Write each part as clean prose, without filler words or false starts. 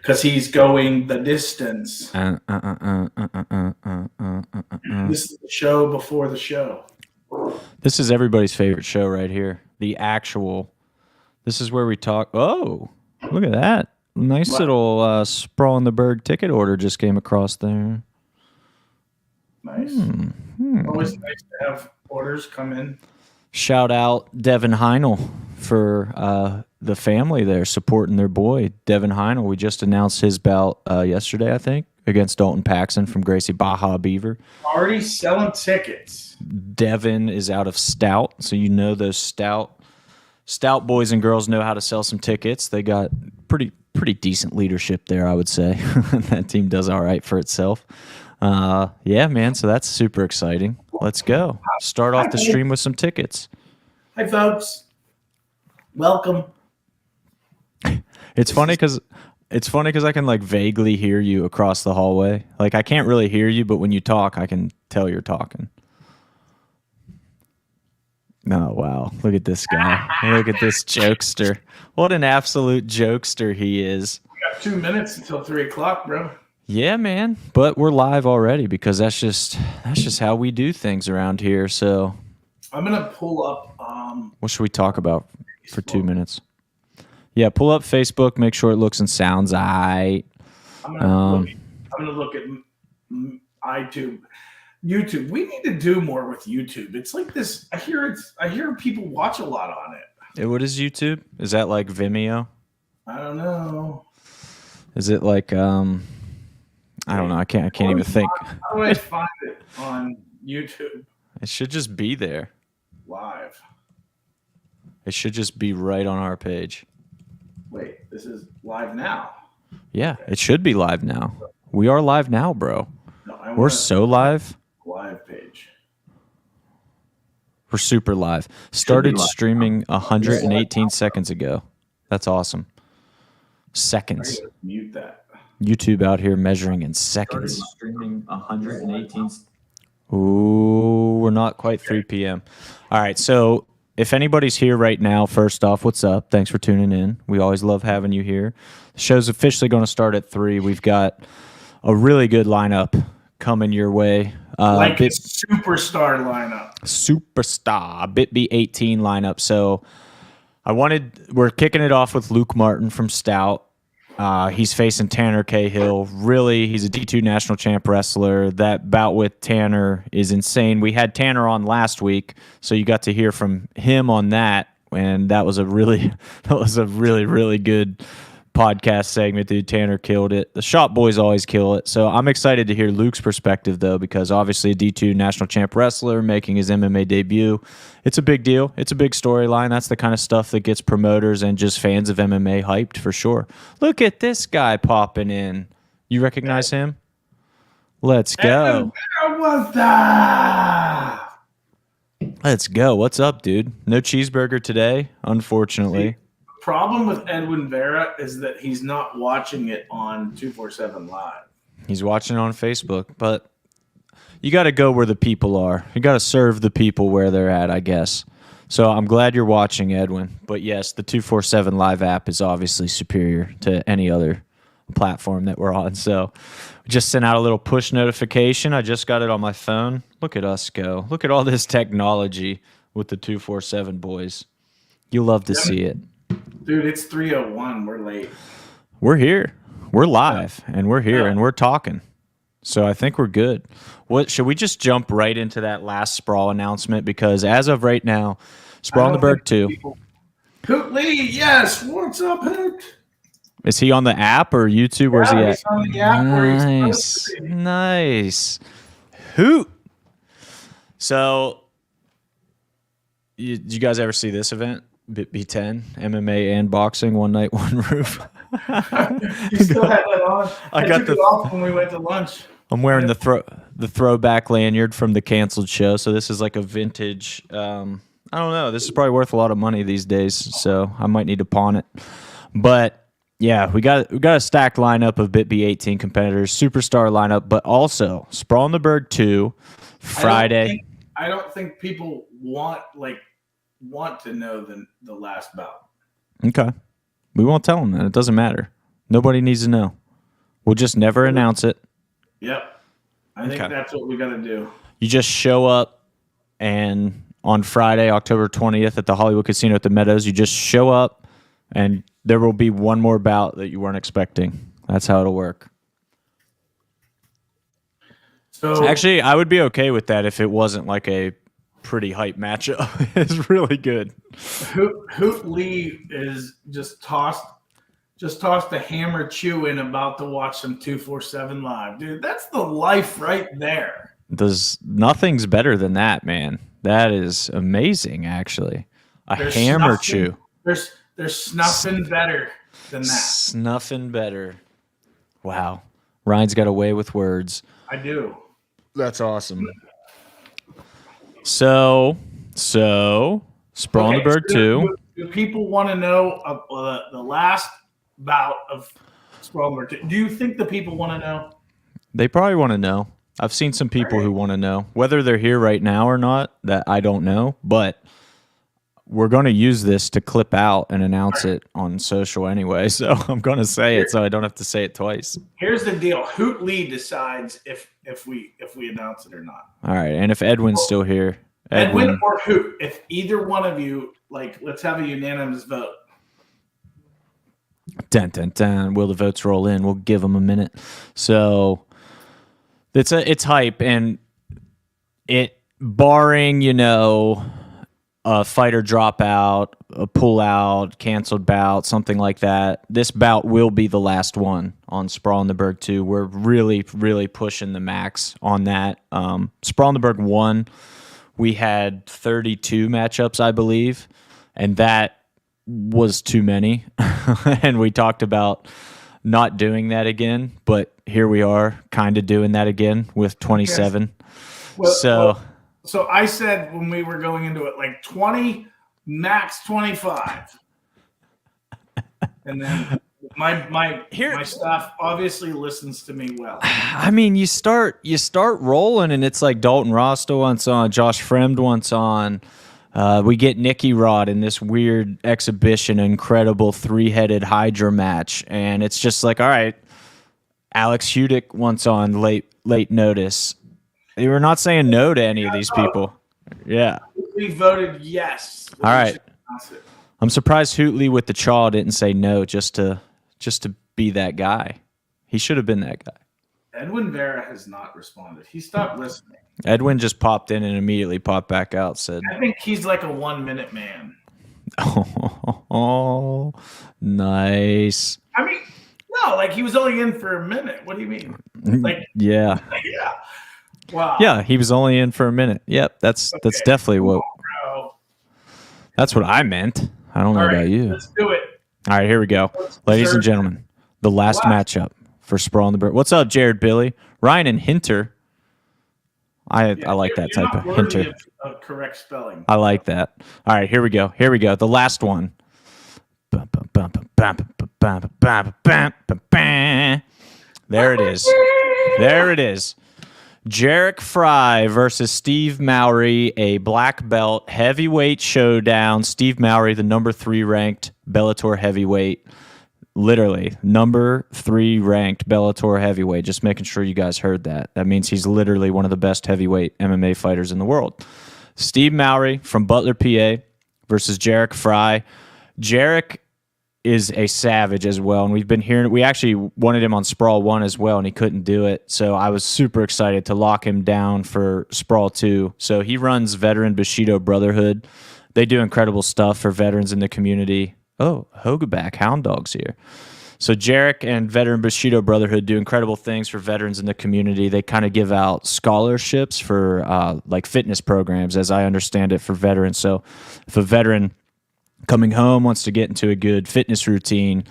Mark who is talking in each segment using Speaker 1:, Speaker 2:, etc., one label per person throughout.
Speaker 1: because he's going the distance. This is the show before the show.
Speaker 2: This is everybody's favorite show right here. The actual. This is where we talk. Oh, look at that. Nice little Sprawl in the Burgh ticket order just came across there.
Speaker 1: Nice. Always nice to have orders come in.
Speaker 2: Shout out Devin Heinel for the family there supporting their boy, Devin Heinel. We just announced his bout yesterday, I think, against Dalton Paxson from Gracie Baja Beaver.
Speaker 1: Already selling tickets.
Speaker 2: Devin is out of Stout, so you know those Stout boys and girls know how to sell some tickets. They got pretty decent leadership there, I would say. That team does all right for itself. Yeah, man, so that's super exciting. Let's go. Start off the stream with some tickets.
Speaker 1: Hi, folks. Welcome.
Speaker 2: It's funny because I can like vaguely hear you across the hallway. Like I can't really hear you, but when you talk, I can tell you're talking. Oh, wow. Look at this guy. Look at this jokester. What an absolute jokester he is.
Speaker 1: We got 2 minutes until 3 o'clock, bro.
Speaker 2: Yeah, man. But we're live already because that's just how we do things around here. So
Speaker 1: I'm going to pull up.
Speaker 2: What should we talk about for 2 minutes? Yeah, pull up Facebook. Make sure it looks and sounds aight.
Speaker 1: I'm going to look at iTunes. YouTube. We need to do more with YouTube. It's like this. I hear people watch a lot on it.
Speaker 2: What is YouTube? Is that like Vimeo?
Speaker 1: I don't know.
Speaker 2: Is it like I don't know. I can't even think.
Speaker 1: How do I find it on YouTube?
Speaker 2: It should just be there.
Speaker 1: Live.
Speaker 2: It should just be right on our page.
Speaker 1: Wait, this is live now.
Speaker 2: Yeah, it should be live now. We are live now, bro.
Speaker 1: No,
Speaker 2: we're so live.
Speaker 1: Live page.
Speaker 2: We're super live. Started streaming 118 seconds ago. That's awesome. Seconds.
Speaker 1: Mute that.
Speaker 2: YouTube out here measuring in seconds.
Speaker 3: Started streaming 118.
Speaker 2: Ooh, we're not quite 3 p.m. All right, so if anybody's here right now, first off, what's up? Thanks for tuning in. We always love having you here. The show's officially going to start at 3. We've got a really good lineup coming your way.
Speaker 1: Like a superstar lineup.
Speaker 2: Superstar, BitB18 lineup. So we're kicking it off with Luke Martin from Stout. He's facing Tanner Cahill. Really, he's a D2 national champ wrestler. That bout with Tanner is insane. We had Tanner on last week, so you got to hear from him on that, and that was a really good podcast segment, dude. Tanner killed it. The Shop Boys always kill it. So I'm excited to hear Luke's perspective, though, because obviously a D2 national champ wrestler making his MMA debut. It's a big deal. It's a big storyline. That's the kind of stuff that gets promoters and just fans of MMA hyped for sure. Look at this guy popping in. You recognize him? Let's go.
Speaker 1: What's that?
Speaker 2: Let's go. What's up, dude? No cheeseburger today, unfortunately.
Speaker 1: Problem with Edwin Vera is that he's not watching it on 247 Live.
Speaker 2: He's watching it on Facebook, but you got to go where the people are. You got to serve the people where they're at, I guess. So I'm glad you're watching, Edwin. But yes, the 247 Live app is obviously superior to any other platform that we're on. So we just sent out a little push notification. I just got it on my phone. Look at us go. Look at all this technology with the 247 boys. You love to see it.
Speaker 1: Dude, it's 3:01. We're late.
Speaker 2: We're here. We're live, and we're here, and we're talking. So I think we're good. What should we just jump right into that last Sprawl announcement? Because as of right now, Sprawl in the Burgh 2.
Speaker 1: Hoot Lee, yes. What's up, Hoot?
Speaker 2: Is he on the app or YouTube? Where's he at?
Speaker 1: He's on the app.
Speaker 2: Nice. Hoot. So, you guys ever see this event? BitB10, MMA and boxing, one night, one roof.
Speaker 1: You still had that on. I took it off when we went to lunch.
Speaker 2: I'm wearing the throwback lanyard from the canceled show, so this is like a vintage. I don't know. This is probably worth a lot of money these days, so I might need to pawn it. But yeah, we got a stacked lineup of BitB18 competitors, superstar lineup, but also Sprawl in the Burgh 2 Friday.
Speaker 1: I don't think people want to know the last bout.
Speaker 2: Okay. We won't tell them that. It doesn't matter. Nobody needs to know. We'll just never announce it.
Speaker 1: Yep. I think that's what we got to do.
Speaker 2: You just show up, and on Friday, October 20th at the Hollywood Casino at the Meadows, you just show up, and there will be one more bout that you weren't expecting. That's how it'll work.
Speaker 1: So
Speaker 2: actually, I would be okay with that if it wasn't like a pretty hype matchup. It's really good.
Speaker 1: Hoot Lee is just tossed a hammer chew in about to watch some 247 live. Dude, that's the life right there.
Speaker 2: Nothing's better than that, man. That is amazing, actually. Hammer chew.
Speaker 1: There's snuffing better than that.
Speaker 2: Snuffing better. Wow. Ryan's got a way with words.
Speaker 1: I do.
Speaker 2: That's awesome. So Sprawl on the Burgh 2.
Speaker 1: Do people want to know the last bout of Sprawl on the Burgh 2? Do you think the people want to know?
Speaker 2: They probably want to know. I've seen some people who want to know. Whether they're here right now or not, that I don't know. But we're going to use this to clip out and announce it on social anyway. So I'm going to say it so I don't have to say it twice.
Speaker 1: Here's the deal. Hoot Lee decides if we announce it or not.
Speaker 2: All right. And if Edwin's still here.
Speaker 1: Edwin or Hoot, if either one of you, let's have a unanimous vote.
Speaker 2: Dun, dun, dun. Will the votes roll in? We'll give them a minute. So it's hype, and it barring, a fighter dropout, a pull out, canceled bout, something like that. This bout will be the last one on Sprawl on the Burgh 2. We're really, really pushing the max on that. Sprawl on the Burgh 1, we had 32 matchups, I believe, and that was too many. And we talked about not doing that again, but here we are kind of doing that again with 27.
Speaker 1: Yes. So I said when we were going into it, 20, max 25. And then my staff obviously listens to me well.
Speaker 2: I mean, you start rolling, and it's like Dalton Rosta once on, Josh Fremd once on. We get Nicky Rod in this weird exhibition, incredible 3-headed Hydra match, and it's just like, all right, Alex Hudick once on late notice. They were not saying no to any of these people. Yeah.
Speaker 1: We voted yes.
Speaker 2: All right. I'm surprised Hootley with the chaw didn't say no just to be that guy. He should have been that guy.
Speaker 1: Edwin Vera has not responded. He stopped listening.
Speaker 2: Edwin just popped in and immediately popped back out. Said,
Speaker 1: I think he's like a 1-minute man.
Speaker 2: Oh, nice.
Speaker 1: I mean, no, he was only in for a minute. What do you mean?
Speaker 2: Yeah.
Speaker 1: Yeah. Wow.
Speaker 2: Yeah, he was only in for a minute. Yep, that's definitely what. That's what I meant. I don't know about you.
Speaker 1: Let's do it.
Speaker 2: All right, here we go, ladies and gentlemen. The last matchup for Sprawl on the Burgh. What's up, Jared Billy, Ryan, and Hinter? I like that type of Hinter.
Speaker 1: Of correct spelling.
Speaker 2: I like that. All right, here we go. The last one. There it is. Jarek Fry versus Steve Mowry, a black belt heavyweight showdown. Steve Mowry, the number 3 ranked Bellator heavyweight. Literally, number 3 ranked Bellator heavyweight. Just making sure you guys heard that. That means he's literally one of the best heavyweight MMA fighters in the world. Steve Mowry from Butler, PA versus Jarek Fry. Jarek is a savage as well, and we've been hearing. We actually wanted him on Sprawl 1 as well, and he couldn't do it. So I was super excited to lock him down for Sprawl 2. So he runs Veteran Bushido Brotherhood. They do incredible stuff for veterans in the community. Oh, Hogaback Hound Dog's here. So Jarek and Veteran Bushido Brotherhood do incredible things for veterans in the community. They kind of give out scholarships for fitness programs, as I understand it, for veterans. So if a veteran coming home wants to get into a good fitness routine,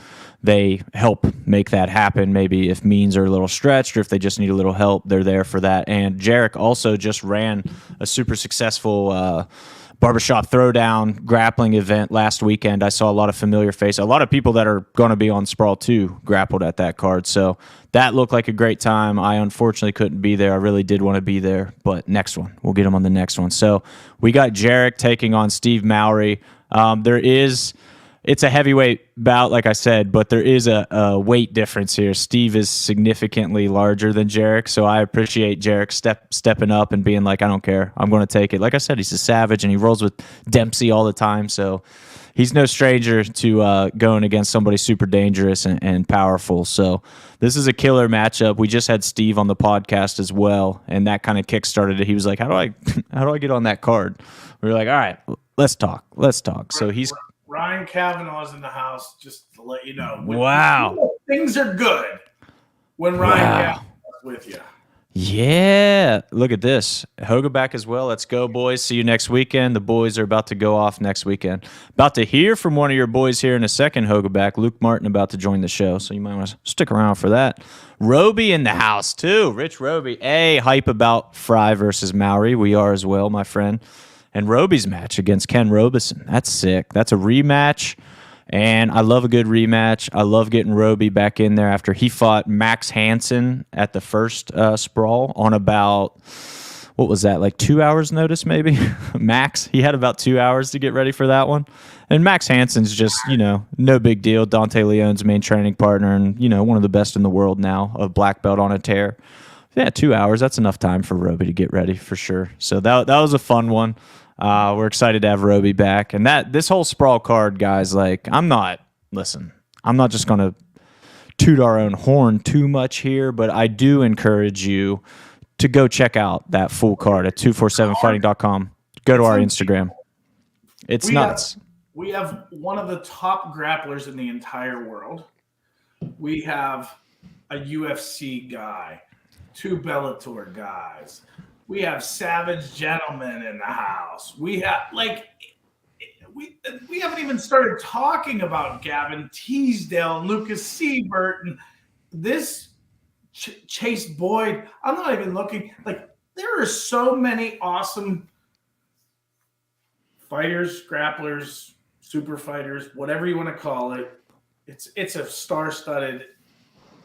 Speaker 2: they help make that happen. Maybe if means are a little stretched or if they just need a little help, they're there for that. And Jarek also just ran a super successful barbershop throwdown grappling event last weekend. I saw a lot of familiar faces. A lot of people that are going to be on Sprawl 2 grappled at that card. So that looked like a great time. I unfortunately couldn't be there. I really did want to be there, but next one. We'll get him on the next one. So we got Jarek taking on Steve Mowry. It it's a heavyweight bout, like I said, but there is a weight difference here. Steve is significantly larger than Jarek, so I appreciate Jarek stepping up and being like, I don't care. I'm going to take it. Like I said, he's a savage, and he rolls with Dempsey all the time, so he's no stranger to going against somebody super dangerous and powerful. So this is a killer matchup. We just had Steve on the podcast as well, and that kind of kickstarted it. He was like, how do I get on that card? We were like, all right, let's talk. So he's
Speaker 1: Ryan Kavanaugh's in the house, just to let you know.
Speaker 2: Wow.
Speaker 1: Things are good when Ryan Kavanaugh's with you.
Speaker 2: Yeah. Look at this. Hoga back as well. Let's go, boys. See you next weekend. The boys are about to go off next weekend. About to hear from one of your boys here in a second, Hoga back. Luke Martin about to join the show, so you might want to stick around for that. Roby in the house, too. Rich Roby. Hype about Fry versus Mowry. We are as well, my friend. And Roby's match against Ken Robison. That's sick. That's a rematch, and I love a good rematch. I love getting Roby back in there after he fought Max Hansen at the first Sprawl on about, what was that, like 2 hours notice maybe? Max, he had about 2 hours to get ready for that one. And Max Hansen's just, no big deal. Dante Leon's main training partner and, one of the best in the world now, a black belt on a tear. Yeah, 2 hours. That's enough time for Roby to get ready for sure. So that was a fun one. We're excited to have Roby back. And this whole Sprawl card, guys, like, I'm not just going to toot our own horn too much here, but I do encourage you to go check out that full card at 247fighting.com. Go to our Instagram. It's nuts.
Speaker 1: We have one of the top grapplers in the entire world. We have a UFC guy, 2 Bellator guys. We have savage gentlemen in the house. We have we haven't even started talking about Gavin Teasdale and Lucas Siebert and this Chase Boyd. I'm not even looking. Like, there are so many awesome fighters, grapplers, super fighters, whatever you want to call it. It's a star-studded,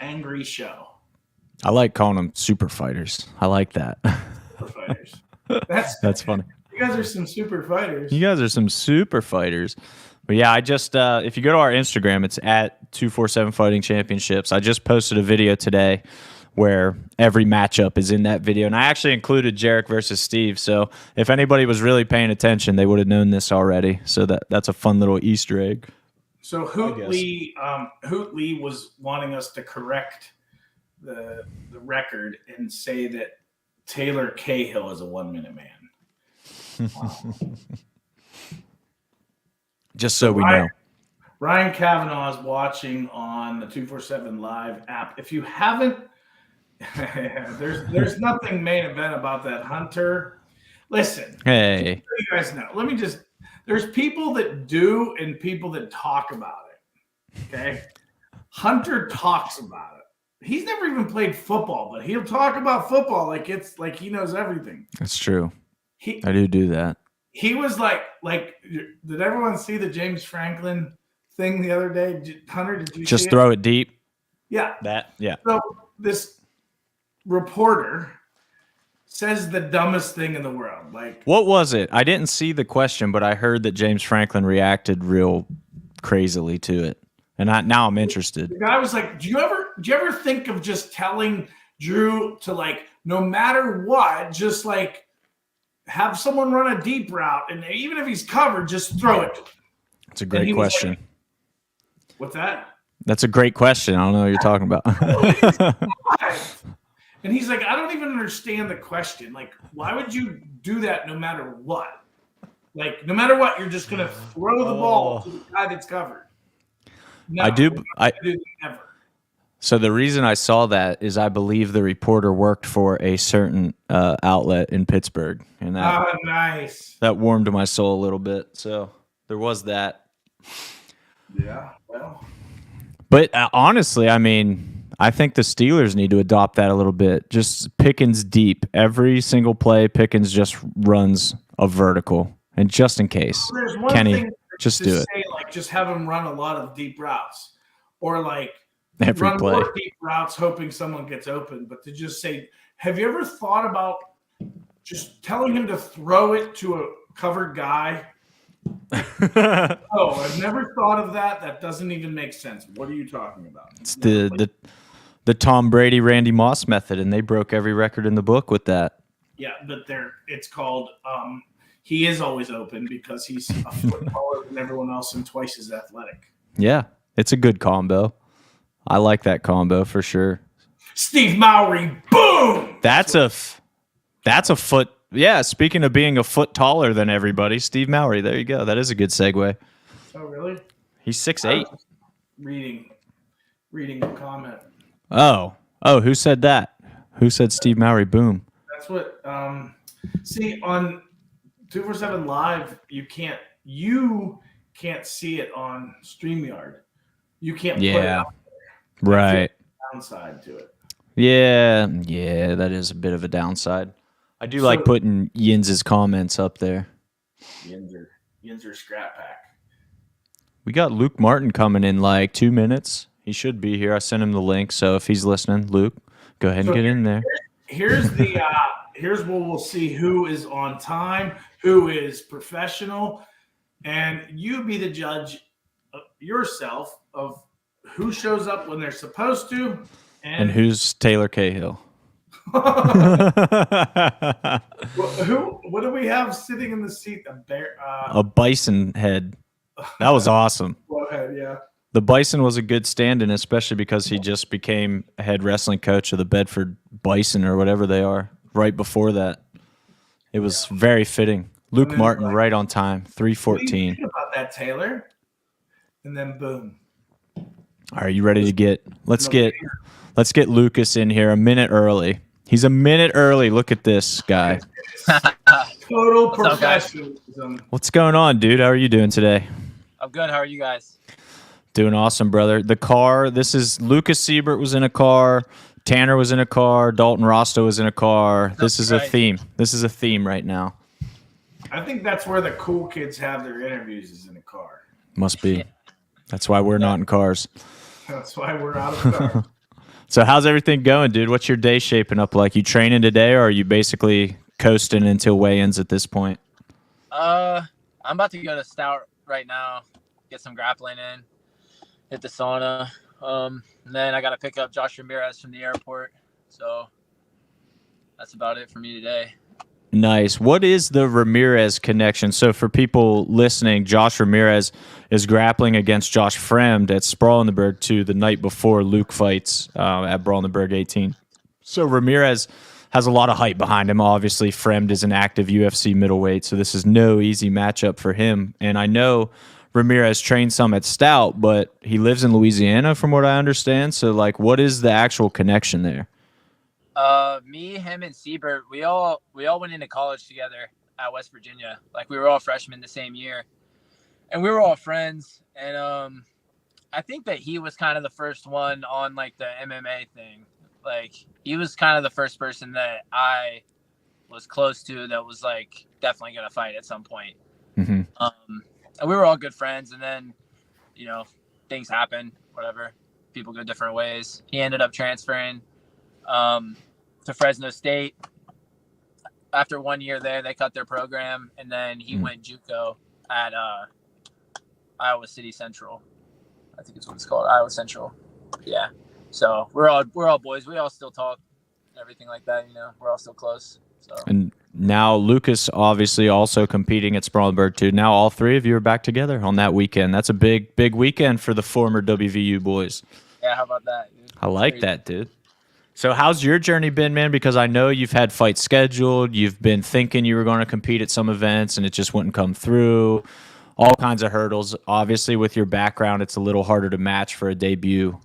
Speaker 1: angry show.
Speaker 2: I like calling them super fighters. I like that.
Speaker 1: Fighters.
Speaker 2: That's funny.
Speaker 1: You guys are some super fighters.
Speaker 2: But yeah, I just if you go to our Instagram, it's at 247 Fighting Championships. I just posted a video today where every matchup is in that video, and I actually included Jarek versus Steve. So if anybody was really paying attention, they would have known this already. So that's a fun little Easter egg.
Speaker 1: So Hoot Lee was wanting us to correct the record and say that Taylor Cahill is a 1 minute man.
Speaker 2: Just so we know.
Speaker 1: Ryan Kavanaugh is watching on the 247 Live app. If you haven't, there's nothing main event about that Hunter. Listen,
Speaker 2: hey,
Speaker 1: you guys know. There's people that do and people that talk about it. Okay, Hunter talks about it. He's never even played football, but he'll talk about football like it's like he knows everything.
Speaker 2: That's true. I do that.
Speaker 1: He was like, did everyone see the James Franklin thing the other day? Hunter, did you
Speaker 2: just
Speaker 1: see
Speaker 2: throw it deep?
Speaker 1: Yeah.
Speaker 2: Yeah.
Speaker 1: So this reporter says the dumbest thing in the world. Like,
Speaker 2: what was it? I didn't see the question, but I heard that James Franklin reacted real crazily to it. And now I'm interested.
Speaker 1: The guy was like, do you ever think of just telling Drew to, like, no matter what, just like have someone run a deep route, and even if he's covered, just throw it.
Speaker 2: It's a great question.
Speaker 1: Like, what's that?
Speaker 2: That's a great question. I don't know what you're talking about.
Speaker 1: And he's like, I don't even understand the question. Like, why would you do that no matter what? Like, no matter what, you're just going to throw the ball to the guy that's covered. No,
Speaker 2: I do
Speaker 1: never.
Speaker 2: So the reason I saw that is I believe the reporter worked for a certain outlet in Pittsburgh, and
Speaker 1: nice.
Speaker 2: That warmed my soul a little bit. So there was that.
Speaker 1: Yeah, well.
Speaker 2: But honestly, I mean, I think the Steelers need to adopt that a little bit. Just Pickens deep. Every single play, Pickens just runs a vertical, and just in case, Kenny, just do it.
Speaker 1: Like, just have him run a lot of deep routes, or like
Speaker 2: every
Speaker 1: run
Speaker 2: play.
Speaker 1: More deep routes, hoping someone gets open. But to just say, have you ever thought about just telling him to throw it to a covered guy Oh, I've never thought of that. That doesn't even make sense. What are you talking about?
Speaker 2: It's the Tom Brady, Randy Moss method, and they broke every record in the book with that.
Speaker 1: Yeah, but it's called he is always open because he's a foot taller than everyone else and twice as athletic.
Speaker 2: Yeah, it's a good combo. I like that combo for sure.
Speaker 1: Steve Mowry, boom!
Speaker 2: That's a foot. Yeah, speaking of being a foot taller than everybody, Steve Mowry. There you go. That is a good segue.
Speaker 1: Oh, really?
Speaker 2: He's 6'8".
Speaker 1: Reading the comment.
Speaker 2: Oh, who said that? Who said Steve Mowry? Boom.
Speaker 1: That's what. See, on 247 Live, you can't see it on StreamYard. You can't put it out there.
Speaker 2: Right.
Speaker 1: Downside to it.
Speaker 2: Yeah, that is a bit of a downside. I do like putting Yins's comments up there.
Speaker 1: Yinzer Scrap Pack.
Speaker 2: We got Luke Martin coming in like 2 minutes. He should be here. I sent him the link, so if he's listening, Luke, go ahead and get in there.
Speaker 1: Here's where we'll see who is on time, who is professional, and you be the judge yourself of who shows up when they're supposed to,
Speaker 2: and who's Taylor Cahill.
Speaker 1: What do we have sitting in the seat?
Speaker 2: A bison head. That was awesome.
Speaker 1: Go ahead, yeah.
Speaker 2: The Bison was a good stand-in, especially because he just became head wrestling coach of the Bedford Bison or whatever they are right before that. It was very fitting. Luke Martin right on time, 3:14.
Speaker 1: What do you think about that, Taylor? And then boom.
Speaker 2: Are you ready to get? Let's get Lucas in here a minute early. He's a minute early. Look at this guy.
Speaker 1: Total professionalism.
Speaker 2: What's going on, dude? How are you doing today?
Speaker 4: I'm good. How are you guys?
Speaker 2: Doing awesome, brother. The car, this is Lucas Siebert was in a car. Tanner was in a car. Dalton Rosto was in a car. This is a theme. This is a theme right now.
Speaker 1: I think that's where the cool kids have their interviews is in a car.
Speaker 2: Must be. That's why we're not in cars.
Speaker 1: That's why we're out of cars.
Speaker 2: So how's everything going, dude? What's your day shaping up like? You training today, or are you basically coasting until weigh-ins at this point?
Speaker 4: I'm about to go to Stout right now, get some grappling in, hit the sauna. And then I got to pick up Josh Ramirez from the airport. So that's about it for me today.
Speaker 2: Nice. What is the Ramirez connection? So for people listening, Josh Ramirez is grappling against Josh Fremd at Sprawl in the Burgh 2 the night before Luke fights at Brawl in the Burgh 18. So Ramirez has a lot of hype behind him. Obviously, Fremd is an active UFC middleweight, so this is no easy matchup for him. And I know Ramirez trained some at Stout, but he lives in Louisiana from what I understand. So, like, what is the actual connection there?
Speaker 4: Me, him, and Siebert, we all went into college together at West Virginia. Like, we were all freshmen the same year, and we were all friends. And I think that he was kind of the first one on like the MMA thing. Like, he was kind of the first person that I was close to that was like definitely gonna fight at some point.
Speaker 2: Mm-hmm.
Speaker 4: And we were all good friends. And then, you know, things happen. Whatever, people go different ways. He ended up transferring to Fresno State. After 1 year there, they cut their program, and then he went JUCO at Iowa City Central. I think it's what it's called, Iowa Central. Yeah. So we're all boys. We all still talk and everything like that. You know, we're all still close. So.
Speaker 2: And now Lucas obviously also competing at Sprawl in the Burgh 2. Now all three of you are back together on that weekend. That's a big weekend for the former WVU boys.
Speaker 4: Yeah, how about that, dude?
Speaker 2: I like that, dude. So how's your journey been, man? Because I know you've had fights scheduled. You've been thinking you were going to compete at some events, and it just wouldn't come through. All kinds of hurdles. Obviously, with your background, it's a little harder to match for a debut.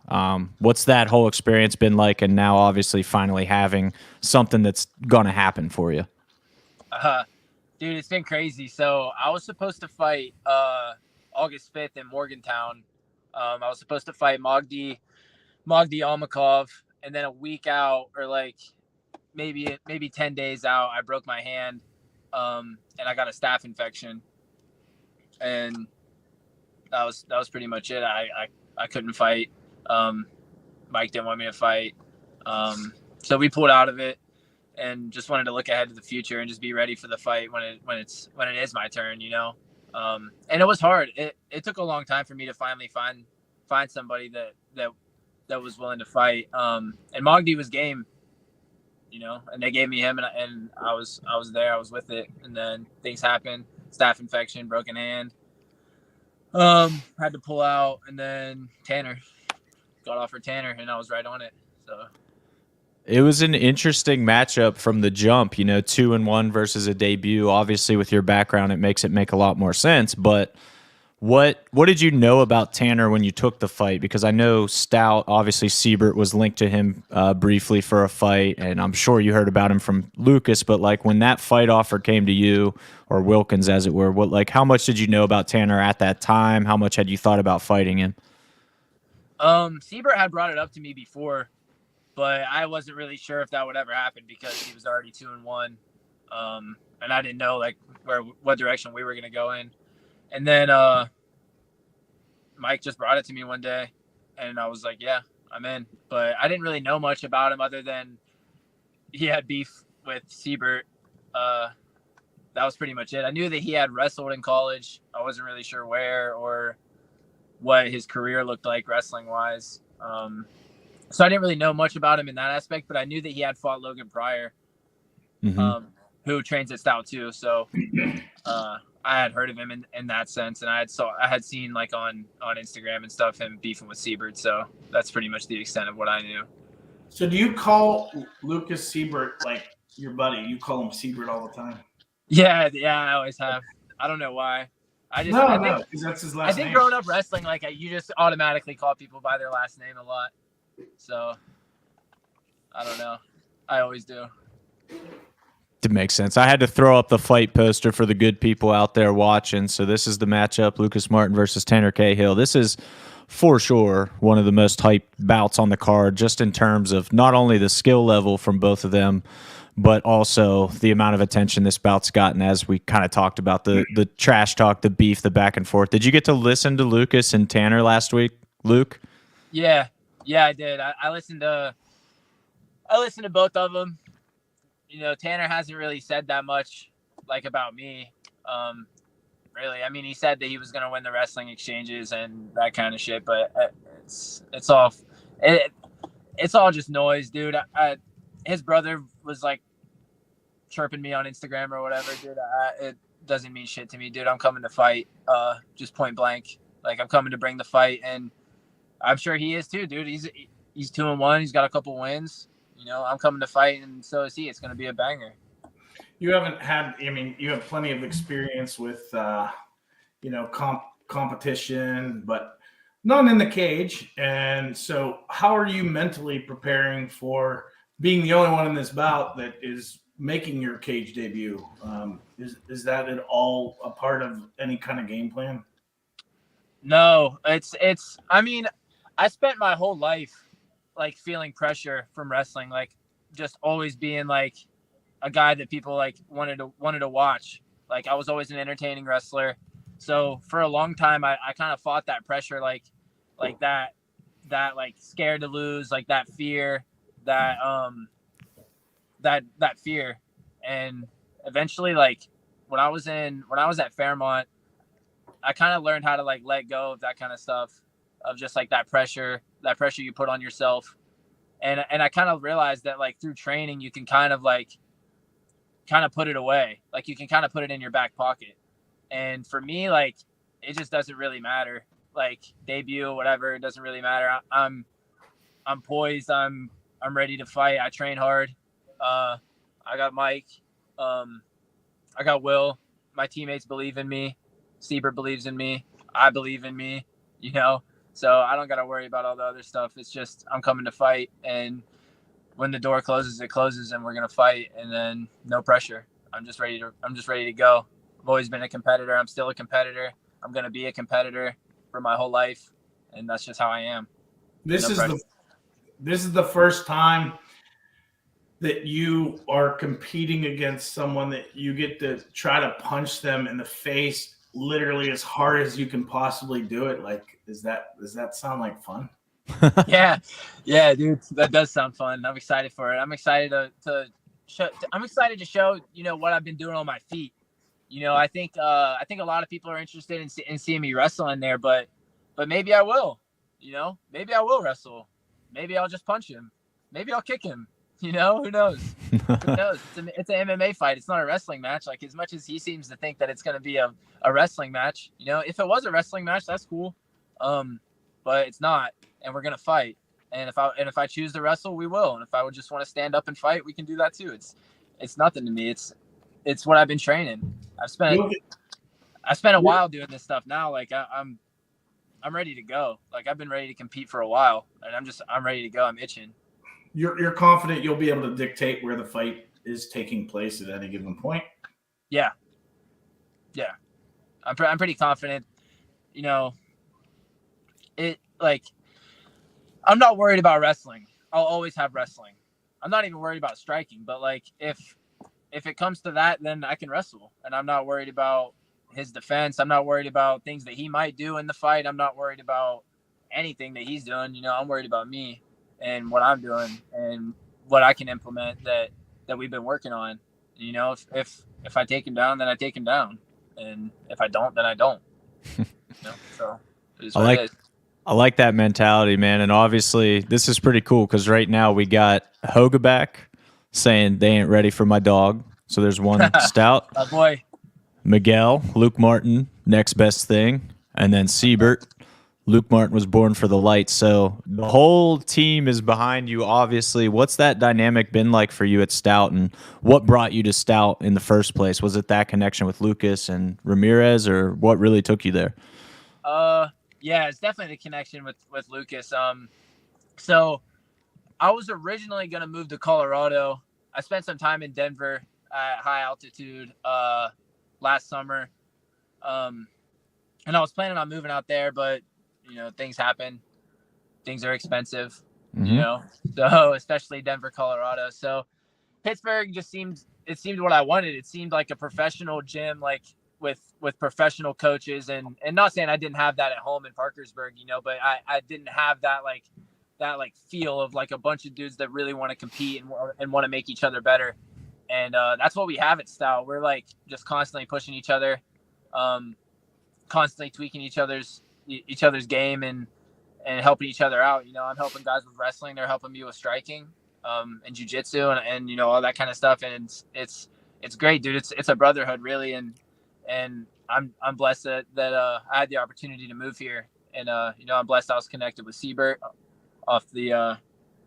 Speaker 2: What's that whole experience been like? And now, obviously, finally having something that's going to happen for you.
Speaker 4: Dude, it's been crazy. So I was supposed to fight August 5th in Morgantown. I was supposed to fight Magdi Almakov. And then a week out, or like maybe 10 days out, I broke my hand, and I got a staph infection, and that was pretty much it. I couldn't fight. Mike didn't want me to fight, so we pulled out of it, and just wanted to look ahead to the future and just be ready for the fight when it is my turn, you know. And it was hard. It took a long time for me to finally find somebody that was willing to fight. And Mogdy was game, and they gave me him, and I was there. I was with it, and then things happened. Staph infection, broken hand. Had to pull out, and then Tanner got offered Tanner, and I was right on it. So
Speaker 2: it was an interesting matchup from the jump. 2-1 versus a debut. Obviously, with your background, it makes it make a lot more sense. But what did you know about Tanner when you took the fight? Because I know Stout, obviously Siebert was linked to him briefly for a fight, and I'm sure you heard about him from Lucas. But like when that fight offer came to you, or Wilkins, as it were, how much did you know about Tanner at that time? How much had you thought about fighting him?
Speaker 4: Siebert had brought it up to me before, but I wasn't really sure if that would ever happen because he was already 2-1, and I didn't know what direction we were gonna go in. And then Mike just brought it to me one day, and I was like, yeah, I'm in. But I didn't really know much about him other than he had beef with Siebert. That was pretty much it. I knew that he had wrestled in college. I wasn't really sure where or what his career looked like wrestling-wise. So I didn't really know much about him in that aspect, but I knew that he had fought Logan Pryor, who trains at Stout too. So I had heard of him in that sense, and I had seen like on Instagram and stuff him beefing with Siebert. So that's pretty much the extent of what I knew.
Speaker 1: So do you call Lucas Siebert like your buddy? You call him Siebert all the time?
Speaker 4: Yeah, I always have. I don't know why. I think
Speaker 1: because that's his last name.
Speaker 4: I think growing up wrestling, like you just automatically call people by their last name a lot. So I don't know. I always do.
Speaker 2: It makes sense. I had to throw up the fight poster for the good people out there watching. So this is the matchup: Lucas Martin versus Tanner Cahill. This is for sure one of the most hyped bouts on the card, just in terms of not only the skill level from both of them, but also the amount of attention this bout's gotten, as we kind of talked about the trash talk, the beef, the back and forth. Did you get to listen to Lucas and Tanner last week, Luke?
Speaker 4: Yeah, I did. I listened to both of them. Tanner hasn't really said that much like about me. Really, I mean, he said that he was going to win the wrestling exchanges and that kind of shit, but it's all just noise, dude. His brother was like chirping me on Instagram or whatever, dude. It doesn't mean shit to me, dude. I'm coming to fight, just point blank. Like, I'm coming to bring the fight, and I'm sure he is too, dude. He's 2-1. He's got a couple wins. I'm coming to fight, and so is he. It's going to be a banger.
Speaker 1: You have plenty of experience with, competition, but none in the cage. And so how are you mentally preparing for being the only one in this bout that is making your cage debut? Is that at all a part of any kind of game plan?
Speaker 4: No, I mean, I spent my whole life like feeling pressure from wrestling, like just always being like a guy that people like wanted to watch. Like I was always an entertaining wrestler. So for a long time, I kind of fought that pressure, like that like scared to lose, like that fear, that fear. And eventually, like when I was at Fairmont, I kind of learned how to like let go of that kind of stuff, of just like that pressure you put on yourself. And I kind of realized that like through training, you can kind of put it away. Like you can kind of put it in your back pocket. And for me, like, it just doesn't really matter. Like debut, whatever, it doesn't really matter. I'm poised. I'm ready to fight. I train hard. I got Mike. I got Will. My teammates believe in me. Siebert believes in me. I believe in me, So I don't got to worry about all the other stuff. It's just I'm coming to fight, and when the door closes, it closes, and we're gonna fight. And then no pressure. I'm just ready to go. I've always been a competitor. I'm still a competitor. I'm gonna be a competitor for my whole life, and that's just how I am.
Speaker 1: This is the first time that you are competing against someone that you get to try to punch them in the face literally as hard as you can possibly do it. Like, does that sound like fun?
Speaker 4: Yeah, dude, that does sound fun. I'm excited for it. I'm excited to show, what I've been doing on my feet. I think a lot of people are interested in seeing me wrestle in there, but maybe I will. Maybe I will wrestle. Maybe I'll just punch him. Maybe I'll kick him. Who knows? Who knows? It's an MMA fight. It's not a wrestling match. Like, as much as he seems to think that it's going to be a wrestling match, if it was a wrestling match, that's cool. But it's not, and we're going to fight. And if I choose to wrestle, we will. And if I would just want to stand up and fight, we can do that too. It's nothing to me. It's what I've been training. I've spent a while doing this stuff now. Like, I'm ready to go. Like, I've been ready to compete for a while, and I'm ready to go. I'm itching.
Speaker 1: You're confident you'll be able to dictate where the fight is taking place at any given point?
Speaker 4: Yeah. I'm pretty confident. I'm not worried about wrestling. I'll always have wrestling. I'm not even worried about striking, but like, if it comes to that, then I can wrestle, and I'm not worried about his defense. I'm not worried about things that he might do in the fight. I'm not worried about anything that he's doing. I'm worried about me and what I'm doing and what I can implement that we've been working on. If I take him down, then I take him down, and if I don't, then I don't. So it is what it is.
Speaker 2: I like that mentality, man. And obviously, this is pretty cool because right now we got Hoga back saying they ain't ready for my dog. So there's one Stout.
Speaker 4: Oh boy.
Speaker 2: Miguel, Luke Martin, next best thing. And then Siebert. Luke Martin was born for the light. So the whole team is behind you, obviously. What's that dynamic been like for you at Stout, and what brought you to Stout in the first place? Was it that connection with Lucas and Ramirez, or what really took you there?
Speaker 4: Yeah, it's definitely the connection with Lucas. So I was originally going to move to Colorado. I spent some time in Denver at high altitude last summer. And I was planning on moving out there, but things happen. Things are expensive, so especially Denver, Colorado. So Pittsburgh just seemed what I wanted. It seemed like a professional gym, like with professional coaches, and not saying I didn't have that at home in Parkersburg, but I didn't have that feel of like a bunch of dudes that really want to compete and want to make each other better. And that's what we have at Stout. We're like just constantly pushing each other, constantly tweaking each other's game and helping each other out. I'm helping guys with wrestling. They're helping me with striking, and jiu-jitsu and all that kind of stuff. And it's great, dude. It's a brotherhood, really. And I'm blessed that I had the opportunity to move here. And, I'm blessed I was connected with Siebert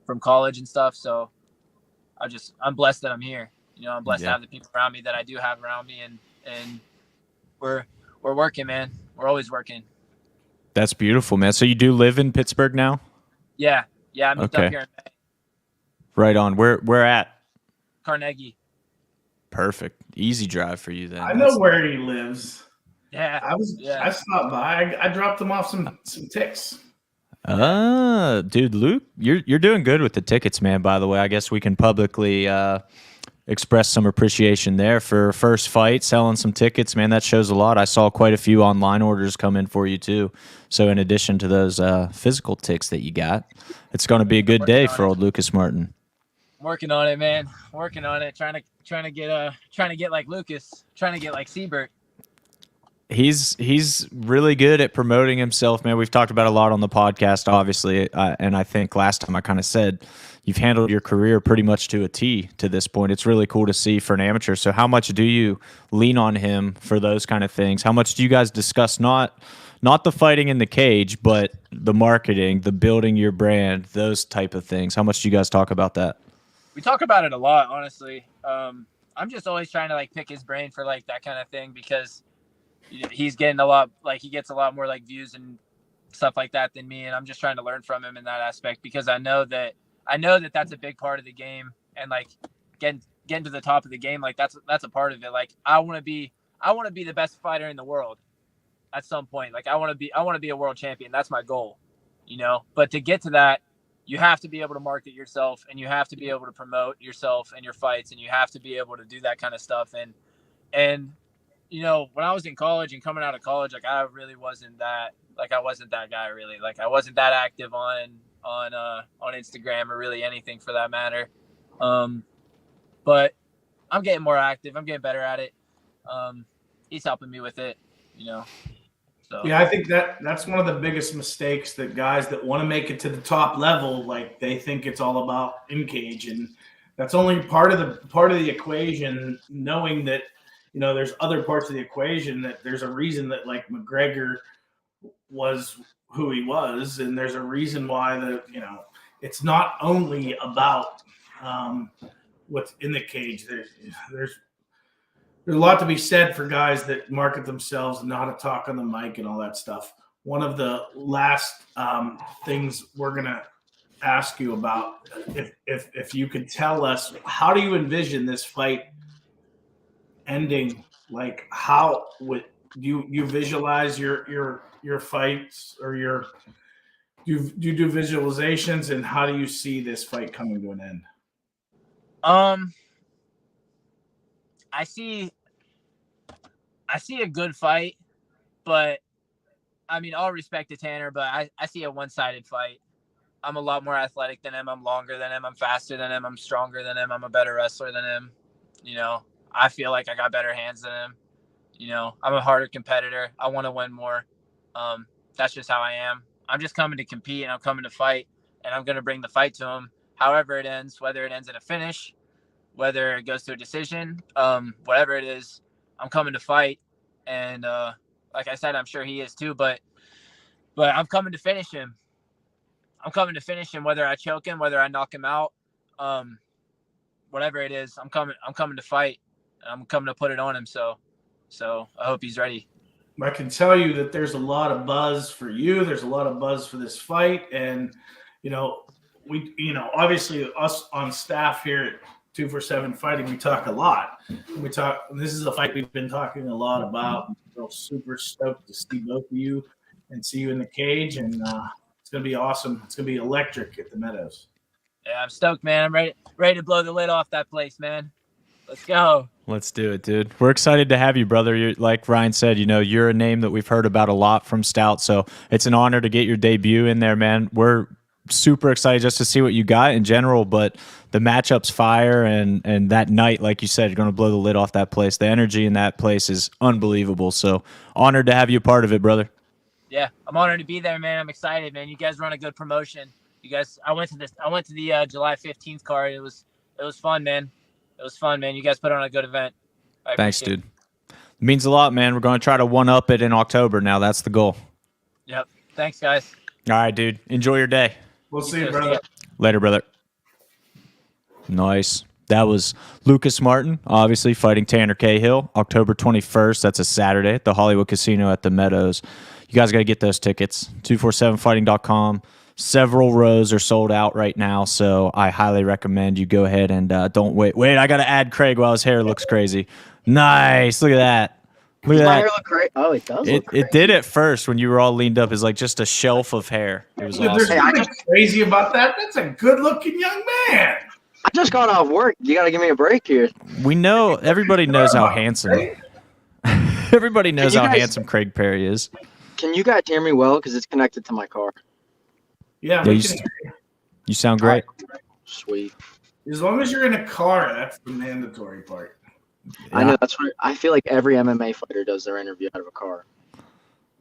Speaker 4: from college and stuff. So I'm blessed that I'm here. I'm blessed to have the people around me that I do have around me, and we're working, man. We're always working.
Speaker 2: That's beautiful, man. So you do live in Pittsburgh now?
Speaker 4: Yeah. I moved up here in May.
Speaker 2: Right on. Where at?
Speaker 4: Carnegie.
Speaker 2: Perfect. Easy drive for you then.
Speaker 1: I know where he lives.
Speaker 4: Yeah.
Speaker 1: I stopped by. I dropped him off some ticks.
Speaker 2: Dude, Luke, you're doing good with the tickets, man, by the way. I guess we can publicly express some appreciation there for first fight, selling some tickets, man. That shows a lot. I saw quite a few online orders come in for you too. So in addition to those physical ticks that you got, it's going to be a good day for old Lucas Martin.
Speaker 4: Working on it, man. Working on it. Trying to get like Lucas. Trying to get like Siebert.
Speaker 2: He's really good at promoting himself, man. We've talked about a lot on the podcast, obviously, and I think last time I kind of said you've handled your career pretty much to a T to this point. It's really cool to see for an amateur. So how much do you lean on him for those kind of things? How much do you guys discuss not the fighting in the cage, but the marketing, the building your brand, those type of things? How much do you guys talk about that?
Speaker 4: We talk about it a lot, honestly. I'm just always trying to like pick his brain for like that kind of thing, because he's getting he gets a lot more like views and stuff like that than me. And I'm just trying to learn from him in that aspect, because I know that that's a big part of the game, and like getting to the top of the game, like that's a part of it. Like I want to be the best fighter in the world at some point. Like I want to be a world champion. That's my goal, but to get to that, you have to be able to market yourself, and you have to be able to promote yourself and your fights, and you have to be able to do that kind of stuff. And when I was in college and coming out of college, like I really wasn't that, like I wasn't that guy really. Like I wasn't that active on Instagram or really anything for that matter. But I'm getting more active. I'm getting better at it. he's helping me with it, you know. So
Speaker 1: Yeah, I think that's one of the biggest mistakes that guys that want to make it to the top level, like they think it's all about in cage, and that's only part of the equation. Knowing that, there's other parts of the equation, that there's a reason that like McGregor was who he was, and there's a reason why it's not only about what's in the cage. There's a lot to be said for guys that market themselves and know how to talk on the mic and all that stuff. One of the last things we're gonna ask you about, if you could tell us, how do you envision this fight ending? Like, how would you visualize your fights, or you do visualizations, and how do you see this fight coming to an end?
Speaker 4: I see a good fight, but I mean, all respect to Tanner, but I see a one-sided fight. I'm a lot more athletic than him. I'm longer than him. I'm faster than him. I'm stronger than him. I'm a better wrestler than him. I feel like I got better hands than him. I'm a harder competitor. I want to win more. That's just how I am. I'm just coming to compete, and I'm coming to fight, and I'm going to bring the fight to him. However it ends, whether it ends in a finish, whether it goes to a decision, whatever it is, I'm coming to fight. And like I said, I'm sure he is too, but I'm coming to finish him. I'm coming to finish him, whether I choke him, whether I knock him out, whatever it is. I'm coming to fight, and I'm coming to put it on him. So I hope he's ready.
Speaker 1: I can tell you that there's a lot of buzz for you. There's a lot of buzz for this fight, and obviously us on staff here at 247 Fighting, we talk a lot. This is a fight we've been talking a lot about. I'm super stoked to see both of you and see you in the cage, and it's gonna be awesome. It's gonna be electric at the Meadows.
Speaker 4: Yeah, I'm stoked, man. I'm ready to blow the lid off that place, man. Let's go.
Speaker 2: Let's do it, dude. We're excited to have you, brother. Like Ryan said, you're a name that we've heard about a lot from Stout, so it's an honor to get your debut in there, man. We're super excited just to see what you got in general, but the matchup's fire, and that night, like you said, you're going to blow the lid off that place. The energy in that place is unbelievable, so honored to have you a part of it, brother.
Speaker 4: Yeah, I'm honored to be there, man. I'm excited, man. You guys run a good promotion. I went to the July 15th card. It was fun, man. It was fun, man. You guys put on a good event.
Speaker 2: Thanks, dude. It means a lot, man. We're going to try to one-up it in October now. That's the goal.
Speaker 4: Yep. Thanks, guys.
Speaker 2: All right, dude. Enjoy your day.
Speaker 1: We'll see you, brother.
Speaker 2: Later, brother. Nice. That was Lucas Martin, obviously fighting Tanner Cahill, October 21st. That's a Saturday at the Hollywood Casino at the Meadows. You guys got to get those tickets. 247fighting.com. Several rows are sold out right now, so I highly recommend you go ahead and don't wait. Wait, I got to add Craig while his hair looks crazy. Nice. Look at that. Look at
Speaker 5: my
Speaker 2: that.
Speaker 5: hair look great. Oh, it does look great.
Speaker 2: It did at first when you were all leaned up. It's like just a shelf of hair. It was awesome.
Speaker 1: There's nothing crazy about that. That's a good-looking young man.
Speaker 5: I just got off work. You got to give me a break here.
Speaker 2: We know. Everybody knows how handsome. Everybody knows how handsome Craig Perry is.
Speaker 5: Can you guys hear me well? Because it's connected to my car.
Speaker 1: Yeah,
Speaker 2: you sound great.
Speaker 5: Sweet.
Speaker 1: As long as you're in a car, that's the mandatory part.
Speaker 5: Yeah. I know, that's what I feel like every MMA fighter does their interview out of a car.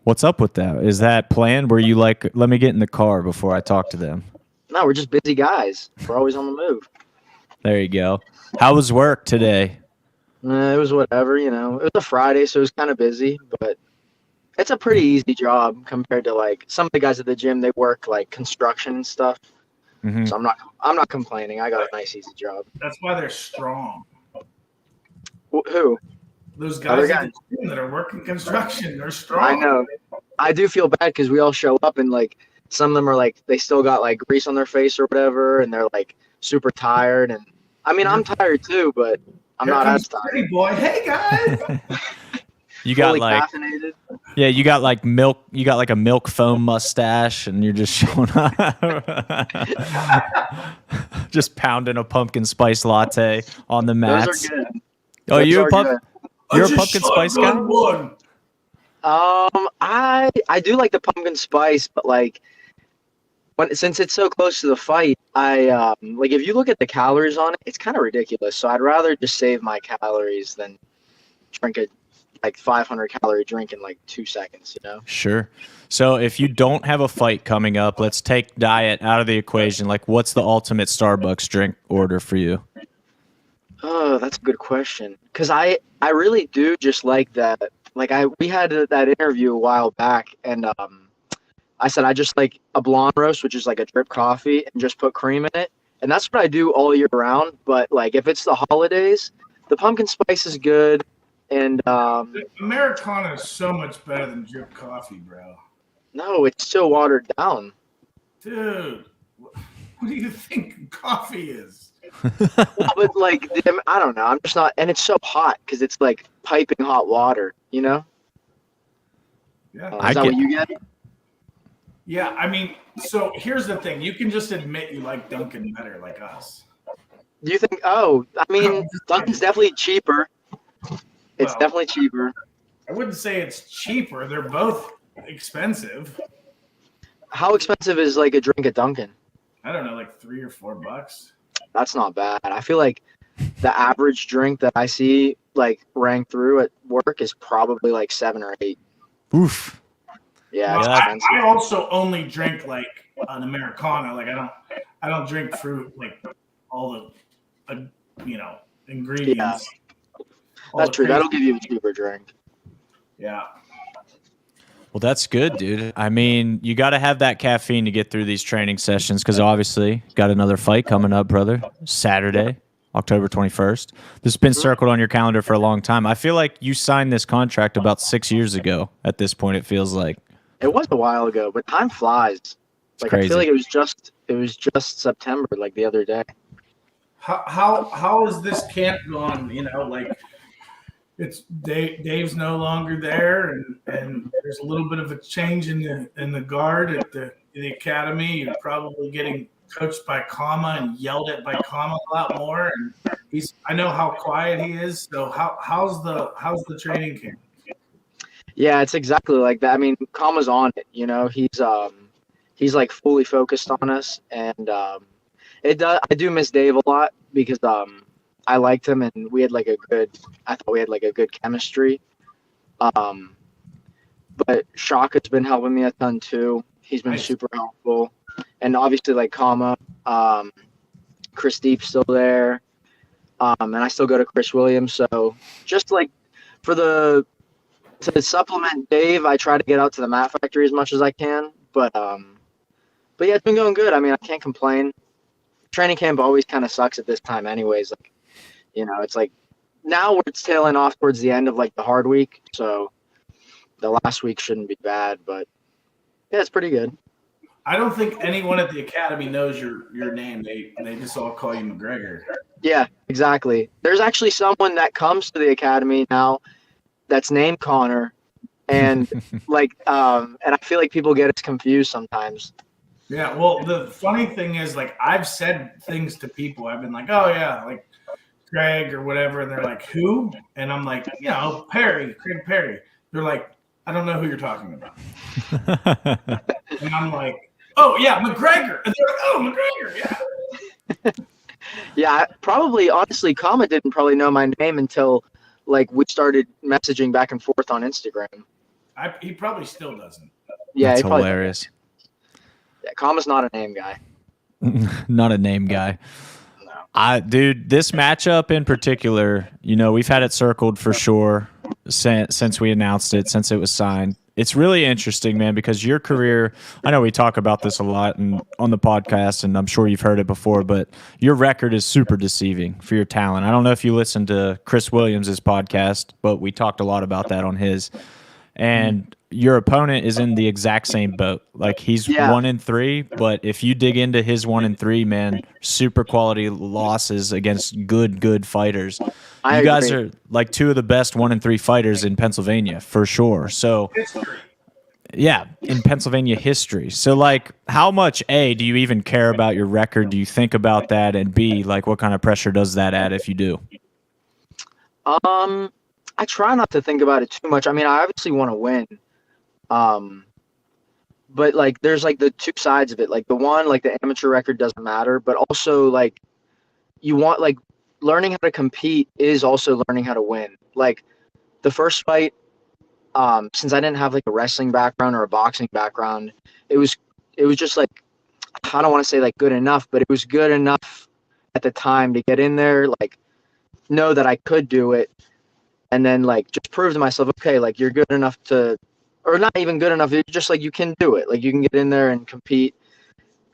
Speaker 2: What's up with that? Is that planned? Where you like, let me get in the car before I talk to them?
Speaker 5: No, we're just busy guys. We're always on the move.
Speaker 2: There you go. How was work today?
Speaker 5: It was whatever, It was a Friday, so it was kind of busy, but it's a pretty easy job compared to like some of the guys at the gym. They work like construction and stuff. Mm-hmm. So I'm not complaining. I got a nice easy job.
Speaker 1: That's why they're strong.
Speaker 5: Who?
Speaker 1: Those guys at the gym that are working construction, they're strong.
Speaker 5: I know. I do feel bad because we all show up and like some of them are like they still got like grease on their face or whatever, and they're like super tired. And I mean, I'm tired too, but I'm not as tired.
Speaker 1: Boy, hey guys.
Speaker 2: You got like caffeinated. Yeah, you got like milk. You got like a milk foam mustache, and you're just showing up, just pounding a pumpkin spice latte on the mats.
Speaker 5: Those are good.
Speaker 2: Oh, you're a pumpkin spice guy?
Speaker 5: I do like the pumpkin spice, but like since it's so close to the fight, I like if you look at the calories on it, it's kind of ridiculous. So I'd rather just save my calories than drink a like 500-calorie drink in like 2 seconds, you know?
Speaker 2: Sure. So if you don't have a fight coming up, let's take diet out of the equation. Like, what's the ultimate Starbucks drink order for you?
Speaker 5: Oh, that's a good question. Because I really do just like that. Like we had that interview a while back, and I said I just like a blonde roast, which is like a drip coffee, and just put cream in it. And that's what I do all year round. But like if it's the holidays, the pumpkin spice is good. And
Speaker 1: Americano is so much better than drip coffee, bro.
Speaker 5: no, it's still watered down.
Speaker 1: Dude, what do you think coffee is?
Speaker 5: Well, but like I don't know. I'm just not, and it's so hot because it's like piping hot water. You know?
Speaker 1: Yeah.
Speaker 5: Is that what you get?
Speaker 1: Yeah, I mean, so here's the thing. You can just admit you like Dunkin' better, like us.
Speaker 5: Do you think? Oh, I mean, Dunkin's definitely cheaper. It's
Speaker 1: Well,
Speaker 5: definitely cheaper.
Speaker 1: I wouldn't say it's cheaper. They're both expensive.
Speaker 5: How expensive is like a drink at Dunkin'?
Speaker 1: I don't know, like $3 or $4.
Speaker 5: That's not bad. I feel like the average drink that I see like rang through at work is probably like 7 or 8.
Speaker 2: Oof.
Speaker 5: Yeah,
Speaker 1: Well,
Speaker 5: it's expensive.
Speaker 1: I also only drink like an Americano. Like I don't drink fruit like all the ingredients. All
Speaker 5: That's
Speaker 1: the
Speaker 5: true. That'll
Speaker 1: crazy-
Speaker 5: give you a cheaper drink.
Speaker 1: Yeah.
Speaker 2: Well, that's good, dude. I mean, you got to have that caffeine to get through these training sessions because obviously got another fight coming up, brother. Saturday, October 21st. This has been circled on your calendar for a long time. I feel like you signed this contract about 6 years ago at this point, it feels like.
Speaker 5: It was a while ago, but time flies. Like
Speaker 2: crazy.
Speaker 5: I feel like it was just September, like the other day.
Speaker 1: How is this camp going? You know, like it's Dave's no longer there, and there's a little bit of a change in the guard at the academy. You're probably getting coached by Kama and yelled at by Kama a lot more. And I know how quiet he is. So how's the training camp?
Speaker 5: Yeah, it's exactly like that. I mean, Kama's on it. You know, he's like fully focused on us, and I do miss Dave a lot because I liked him and I thought we had like a good chemistry. But Shaka's been helping me a ton too. He's been
Speaker 1: Nice.
Speaker 5: super helpful, and obviously like Kama, Chris Deep's still there, and I still go to Chris Williams. So just like to supplement Dave, I try to get out to the Mat Factory as much as I can. But yeah, it's been going good. I mean, I can't complain. Training camp always kind of sucks at this time anyways. Like, you know, it's like now it's tailing off towards the end of like the hard week. So the last week shouldn't be bad, but yeah, it's pretty good.
Speaker 1: I don't think anyone at the academy knows your name. They just all call you McGregor.
Speaker 5: Yeah, exactly. There's actually someone that comes to the academy now that's named Connor, and and I feel like people get us confused sometimes.
Speaker 1: Yeah, well, the funny thing is, like, I've said things to people. I've been like, oh, yeah, like Greg or whatever. And they're like, who? And I'm like, Craig Perry. They're like, I don't know who you're talking about. And I'm like, oh, yeah, McGregor. And they're like, oh, McGregor, yeah.
Speaker 5: Yeah, probably, honestly, Kama didn't probably know my name until, like, we started messaging back and forth on Instagram.
Speaker 1: He probably still doesn't.
Speaker 5: Yeah,
Speaker 2: That's
Speaker 5: he probably
Speaker 2: hilarious.
Speaker 5: Yeah, Kama's not a name guy.
Speaker 2: Not a name guy.
Speaker 5: No.
Speaker 2: Dude, this matchup in particular, we've had it circled for sure since we announced it, since it was signed. It's really interesting, man, because your career, I know we talk about this a lot on the podcast, and I'm sure you've heard it before, but your record is super deceiving for your talent. I don't know if you listened to Chris Williams' podcast, but we talked a lot about that on his. And your opponent is in the exact same boat. Like, he's 1-3, but if you dig into his 1-3, man, super quality losses against good fighters. You guys are like two of the best 1-3 fighters in Pennsylvania for sure. So, yeah, in Pennsylvania history. So, like, how much A, do you even care about your record? Do you think about that? And B, like, what kind of pressure does that add if you do?
Speaker 5: I try not to think about it too much. I mean, I obviously want to win. But like there's like the two sides of it. Like the one, like the amateur record doesn't matter, but also like you want like learning how to compete is also learning how to win. Like the first fight, since I didn't have like a wrestling background or a boxing background, it was just like, I don't want to say like good enough, but it was good enough at the time to get in there, like know that I could do it, and then like just prove to myself, okay, like you're good enough to, or not even good enough, it's just like you can do it, like you can get in there and compete.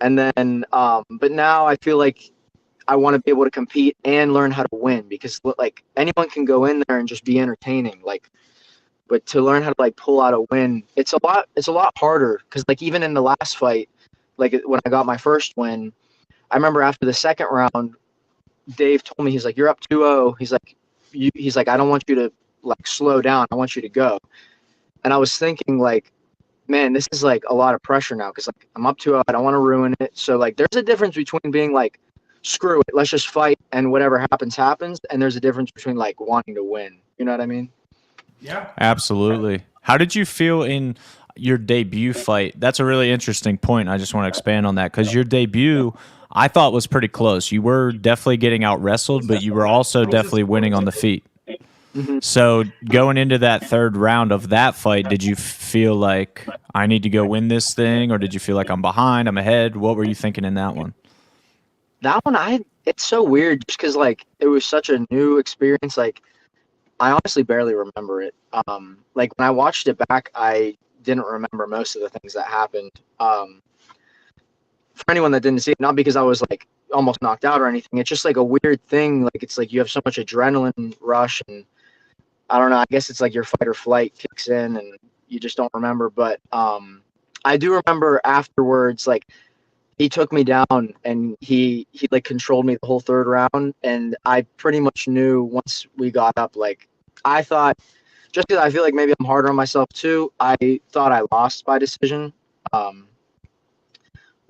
Speaker 5: And then but now I feel like I want to be able to compete and learn how to win, because like anyone can go in there and just be entertaining, like, but to learn how to like pull out a win, it's a lot harder, because like even in the last fight, like when I got my first win, I remember after the second round, Dave told me, he's like, you're up 2-0. He's like, I don't want you to like slow down. I want you to go. And I was thinking like, man, this is like a lot of pressure now, because like I'm up 2-0. I don't want to ruin it. So like there's a difference between being like, screw it, let's just fight and whatever happens, happens. And there's a difference between like wanting to win. You know what I mean?
Speaker 1: Yeah.
Speaker 2: Absolutely. How did you feel in your debut fight? That's a really interesting point. I just want to expand on that, because your debut, I thought, was pretty close. You were definitely getting out wrestled, but you were also definitely winning on the feet.
Speaker 5: Mm-hmm.
Speaker 2: So going into that third round of that fight, did you feel like I need to go win this thing, or did you feel like I'm behind, I'm ahead? What were you thinking in that one?
Speaker 5: That one, it's so weird just because like it was such a new experience. Like I honestly barely remember it. Like when I watched it back, I didn't remember most of the things that happened. For anyone that didn't see it, not because I was like almost knocked out or anything, it's just like a weird thing. Like it's like you have so much adrenaline rush, and I don't know. I guess it's like your fight or flight kicks in, and you just don't remember. But I do remember afterwards, like he took me down and he like controlled me the whole third round, and I pretty much knew once we got up, like I thought, just because I feel like maybe I'm harder on myself too, I thought I lost by decision.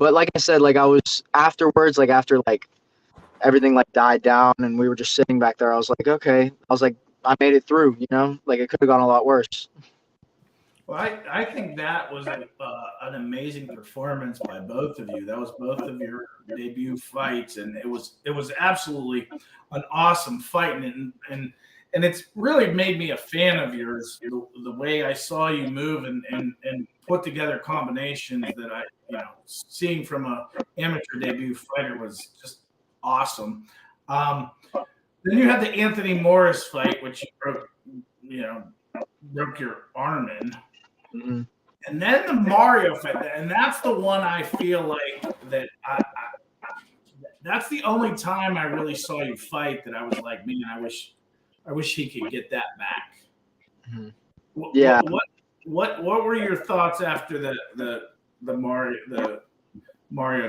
Speaker 5: But like I said, like I was afterwards, like after like everything like died down and we were just sitting back there, I was like, okay, I was like, I made it through, you know, like it could have gone a lot worse.
Speaker 1: Well, I think that was an amazing performance by both of you. That was both of your debut fights, and it was absolutely an awesome fight, and it's really made me a fan of yours. The way I saw you move and put together combinations that I, seeing from a amateur debut fighter was just awesome. Then you had the Anthony Morris fight, which you broke your arm in.
Speaker 5: Mm-hmm.
Speaker 1: And then the Mario fight, and that's the one I feel like that that's the only time I really saw you fight that I was like, man, I wish he could get that back.
Speaker 5: Mm-hmm.
Speaker 1: Yeah. What were your thoughts after the Mario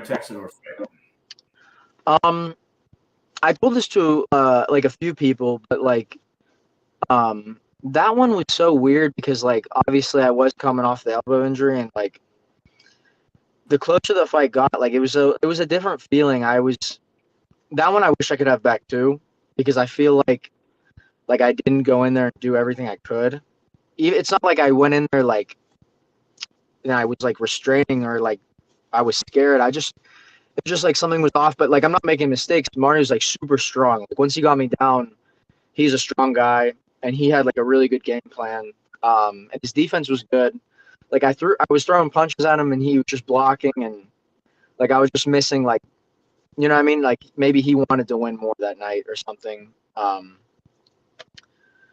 Speaker 1: Texador fight?
Speaker 5: I told this to like a few people, but like that one was so weird because like obviously I was coming off the elbow injury, and like the closer the fight got, like it was a different feeling. That one I wish I could have back too, because I feel like I didn't go in there and do everything I could. It's not like I went in there like I was like restraining or like I was scared. It was just like something was off, but like I'm not making mistakes. Mario's like super strong. Like once he got me down, he's a strong guy, and he had like a really good game plan. And his defense was good. Like I was throwing punches at him and he was just blocking, and like I was just missing, like, you know what I mean? Like maybe he wanted to win more that night or something.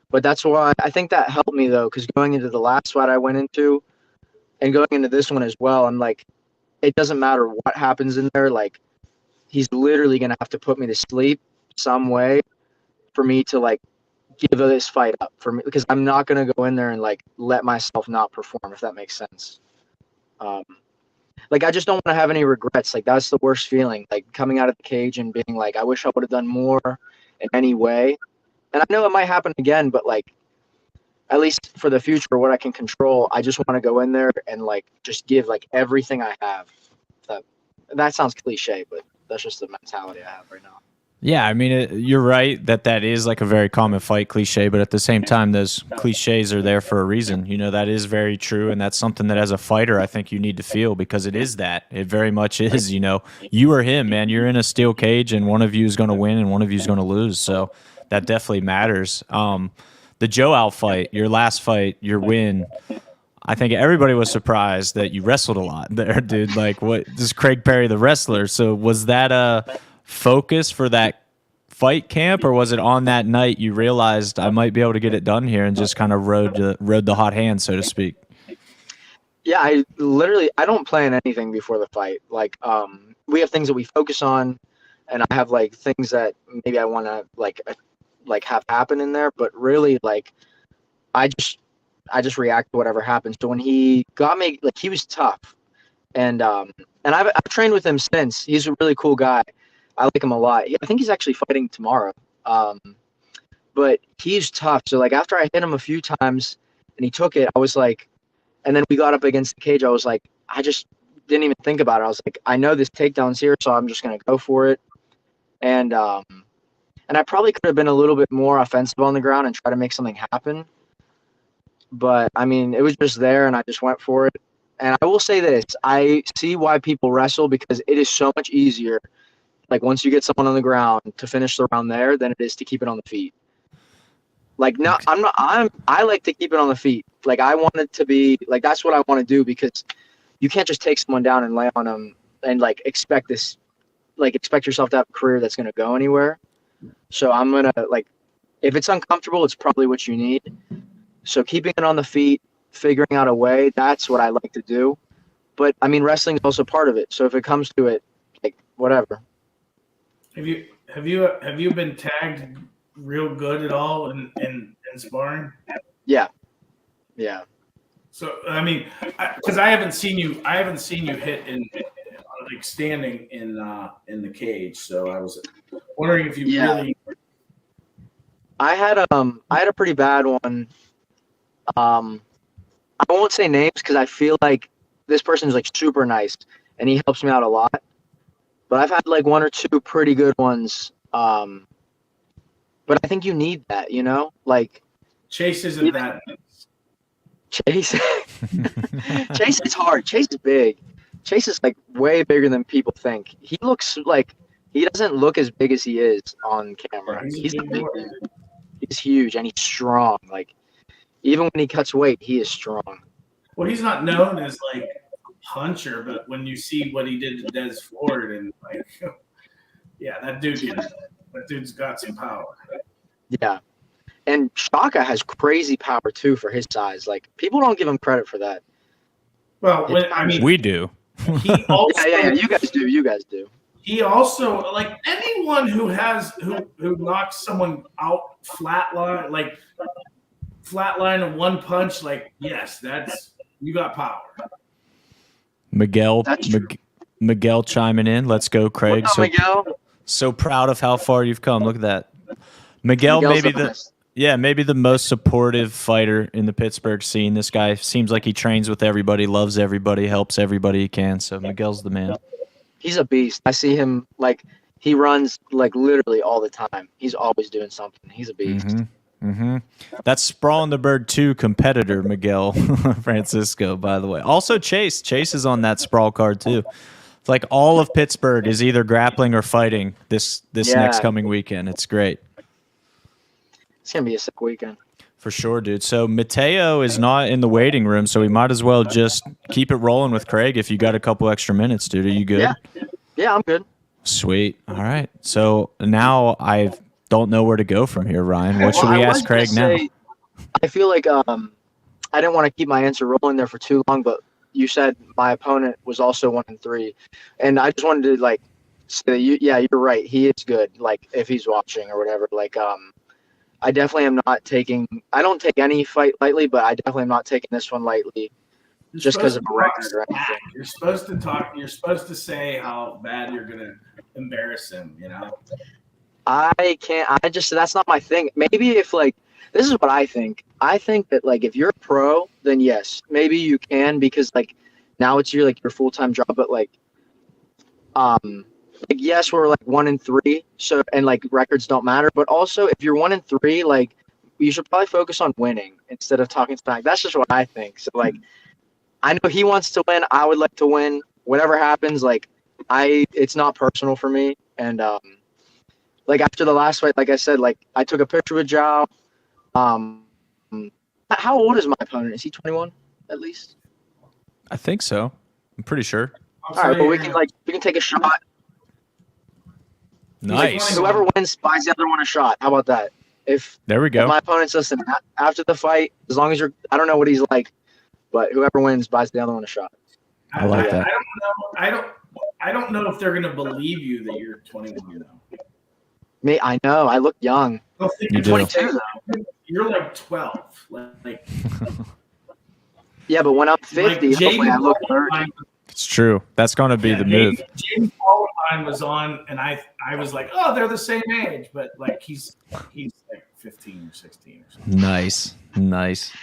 Speaker 5: But that's why I think that helped me though, because going into the last fight I went into and going into this one as well, I'm like, it doesn't matter what happens in there. Like he's literally going to have to put me to sleep some way for me to like give this fight up for me, because I'm not going to go in there and like let myself not perform, if that makes sense. Like I just don't want to have any regrets. Like that's the worst feeling, like coming out of the cage and being like, I wish I would have done more in any way. And I know it might happen again, but like at least for the future, what I can control, I just want to go in there and like just give like everything I have. That sounds cliche, but that's just the mentality I have right now.
Speaker 2: Yeah, I mean, you're right that is like a very common fight cliche, but at the same time, those cliches are there for a reason. That is very true, and that's something that as a fighter, I think you need to feel, because it is that. It very much is, You or him, man. You're in a steel cage, and one of you is going to win and one of you is going to lose, so that definitely matters. the Joe Al fight, your last fight, your win. I think everybody was surprised that you wrestled a lot there, dude. Like, what? This is Craig Perry, the wrestler. So was that a focus for that fight camp, or was it on that night you realized I might be able to get it done here and just kind of rode the hot hand, so to speak?
Speaker 5: Yeah, I don't plan anything before the fight. Like, we have things that we focus on, and I have like things that maybe I want to like have happen in there. But really, like, I just react to whatever happens. So when he got me, like, he was tough, and I've trained with him since. He's a really cool guy. I like him a lot. I think he's actually fighting tomorrow. But he's tough. So like after I hit him a few times and he took it, I was like, and then we got up against the cage. I was like, I just didn't even think about it. I was like, I know this takedown's here, so I'm just gonna go for it. And I probably could have been a little bit more offensive on the ground and try to make something happen. But I mean, it was just there, and I just went for it. And I will say this: I see why people wrestle, because it is so much easier, like once you get someone on the ground, to finish the round there than it is to keep it on the feet. Like, no, I like to keep it on the feet. Like, I want it to be like, that's what I want to do, because you can't just take someone down and lay on them and like expect yourself to have a career that's going to go anywhere. So I'm going to, like, if it's uncomfortable, it's probably what you need. So keeping it on the feet, figuring out a way, that's what I like to do. But I mean, wrestling is also part of it. So if it comes to it, like, whatever.
Speaker 1: Have you been tagged real good at all in sparring?
Speaker 5: Yeah.
Speaker 1: So I mean, because I haven't seen you hit in like standing in the cage. So I was wondering if you really.
Speaker 5: I had a pretty bad one. I won't say names because I feel like this person's like super nice and he helps me out a lot. But I've had like one or two pretty good ones. But I think you need that, you know? Like,
Speaker 1: Chase isn't that.
Speaker 5: Chase Chase is hard. Chase is big. Chase is like way bigger than people think. He looks like he doesn't look as big as he is on camera. He's a big dude. He's huge and he's strong. Like, even when he cuts weight, he is strong.
Speaker 1: Well, he's not known as like a puncher, but when you see what he did to Des Ford and like, yeah, that dude's got some power.
Speaker 5: Yeah. And Shaka has crazy power too for his size. Like, people don't give him credit for that.
Speaker 1: Well,
Speaker 2: we do.
Speaker 1: He also,
Speaker 5: yeah. You guys do.
Speaker 1: He also, like, anyone who knocks someone out flatline in one punch, like, yes, you got power.
Speaker 2: Miguel chiming in. Let's go, Craig.
Speaker 5: What's up, Miguel?
Speaker 2: So proud of how far you've come. Look at that. Miguel, maybe the most supportive fighter in the Pittsburgh scene. This guy seems like he trains with everybody, loves everybody, helps everybody he can. So Miguel's the man.
Speaker 5: He's a beast. I see him, like, he runs like literally all the time. He's always doing something. He's a beast.
Speaker 2: That's Sprawl and the Bird 2 competitor, Miguel Francisco, by the way. Also Chase. Chase is on that Sprawl card too. It's like all of Pittsburgh is either grappling or fighting this next coming weekend. It's great.
Speaker 5: It's going to be a sick weekend.
Speaker 2: For sure, dude. So Mateo is not in the waiting room, so we might as well just keep it rolling with Craig if you got a couple extra minutes, dude. Are you good?
Speaker 5: Yeah, I'm good.
Speaker 2: Sweet. All right. So now I don't know where to go from here, Ryan. What should we ask Craig now?
Speaker 5: I feel like I didn't want to keep my answer rolling there for too long, but you said my opponent was also 1-3, and I just wanted to like say that you're right. He is good. Like, if he's watching or whatever. Like, I definitely am not taking. I don't take any fight lightly, but I definitely am not taking this one lightly, just because of a record or anything.
Speaker 1: You're supposed to talk. You're supposed to say how bad you're gonna embarrass him. You know.
Speaker 5: I can't. That's not my thing. Maybe if, like, this is what I think. I think that, like, if you're a pro, then yes, maybe you can, because like now it's your full-time job. But like yes, we're like 1-3, so, and like records don't matter. But also, if you're 1-3, like, you should probably focus on winning instead of talking smack. That's just what I think. So like, I know he wants to win. I would like to win. Whatever happens, like, it's not personal for me. And like, after the last fight, like I said, like, I took a picture with Zhao. How old is my opponent? Is he 21 at least?
Speaker 2: I think so. I'm pretty sure.
Speaker 5: All right, well we can take a shot.
Speaker 2: Nice.
Speaker 5: Whoever wins buys the other one a shot. How about that?
Speaker 2: There we go.
Speaker 5: If my opponent's listening after the fight, as long as I don't know what he's like, but whoever wins buys the other one a shot.
Speaker 2: I like that.
Speaker 1: I don't know if they're gonna believe you that you're 21 though.
Speaker 5: Me, I know. I look young.
Speaker 2: You do.
Speaker 5: 22 though.
Speaker 1: You're like 12. Like
Speaker 5: Yeah, but when I'm 50, hopefully I look 30.
Speaker 2: It's true. That's going to be the move.
Speaker 1: James Pauldine was on, and I was like, oh, they're the same age, but like he's like 15 or 16 or something.
Speaker 2: Nice.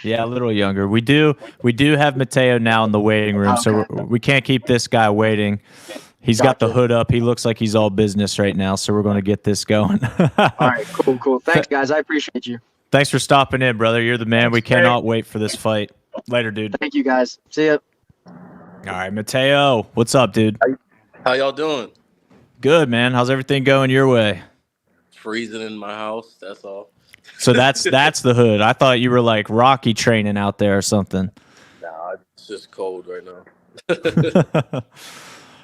Speaker 2: Yeah, a little younger. We do have Mateo now in the waiting room, so we can't keep this guy waiting. He's got the hood up. He looks like he's all business right now, so we're going to get this going.
Speaker 5: All right, cool. Thanks, guys. I appreciate you.
Speaker 2: Thanks for stopping in, brother. You're the man. We cannot wait for this fight. Later, dude.
Speaker 5: Thank you, guys. See ya.
Speaker 2: All right, Mateo. What's up, dude?
Speaker 6: How y'all doing?
Speaker 2: Good, man. How's everything going your way?
Speaker 6: Freezing in my house, that's all.
Speaker 2: So that's the hood. I thought you were like Rocky training out there or something.
Speaker 6: Nah, it's just cold right now.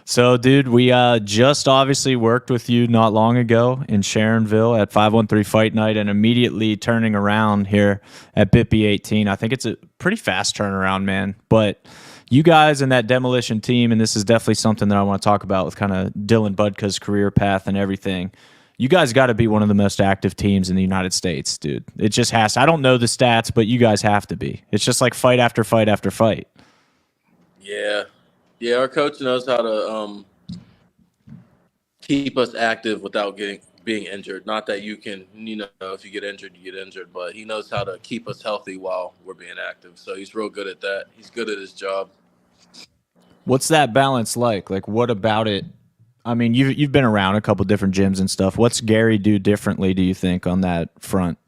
Speaker 2: So, dude, we just obviously worked with you not long ago in Sharonville at 513 Fight Night and immediately turning around here at BitB18. I think it's a pretty fast turnaround, man. But you guys and that demolition team, and this is definitely something that I want to talk about with kind of Dylan Budka's career path and everything. You guys got to be one of the most active teams in the United States, dude. It just has to. I don't know the stats, but you guys have to be. It's just like fight after fight after fight.
Speaker 6: Yeah, our coach knows how to keep us active without being injured. Not that you can, if you get injured, you get injured, but he knows how to keep us healthy while we're being active. So he's real good at that. He's good at his job.
Speaker 2: What's that balance like? Like, what about it? I mean, you've been around a couple different gyms and stuff. What's Gary do differently, do you think, on that front?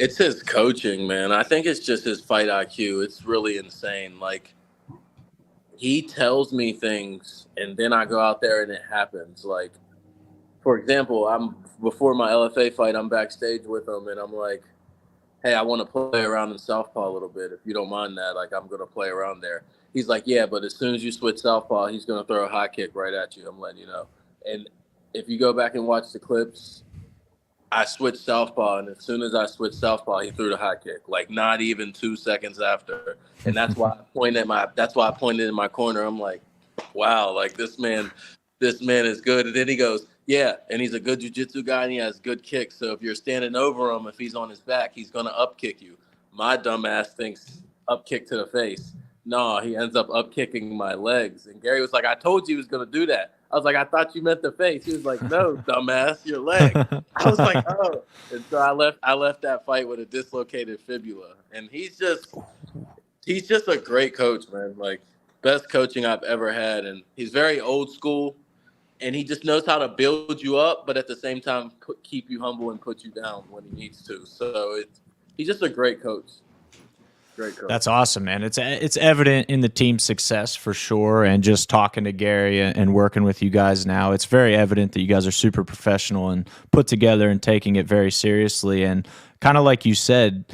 Speaker 6: It's his coaching, man. I think it's just his fight IQ. It's really insane. Like, he tells me things, and then I go out there and it happens. Like, for example, before my LFA fight, I'm backstage with him, and I'm like, hey, I want to play around in southpaw a little bit. If you don't mind that, like, I'm going to play around there. He's like, yeah, but as soon as you switch southpaw, he's going to throw a high kick right at you. I'm letting you know. And if you go back and watch the clips, I switched southpaw, and as soon as I switched southpaw, he threw the high kick, like not even 2 seconds after. And that's why I pointed in my corner. I'm like, wow, like this man is good. And then he goes, yeah, and he's a good jiu-jitsu guy, and he has good kicks. So if you're standing over him, if he's on his back, he's gonna up kick you. My dumb ass thinks up kick to the face. No, he ends up up kicking my legs. And Gary was like, I told you he was gonna do that. I was like, I thought you meant the face. He was like, no, dumbass, your leg. I was like, oh. And so I left that fight with a dislocated fibula. And he's just a great coach, man. Like, best coaching I've ever had. And he's very old school. And he just knows how to build you up, but at the same time, keep you humble and put you down when he needs to. So he's just a great coach.
Speaker 2: That's awesome, man. It's evident in the team's success for sure, and just talking to Gary and working with you guys now, it's very evident that you guys are super professional and put together and taking it very seriously. And kind of like you said,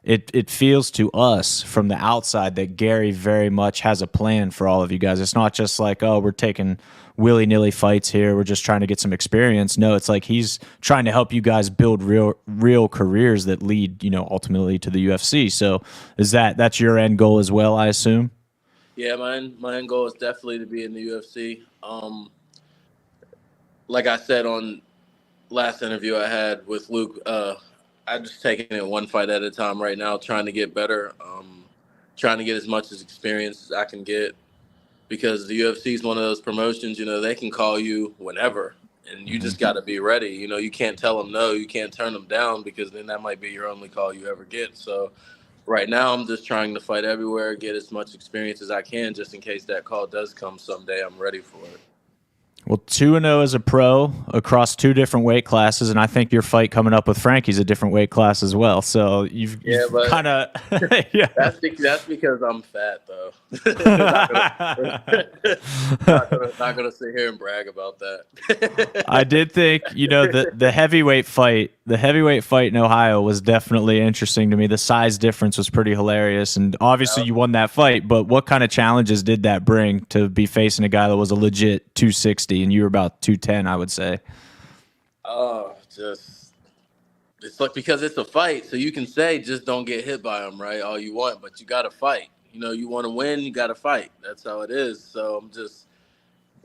Speaker 2: it feels to us from the outside that Gary very much has a plan for all of you guys. It's not just like, oh, we're taking willy-nilly fights here, we're just trying to get some experience. No, it's like he's trying to help you guys build real careers that lead, ultimately to the UFC. So that's your end goal as well, I assume?
Speaker 6: Yeah, my end goal is definitely to be in the UFC. Like I said on last interview I had with Luke, I'm just taking it one fight at a time right now, trying to get better, trying to get as much experience as I can get. Because the UFC is one of those promotions, they can call you whenever, and you just got to be ready. You can't tell them no, you can't turn them down, because then that might be your only call you ever get. So right now I'm just trying to fight everywhere, get as much experience as I can, just in case that call does come someday. I'm ready for it.
Speaker 2: Well, 2-0 as a pro across 2 different weight classes, and I think your fight coming up with Frankie's a different weight class as well. So you've kind of yeah.
Speaker 6: That's because I'm fat though. not gonna sit here and brag about that.
Speaker 2: I did think, the heavyweight fight in Ohio was definitely interesting to me. The size difference was pretty hilarious, and obviously you won that fight. But what kind of challenges did that bring to be facing a guy that was a legit 260 and you were about 210, I would say?
Speaker 6: Oh, it's like, because it's a fight, so you can say just don't get hit by him, right? All you want, but you got to fight. You want to win, you got to fight. That's how it is. So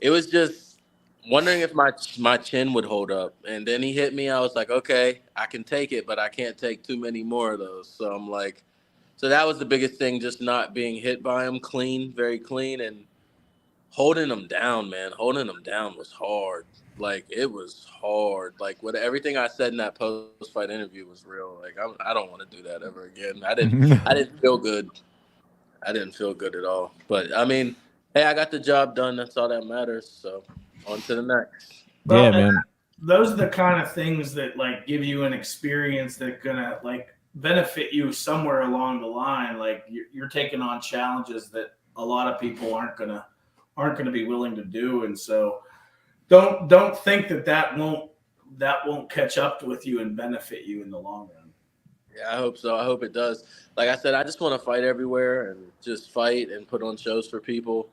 Speaker 6: it was just wondering if my chin would hold up. And then he hit me. I was like, okay, I can take it, but I can't take too many more of those. So I'm like, so that was the biggest thing, just not being hit by him clean, very clean, and holding him down, man. Holding him down was hard. Like, it was hard. Like, everything I said in that post-fight interview was real. Like, I don't want to do that ever again. I didn't feel good. I didn't feel good at all. But, I mean, hey, I got the job done. That's all that matters. So, on to the next.
Speaker 1: Well,
Speaker 2: yeah, man.
Speaker 1: Those are the kind of things that, like, give you an experience that gonna, like, benefit you somewhere along the line. Like, you're taking on challenges that a lot of people aren't gonna be willing to do, and so don't think that won't catch up with you and benefit you in the long run.
Speaker 6: Yeah, I hope so. I hope it does. Like I said, I just want to fight everywhere and just fight and put on shows for people.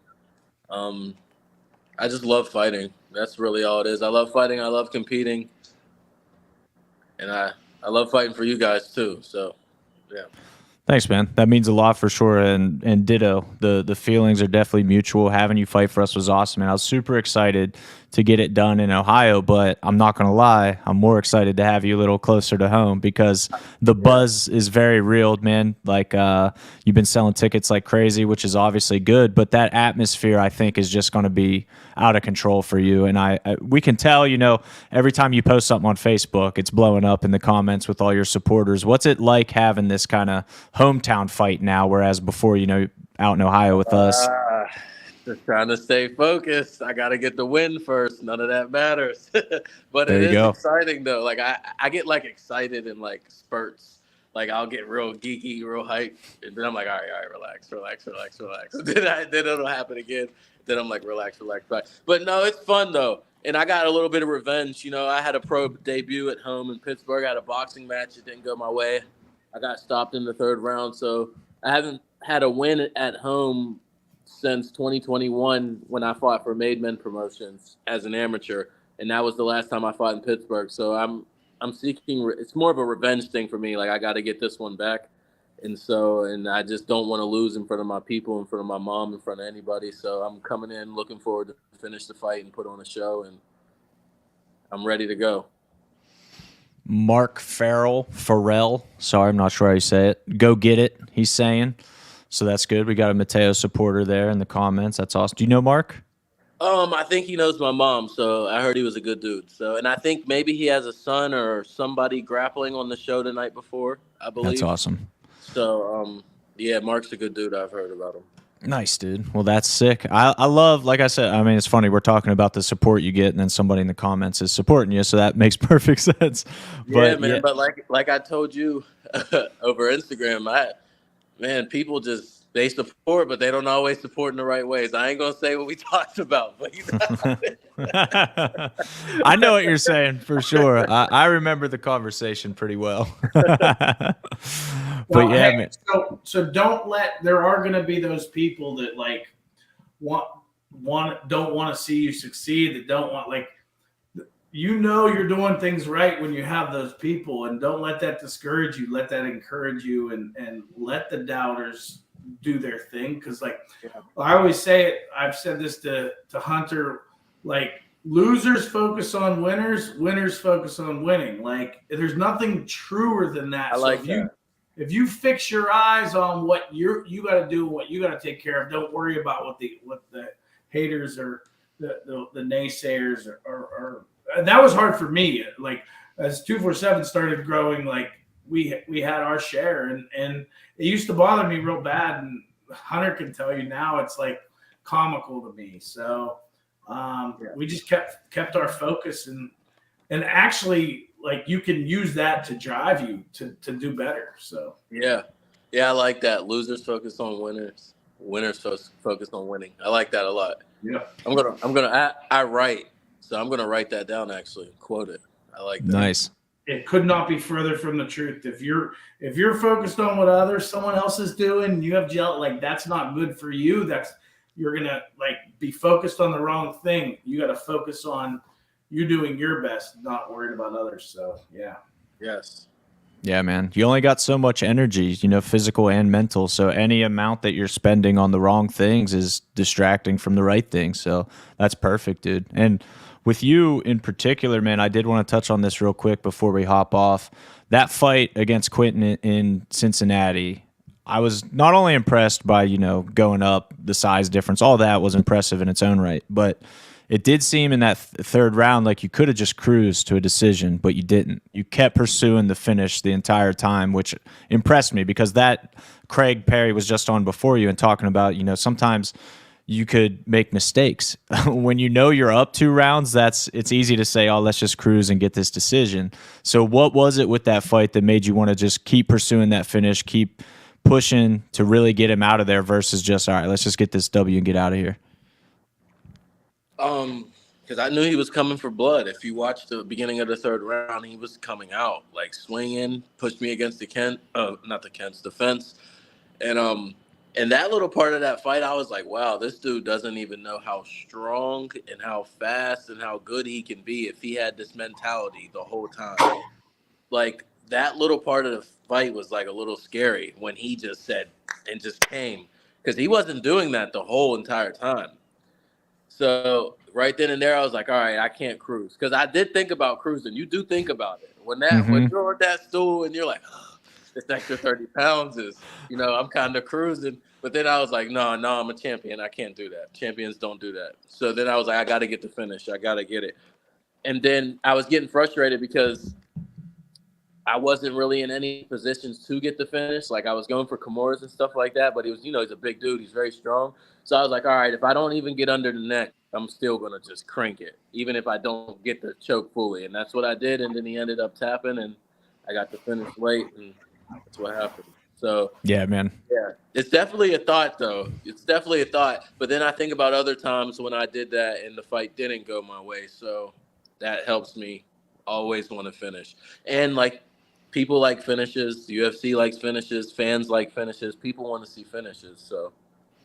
Speaker 6: I just love fighting. That's really all it is. I love fighting. I love competing, and I love fighting for you guys too. So, yeah.
Speaker 2: Thanks, man. That means a lot for sure. And ditto. The feelings are definitely mutual. Having you fight for us was awesome. And I was super excited to get it done in Ohio, but I'm not going to lie. I'm more excited to have you a little closer to home because the buzz is very real, man. Like, you've been selling tickets like crazy, which is obviously good, but that atmosphere, I think, is just going to be out of control for you. And we can tell, every time you post something on Facebook, it's blowing up in the comments with all your supporters. What's it like having this kind of hometown fight now, whereas before, out in Ohio with us?
Speaker 6: Just trying to stay focused. I got to get the win first. None of that matters. But
Speaker 2: there
Speaker 6: it is
Speaker 2: go.
Speaker 6: exciting, though. Like, I get, like, excited in, like, spurts. Like, I'll get real geeky, real hyped. And then I'm like, all right, relax. And then it'll happen again. Then I'm like, relax. But, no, it's fun, though. And I got a little bit of revenge. I had a pro debut at home in Pittsburgh. I had a boxing match. It didn't go my way. I got stopped in the 3rd round. So I haven't had a win at home since 2021 when I fought for Made Men Promotions as an amateur, and that was the last time I fought in Pittsburgh. So I'm seeking. It's more of a revenge thing for me. Like, I got to get this one back, and I just don't want to lose in front of my people, in front of my mom, in front of anybody. So I'm coming in looking forward to finish the fight and put on a show, and I'm ready to go.
Speaker 2: Mark Farrell. Sorry, I'm not sure how you say it. Go get it, he's saying. So that's good. We got a Mateo supporter there in the comments. That's awesome. Do you know Mark?
Speaker 6: I think he knows my mom, so I heard he was a good dude. So, and I think maybe he has a son or somebody grappling on the show the night before, I believe.
Speaker 2: That's awesome.
Speaker 6: So, yeah, Mark's a good dude. I've heard about him.
Speaker 2: Nice, dude. Well, that's sick. I love, like I said, I mean, it's funny. We're talking about the support you get, and then somebody in the comments is supporting you, so that makes perfect sense.
Speaker 6: Yeah, man. Yeah. But like I told you over Instagram, people they support, but they don't always support in the right ways. I ain't gonna say what we talked about, but
Speaker 2: I know what you're saying for sure. I remember the conversation pretty well. But yeah, man.
Speaker 1: So don't there are gonna be those people that like don't want to see you succeed, that don't want, like, you're doing things right when you have those people, and don't let that discourage you. Let that encourage you, and let the doubters do their thing. Because, like, I always say it, I've said this to Hunter, like, losers focus on winners, winners focus on winning. Like, there's nothing truer than that.
Speaker 6: I like that.
Speaker 1: If you fix your eyes on what you got to do, what you got to take care of, don't worry about what the haters or the naysayers are. That was hard for me. Like, as 247 started growing, like, we had our share, and it used to bother me real bad. And Hunter can tell you now, it's like comical to me. So we just kept our focus, and actually, like, you can use that to drive you to do better. So
Speaker 6: yeah, I like that. Losers focus on winners. Winners focus on winning. I like that a lot.
Speaker 1: yeah,
Speaker 6: I write, so I'm gonna write that down. Actually, quote it. I like that.
Speaker 2: Nice.
Speaker 1: it could not be further from the truth. If you're focused on what someone else is doing, you have like, that's not good for you. You're gonna, like, be focused on the wrong thing. You got to focus on you doing your best, not worried about others. So yeah.
Speaker 6: Yes.
Speaker 2: Yeah, man. You only got so much energy, physical and mental. So any amount that you're spending on the wrong things is distracting from the right things. So that's perfect, dude. And with you in particular, man, I did want to touch on this real quick before we hop off. That fight against Quentin in Cincinnati, I was not only impressed by, going up, the size difference, all that was impressive in its own right, but it did seem in that third round like you could have just cruised to a decision, but you didn't. You kept pursuing the finish the entire time, which impressed me, because that Craig Perry was just on before you and talking about, sometimes you could make mistakes. When you're up 2 rounds, it's easy to say, oh, let's just cruise and get this decision. So what was it with that fight that made you want to just keep pursuing that finish, keep pushing to really get him out of there versus just, all right, let's just get this W and get out of here?
Speaker 6: Because I knew he was coming for blood. If you watch the beginning of the third round, he was coming out, like, swinging, pushed me against the fence. And that little part of that fight, I was like, wow, this dude doesn't even know how strong and how fast and how good he can be if he had this mentality the whole time. Like, that little part of the fight was, like, a little scary when he just said and just came, because he wasn't doing that the whole entire time. So right then and there, I was like, all right, I can't cruise. Because I did think about cruising. You do think about it. When you're on that stool and you're like, oh, this extra 30 pounds is, I'm kind of cruising. But then I was like, no, I'm a champion. I can't do that. Champions don't do that. So then I was like, I got to get the finish. I got to get it. And then I was getting frustrated because I wasn't really in any positions to get the finish. Like, I was going for Kimuras and stuff like that, but he was, he's a big dude. He's very strong. So I was like, all right, if I don't even get under the neck, I'm still going to just crank it, even if I don't get the choke fully. And that's what I did. And then he ended up tapping, and I got the finish late, and that's what happened. So,
Speaker 2: yeah, man.
Speaker 6: Yeah, it's definitely a thought, though. It's definitely a thought. But then I think about other times when I did that and the fight didn't go my way. So that helps me always want to finish. And, like, people like finishes. UFC likes finishes. Fans like finishes. People want to see finishes. So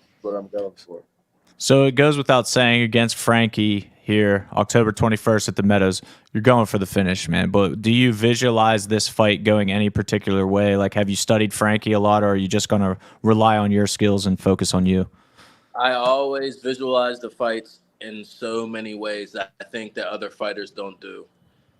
Speaker 6: that's what I'm going for.
Speaker 2: So it goes without saying, against Frankie here, October 21st at the Meadows, you're going for the finish, man. But do you visualize this fight going any particular way? Like, have you studied Frankie a lot, or are you just going to rely on your skills and focus on you?
Speaker 6: I always visualize the fights in so many ways that I think that other fighters don't do.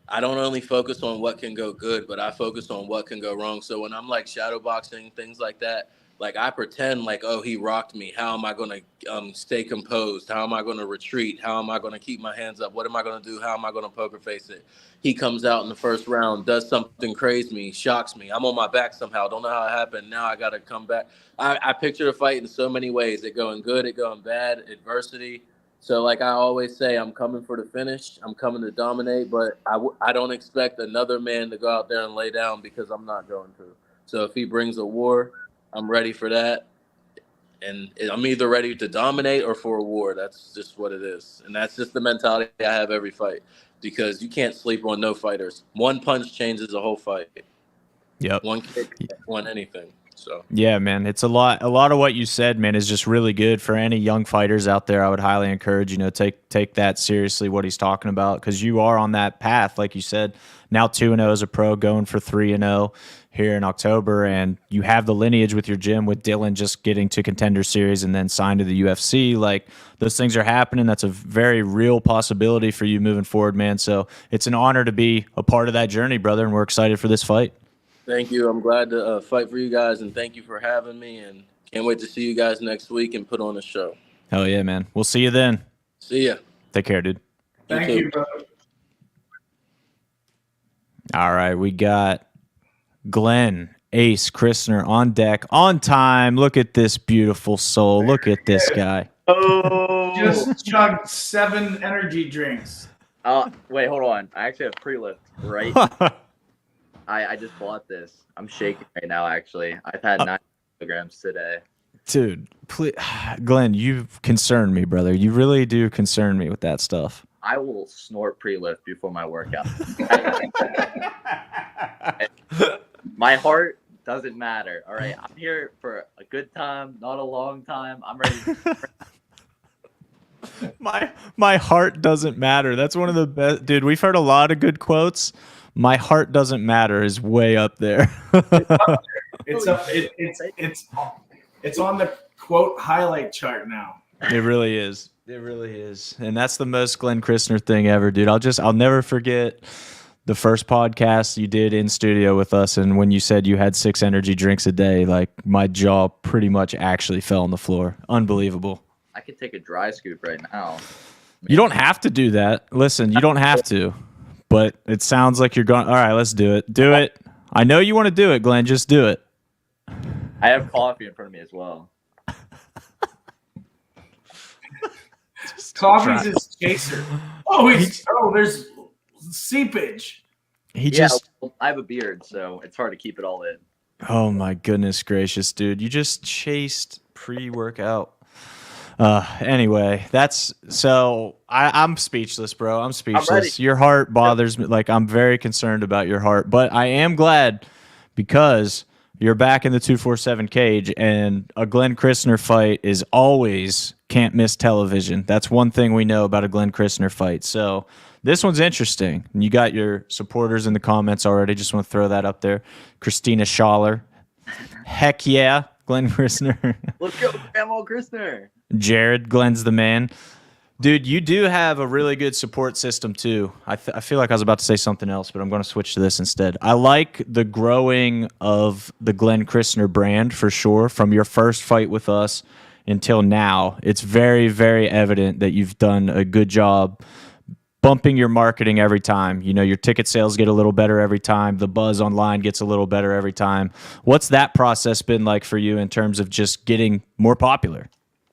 Speaker 6: I don't only focus on what can go good, but I focus on what can go wrong. So when I'm, like, shadow boxing, things like that, like, I pretend like, oh, he rocked me. How am I going to stay composed? How am I going to retreat? How am I going to keep my hands up? What am I going to do? How am I going to poker face it? He comes out in the first round, does something crazy, shocks me. I'm on my back somehow. Don't know how it happened. Now I got to come back. I picture the fight in so many ways. It going good, it going bad, adversity. So, like I always say, I'm coming for the finish. I'm coming to dominate, but I don't expect another man to go out there and lay down, because I'm not going to. So if he brings a war, I'm ready for that. And I'm either ready to dominate or for a war. That's just what it is. And that's just the mentality I have every fight, because you can't sleep on no fighters. One punch changes the whole fight.
Speaker 2: Yep.
Speaker 6: One kick, one anything. So
Speaker 2: yeah, man, it's a lot of what you said, man, is just really good for any young fighters out there. I would highly encourage, take that seriously, what he's talking about, because you are on that path, like you said. Now 2-0 as a pro, going for 3-0 here in October, and you have the lineage with your gym, with Dylan just getting to Contender Series and then signed to the UFC. Like, those things are happening. That's a very real possibility for you moving forward, man. So it's an honor to be a part of that journey, brother, and we're excited for this fight.
Speaker 6: Thank you. I'm glad to fight for you guys, and thank you for having me, and can't wait to see you guys next week and put on a show.
Speaker 2: Hell yeah, man. We'll see you then.
Speaker 6: See ya.
Speaker 2: Take care, dude.
Speaker 1: Thank you, brother.
Speaker 2: All right, we got Glenn Ace Christner on deck, on time. Look at this beautiful soul. Look at this guy.
Speaker 7: Oh.
Speaker 1: Just chugged 7 energy drinks.
Speaker 7: Wait, hold on. I actually have pre-lift, right? I just bought this. I'm shaking right now, actually. I've had 9 kilograms today.
Speaker 2: Dude, please, Glenn, you concern me, brother. You really do concern me with that stuff.
Speaker 7: I will snort pre-lift before my workout. My heart doesn't matter. All right, I'm here for a good time, not a long time. I'm ready.
Speaker 2: My heart doesn't matter. That's one of the best, dude. We've heard a lot of good quotes. My heart doesn't matter is way up there.
Speaker 1: It's up. It's on the quote highlight chart now.
Speaker 2: It really is. It really is. And that's the most Glenn Christner thing ever, dude. I'll never forget the first podcast you did in studio with us, and when you said you had 6 energy drinks a day, like my jaw pretty much actually fell on the floor. Unbelievable.
Speaker 7: I could take a dry scoop right now.
Speaker 2: You don't have to do that. Listen, you don't have to. But it sounds like you're going, all right, let's do it. Do it. I know you want to do it, Glenn. Just do it.
Speaker 7: I have coffee in front of me as well.
Speaker 1: Coffee's his chaser. There's seepage.
Speaker 7: Well, I have a beard, so it's hard to keep it all in.
Speaker 2: Oh my goodness gracious, dude. You just chased pre-workout. Anyway, I'm speechless, bro. I'm speechless. Your heart bothers me. Like, I'm very concerned about your heart, but I am glad because you're back in the 247 cage, and a Glenn Christner fight is always can't miss television. That's one thing we know about a Glenn Christner fight. So this one's interesting. And you got your supporters in the comments already. Just want to throw that up there. Christina Schaller. Heck yeah, Glenn Christner.
Speaker 7: Let's go, Grandma Christner.
Speaker 2: Jared, Glenn's the man. Dude, you do have a really good support system too. I feel like I was about to say something else, but I'm going to switch to this instead. I like the growing of the Glenn Christner brand for sure. From your first fight with us until now, it's very, very evident that you've done a good job bumping your marketing every time. You know, your ticket sales get a little better every time. The buzz online gets a little better every time. What's that process been like for you in terms of just getting more popular?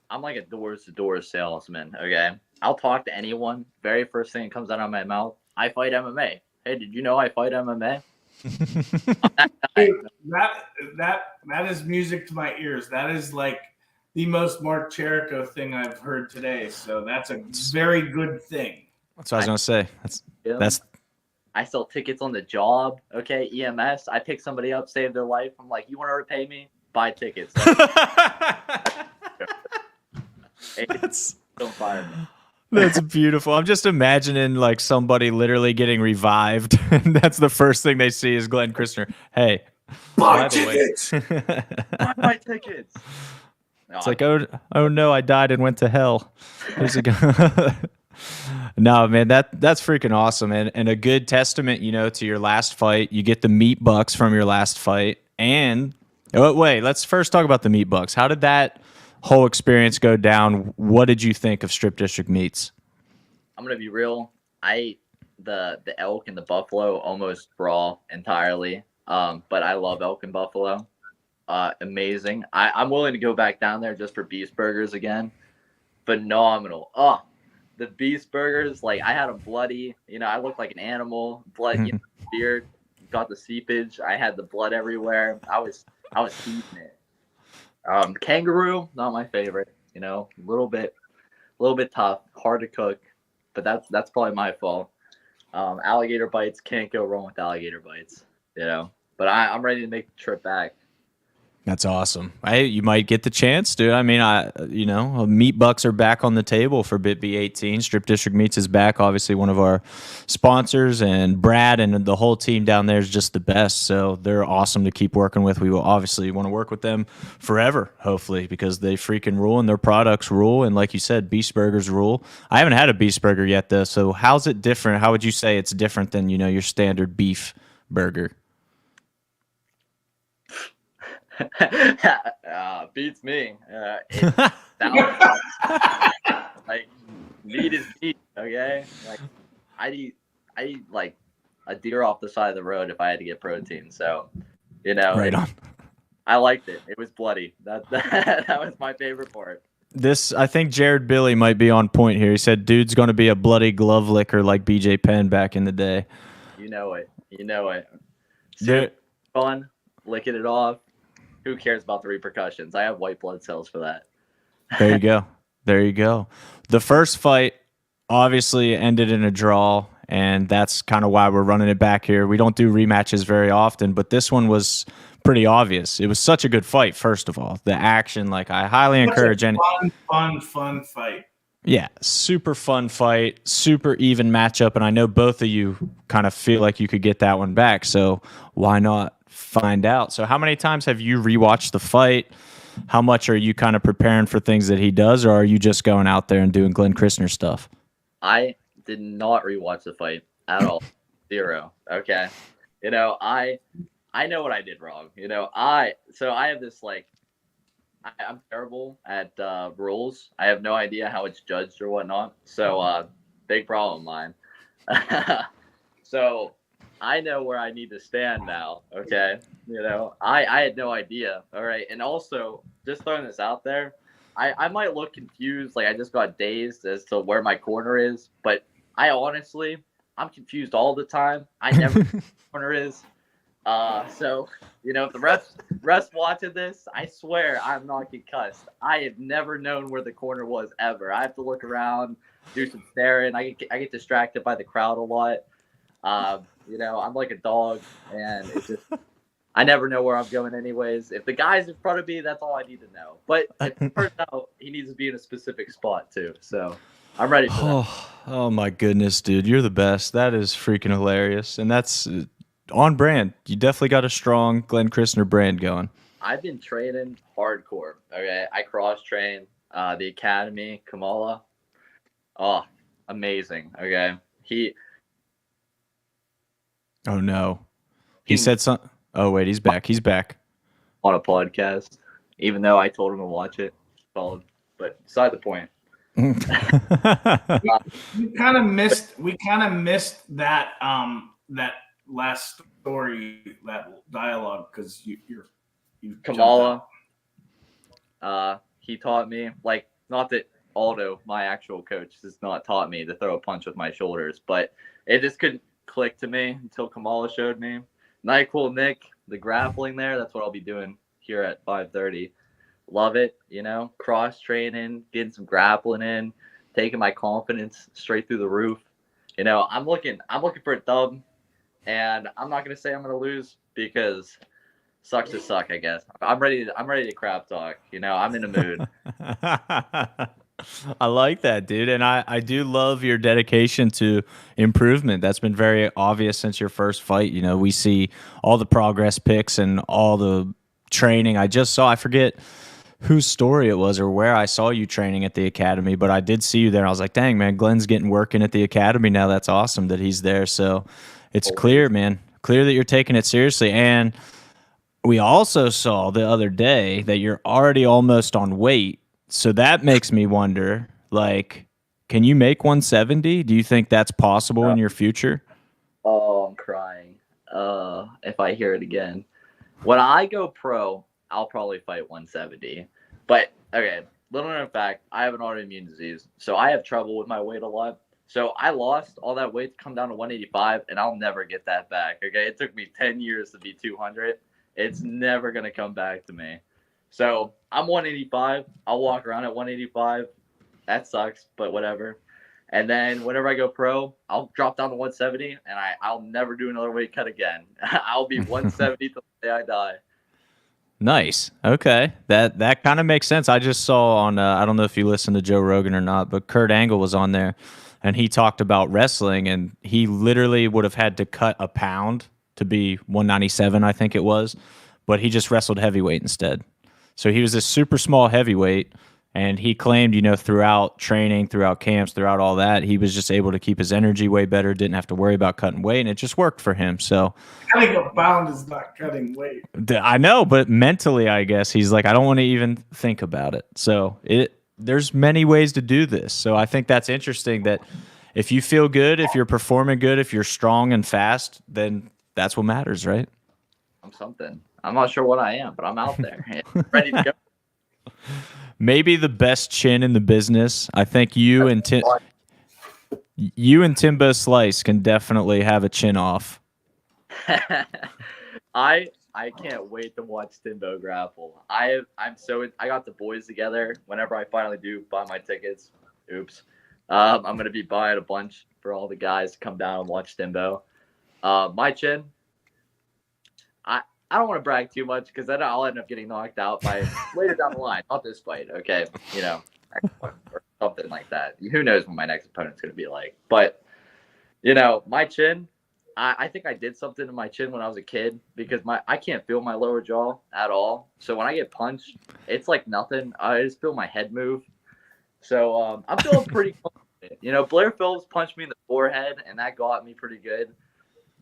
Speaker 7: I'm like a doors-to-door salesman, okay? I'll talk to anyone. Very first thing that comes out of my mouth, I fight MMA. Hey, did you know I fight MMA?
Speaker 1: Dude, that is music to my ears. That is like the most Mark Cherico thing I've heard today. So that's a very good thing.
Speaker 2: That's what I was going to say. That's.
Speaker 7: I sell tickets on the job, okay? EMS. I pick somebody up, save their life. I'm like, you want to repay me? Buy tickets. Don't fire me.
Speaker 2: That's beautiful. I'm just imagining like somebody literally getting revived, and that's the first thing they see is Glenn Christner. Hey,
Speaker 1: buy tickets.
Speaker 7: Buy tickets.
Speaker 2: It's like, oh no, I died and went to hell. There's a guy. No, man, that's freaking awesome, and a good testament, you know, to your last fight. You get the meat bucks from your last fight, and wait, let's first talk about the meat bucks. How did that whole experience go down? What did you think of Strip District Meats?
Speaker 7: I'm gonna be real. The elk and the buffalo almost brawl entirely. But I love elk and buffalo. Amazing. I'm willing to go back down there just for beast burgers again. Phenomenal. Oh, the beast burgers, like I had them bloody. You know, I looked like an animal. Blood, beard, got the seepage. I had the blood everywhere. I was heating it. Kangaroo, not my favorite. You know, a little bit tough, hard to cook, but that's probably my fault. Alligator bites, can't go wrong with alligator bites. You know, but I'm ready to make the trip back.
Speaker 2: That's awesome. You might get the chance, dude. I mean, meat bucks are back on the table for BitB18. Strip District Meats is back, obviously one of our sponsors, and Brad and the whole team down there is just the best. So they're awesome to keep working with. We will obviously want to work with them forever, hopefully, because they freaking rule and their products rule. And like you said, beast burgers rule. I haven't had a beast burger yet, though. So how's it different? How would you say it's different than, you know, your standard beef burger?
Speaker 7: Beats me. Like meat is meat, okay? Like I eat like a deer off the side of the road if I had to get protein. So, you know,
Speaker 2: right on.
Speaker 7: I liked it. It was bloody. That was my favorite part.
Speaker 2: I think Jared Billy might be on point here. He said, dude's going to be a bloody glove licker like BJ Penn back in the day.
Speaker 7: You know it. You know it.
Speaker 2: There-
Speaker 7: Super fun, licking it off. Who cares about the repercussions? I have white blood cells for that.
Speaker 2: There you go. There you go. The first fight obviously ended in a draw, and that's kind of why we're running it back here. We don't do rematches very often, but this one was pretty obvious. It was such a good fight, first of all. The action, like, I highly encourage any
Speaker 1: fun fight.
Speaker 2: Yeah, super fun fight, super even matchup, and I know both of you kind of feel like you could get that one back, so why not find out? So how many times have you rewatched the fight? How much are you kind of preparing for things that he does, or are you just going out there and doing Glenn Christner stuff?
Speaker 7: I did not rewatch the fight at all. 0. Okay. I know what I did wrong. I have this, like, I'm terrible at rules. I have no idea how it's judged or whatnot. So big problem of mine. So I know where I need to stand now. Okay. I had no idea. All right. And also, just throwing this out there, I might look confused, like I just got dazed as to where my corner is, but I'm confused all the time. I never know where my corner is. So if the refs watching this, I swear I'm not concussed. I have never known where the corner was ever. I have to look around, do some staring. I get distracted by the crowd a lot. I'm like a dog, and it's just I never know where I'm going anyways. If the guy's in front of me, that's all I need to know. But it turns out he needs to be in a specific spot too. So I'm ready for that.
Speaker 2: Oh my goodness, dude. You're the best. That is freaking hilarious. And that's on brand. You definitely got a strong Glenn Christner brand going.
Speaker 7: I've been training hardcore. Okay. I cross train the academy, Kamala. Oh, amazing. Okay.
Speaker 2: Oh no. He said something. Oh wait, he's back. He's back.
Speaker 7: On a podcast, even though I told him to watch it. But beside the point.
Speaker 1: We kind of missed that that last story, that dialogue, because you
Speaker 7: Kamala. He taught me, like, not that Aldo, my actual coach, has not taught me to throw a punch with my shoulders, but it just couldn't click to me until Kamala showed me. NyQuil Nick, the grappling there, that's what I'll be doing here at 5:30. Love it, cross training, getting some grappling in, taking my confidence straight through the roof. I'm looking for a dub, and I'm not gonna say I'm gonna lose because sucks to suck, I guess. I'm ready to crap talk. I'm in a mood.
Speaker 2: I like that, dude. And I do love your dedication to improvement. That's been very obvious since your first fight. We see all the progress pics and all the training. I forget whose story it was or where I saw you training at the academy, but I did see you there. I was like, dang, man, Glenn's getting working at the academy now. That's awesome that he's there. So it's clear, man, clear that you're taking it seriously. And we also saw the other day that you're already almost on weight. So that makes me wonder, like, can you make 170? Do you think that's possible in your future?
Speaker 7: Oh, I'm crying. If I hear it again. When I go pro, I'll probably fight 170. But, okay, little known fact, I have an autoimmune disease, so I have trouble with my weight a lot. So I lost all that weight to come down to 185, and I'll never get that back, okay? It took me 10 years to be 200. It's never going to come back to me. So I'm 185. I'll walk around at 185. That sucks, but whatever. And then whenever I go pro, I'll drop down to 170, and I'll never do another weight cut again. I'll be 170 till the day I die.
Speaker 2: Nice. Okay. That kind of makes sense. I just saw on, I don't know if you listen to Joe Rogan or not, but Kurt Angle was on there, and he talked about wrestling, and he literally would have had to cut a pound to be 197, I think it was, but he just wrestled heavyweight instead. So he was this super small heavyweight, and he claimed, throughout training, throughout camps, throughout all that, he was just able to keep his energy way better, didn't have to worry about cutting weight, and it just worked for him. So
Speaker 1: cutting a pound is not cutting weight.
Speaker 2: I know, but mentally, I guess, he's like, I don't want to even think about it. So there's many ways to do this. So I think that's interesting that if you feel good, if you're performing good, if you're strong and fast, then that's what matters, right?
Speaker 7: I'm something. I'm not sure what I am, but I'm out there ready to go.
Speaker 2: maybe the best chin in the business. I think you and Timbo Slice can definitely have a chin off.
Speaker 7: I can't wait to watch Timbo grapple. I got the boys together. Whenever I finally do buy my tickets, I'm gonna be buying a bunch for all the guys to come down and watch Timbo. My chin, I don't want to brag too much because then I'll end up getting knocked out by later down the line. Not this fight, okay? Or something like that. Who knows what my next opponent's gonna be like? But my chin. I think I did something to my chin when I was a kid because I can't feel my lower jaw at all. So when I get punched, it's like nothing. I just feel my head move. So I'm feeling pretty confident. Blair Phillips punched me in the forehead, and that got me pretty good.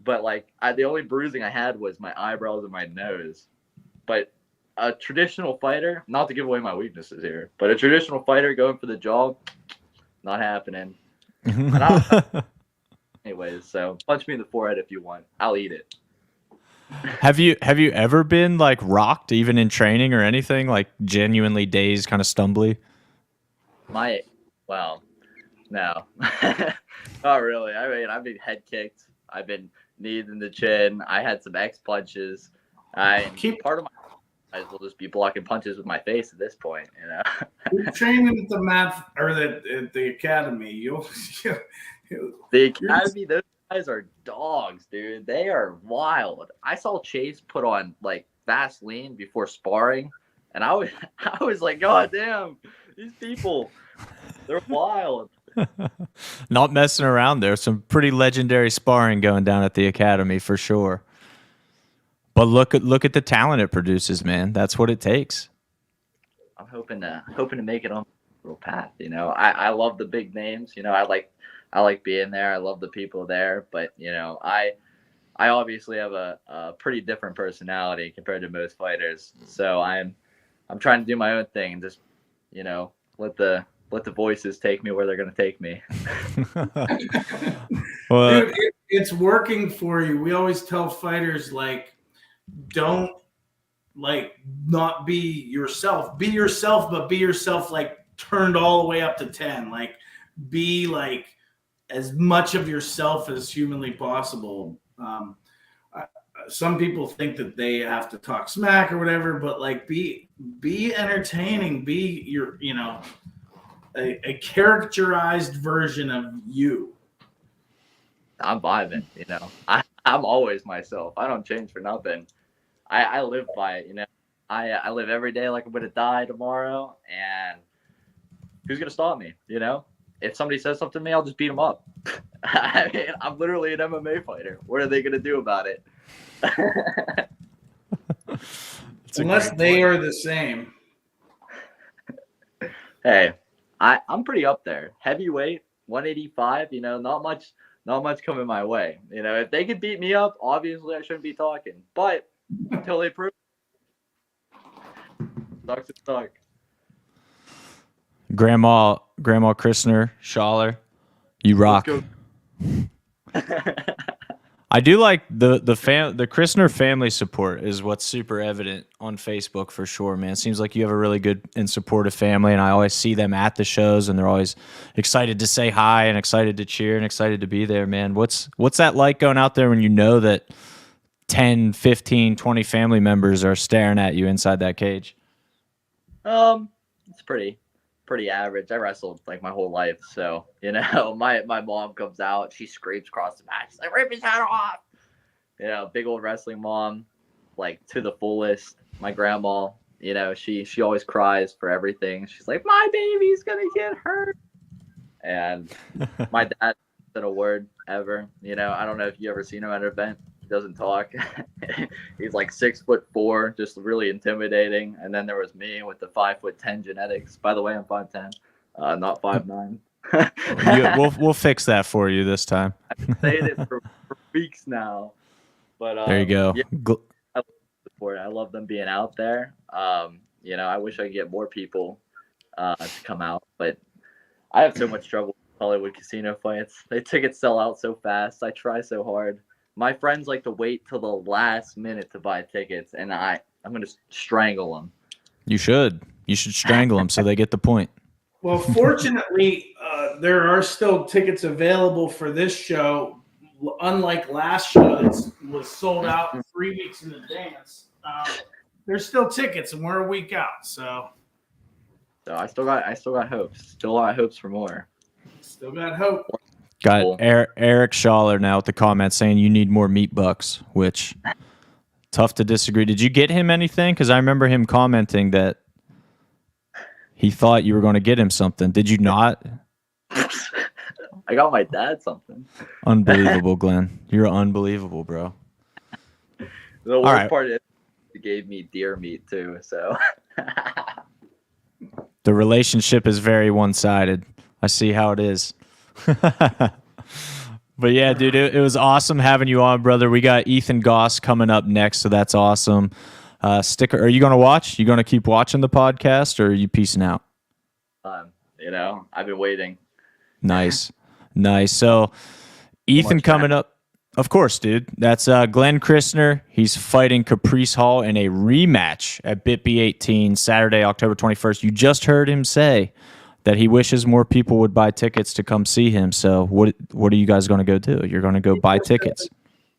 Speaker 7: But the only bruising I had was my eyebrows and my nose. But a traditional fighter, not to give away my weaknesses here, but a traditional fighter going for the jaw, not happening. Anyways, so punch me in the forehead if you want. I'll eat it.
Speaker 2: Have you ever been rocked even in training or anything, genuinely dazed, kind of stumbly?
Speaker 7: No. Not really. I mean, I've been head kicked. I've been kneed in the chin. I had some X punches. Part of my eyes will just be blocking punches with my face at this point.
Speaker 1: You're training at the math or at the academy.
Speaker 7: The academy, those guys are dogs, dude. They are wild. I saw Chase put on Vaseline before sparring, and I was like, God damn, these people, they're wild.
Speaker 2: Not messing around. There's some pretty legendary sparring going down at the academy for sure. But look at the talent it produces, man. That's what it takes.
Speaker 7: I'm hoping to make it on a little path. I love the big names. I like being there. I love the people there, but I obviously have a pretty different personality compared to most fighters. So I'm trying to do my own thing and just let the voices take me where they're going to take me.
Speaker 2: Well,
Speaker 1: dude, it's working for you. We always tell fighters don't not be yourself. Be yourself, but be yourself turned all the way up to 10. Be as much of yourself as humanly possible. Some people think that they have to talk smack or whatever, but be entertaining. Be your a characterized version of you.
Speaker 7: I'm vibing. I'm always myself. I don't change for nothing. I live by it. I live every day like I'm gonna die tomorrow, and who's gonna stop me? If somebody says something to me, I'll just beat them up. I mean, I'm literally an MMA fighter. What are they going to do about it?
Speaker 1: Unless they are the same.
Speaker 7: Hey, I'm pretty up there. Heavyweight, 185. Not much coming my way. If they could beat me up, obviously I shouldn't be talking. But until they prove, sucks.
Speaker 2: Grandma Christner, Schaller, you rock. I do like the Christner family support is what's super evident on Facebook for sure, man. It seems like you have a really good and supportive family, and I always see them at the shows, and they're always excited to say hi and excited to cheer and excited to be there, man. What's that like going out there when you know that 10, 15, 20 family members are staring at you inside that cage?
Speaker 7: It's pretty average. I wrestled my whole life, so my mom comes out, she screams across the match, she's like, rip his head off. Big old wrestling mom, to the fullest. My grandma, she always cries for everything. She's like, my baby's gonna get hurt. And my dad said a word ever. I don't know if you ever seen him at an event. He doesn't talk. He's 6'4", just really intimidating. And then there was me with the 5'10" genetics. By the way, I'm 5'10", not 5'9".
Speaker 2: We'll fix that for you this time.
Speaker 7: I've been saying it for weeks now. But
Speaker 2: there you go.
Speaker 7: Yeah, I love the support. I love them being out there. I wish I could get more people to come out, but I have so much trouble with Hollywood casino fights. They tickets sell out so fast. I try so hard. My friends like to wait till the last minute to buy tickets, and I'm going to strangle them.
Speaker 2: You should. You should strangle them so they get the point.
Speaker 1: Well, fortunately, there are still tickets available for this show. Unlike last show that was sold out 3 weeks in advance, there's still tickets, and we're a week out. So
Speaker 7: I still got hopes. Still a lot of hopes for more.
Speaker 1: Still got hope.
Speaker 2: Got
Speaker 7: Cool.
Speaker 2: Eric Schaller now with the comment saying you need more meat bucks, which tough to disagree. Did you get him anything? Because I remember him commenting that he thought you were going to get him something. Did you not?
Speaker 7: I got my dad something.
Speaker 2: Unbelievable, Glenn. You're unbelievable, bro.
Speaker 7: The worst
Speaker 2: right.
Speaker 7: part is he gave me deer meat too. So
Speaker 2: The relationship is very one-sided. I see how it is. But yeah, dude, it was awesome having you on, brother. We got Ethan Goss coming up next, so that's awesome. Sticker, are you going to watch? You going to keep watching the podcast, or are you peacing out?
Speaker 7: I've been waiting.
Speaker 2: Nice. So Ethan coming up. Of course, dude. That's Glenn Christner. He's fighting Caprice Hall in a rematch at BitB18 Saturday, October 21st. You just heard him say that he wishes more people would buy tickets to come see him. So what are you guys going to go do? You're going to go buy tickets.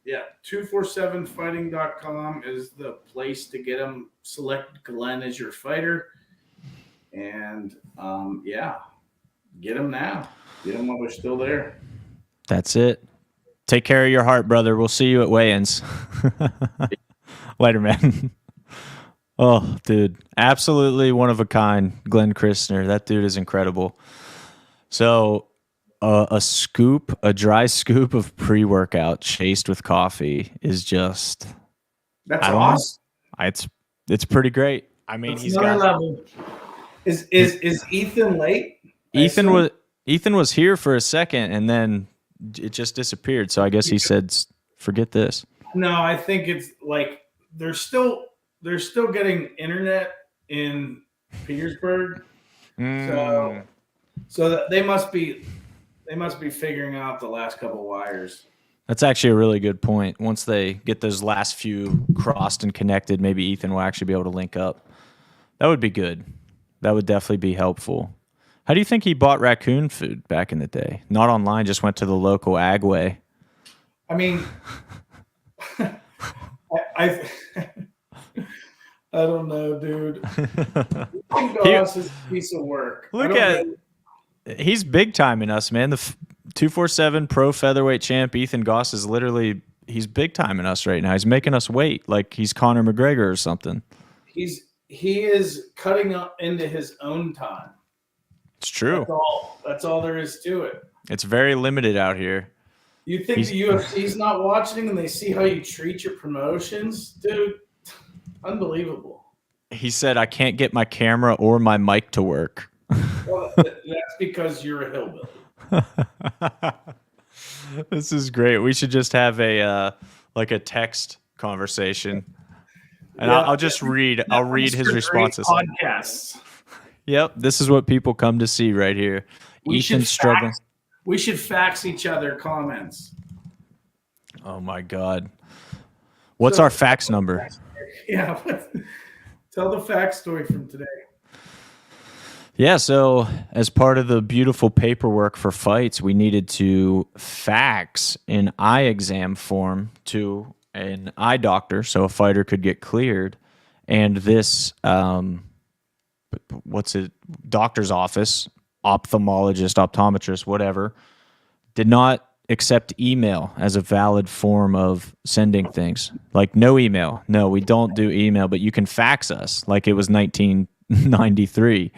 Speaker 1: Yeah, 247fighting.com is the place to get them. Select Glenn as your fighter. And, get them now. Get them while they're still there.
Speaker 2: That's it. Take care of your heart, brother. We'll see you at weigh-ins. Later, man. Oh, dude. Absolutely one of a kind, Glenn Christner. That dude is incredible. So a dry scoop of pre-workout chased with coffee is just...
Speaker 1: That's awesome.
Speaker 2: It's pretty great. I mean,
Speaker 1: he's got... level. Is Ethan late?
Speaker 2: Ethan was here for a second, and then it just disappeared. So I guess he said, "Forget this."
Speaker 1: No, I think it's like they're still getting internet in Petersburg, so that they must be figuring out the last couple wires.
Speaker 2: That's actually a really good point. Once they get those last few crossed and connected, maybe Ethan will actually be able to link up. That would be good. That would definitely be helpful. How do you think he bought raccoon food back in the day? Not online, just went to the local Agway.
Speaker 1: I mean, I don't know, dude. Goss is a piece of work.
Speaker 2: He's big timing us, man. The 247 pro featherweight champ Ethan Goss is he's big timing us right now. He's making us wait like he's Conor McGregor or something.
Speaker 1: He is cutting up into his own time.
Speaker 2: It's true.
Speaker 1: That's all there is to it.
Speaker 2: It's very limited out here.
Speaker 1: You think the UFC's not watching and they see how you treat your promotions? Dude, unbelievable.
Speaker 2: He said, I can't get my camera or my mic to work.
Speaker 1: Well, that's because you're a hillbilly.
Speaker 2: This is great. We should just have a text conversation. And I'll just read. I'll read his responses.
Speaker 1: Podcasts.
Speaker 2: Yep, this is what people come to see right here. Ethan's struggling.
Speaker 1: We should fax each other comments.
Speaker 2: Oh my God! What's our fax number?
Speaker 1: Yeah, tell the fax story from today.
Speaker 2: Yeah, so as part of the beautiful paperwork for fights, we needed to fax an eye exam form to an eye doctor so a fighter could get cleared. And this, doctor's office, optometrist, whatever, did not accept email as a valid form of sending things. Like, no email. No, we don't do email, but you can fax us like it was 1993.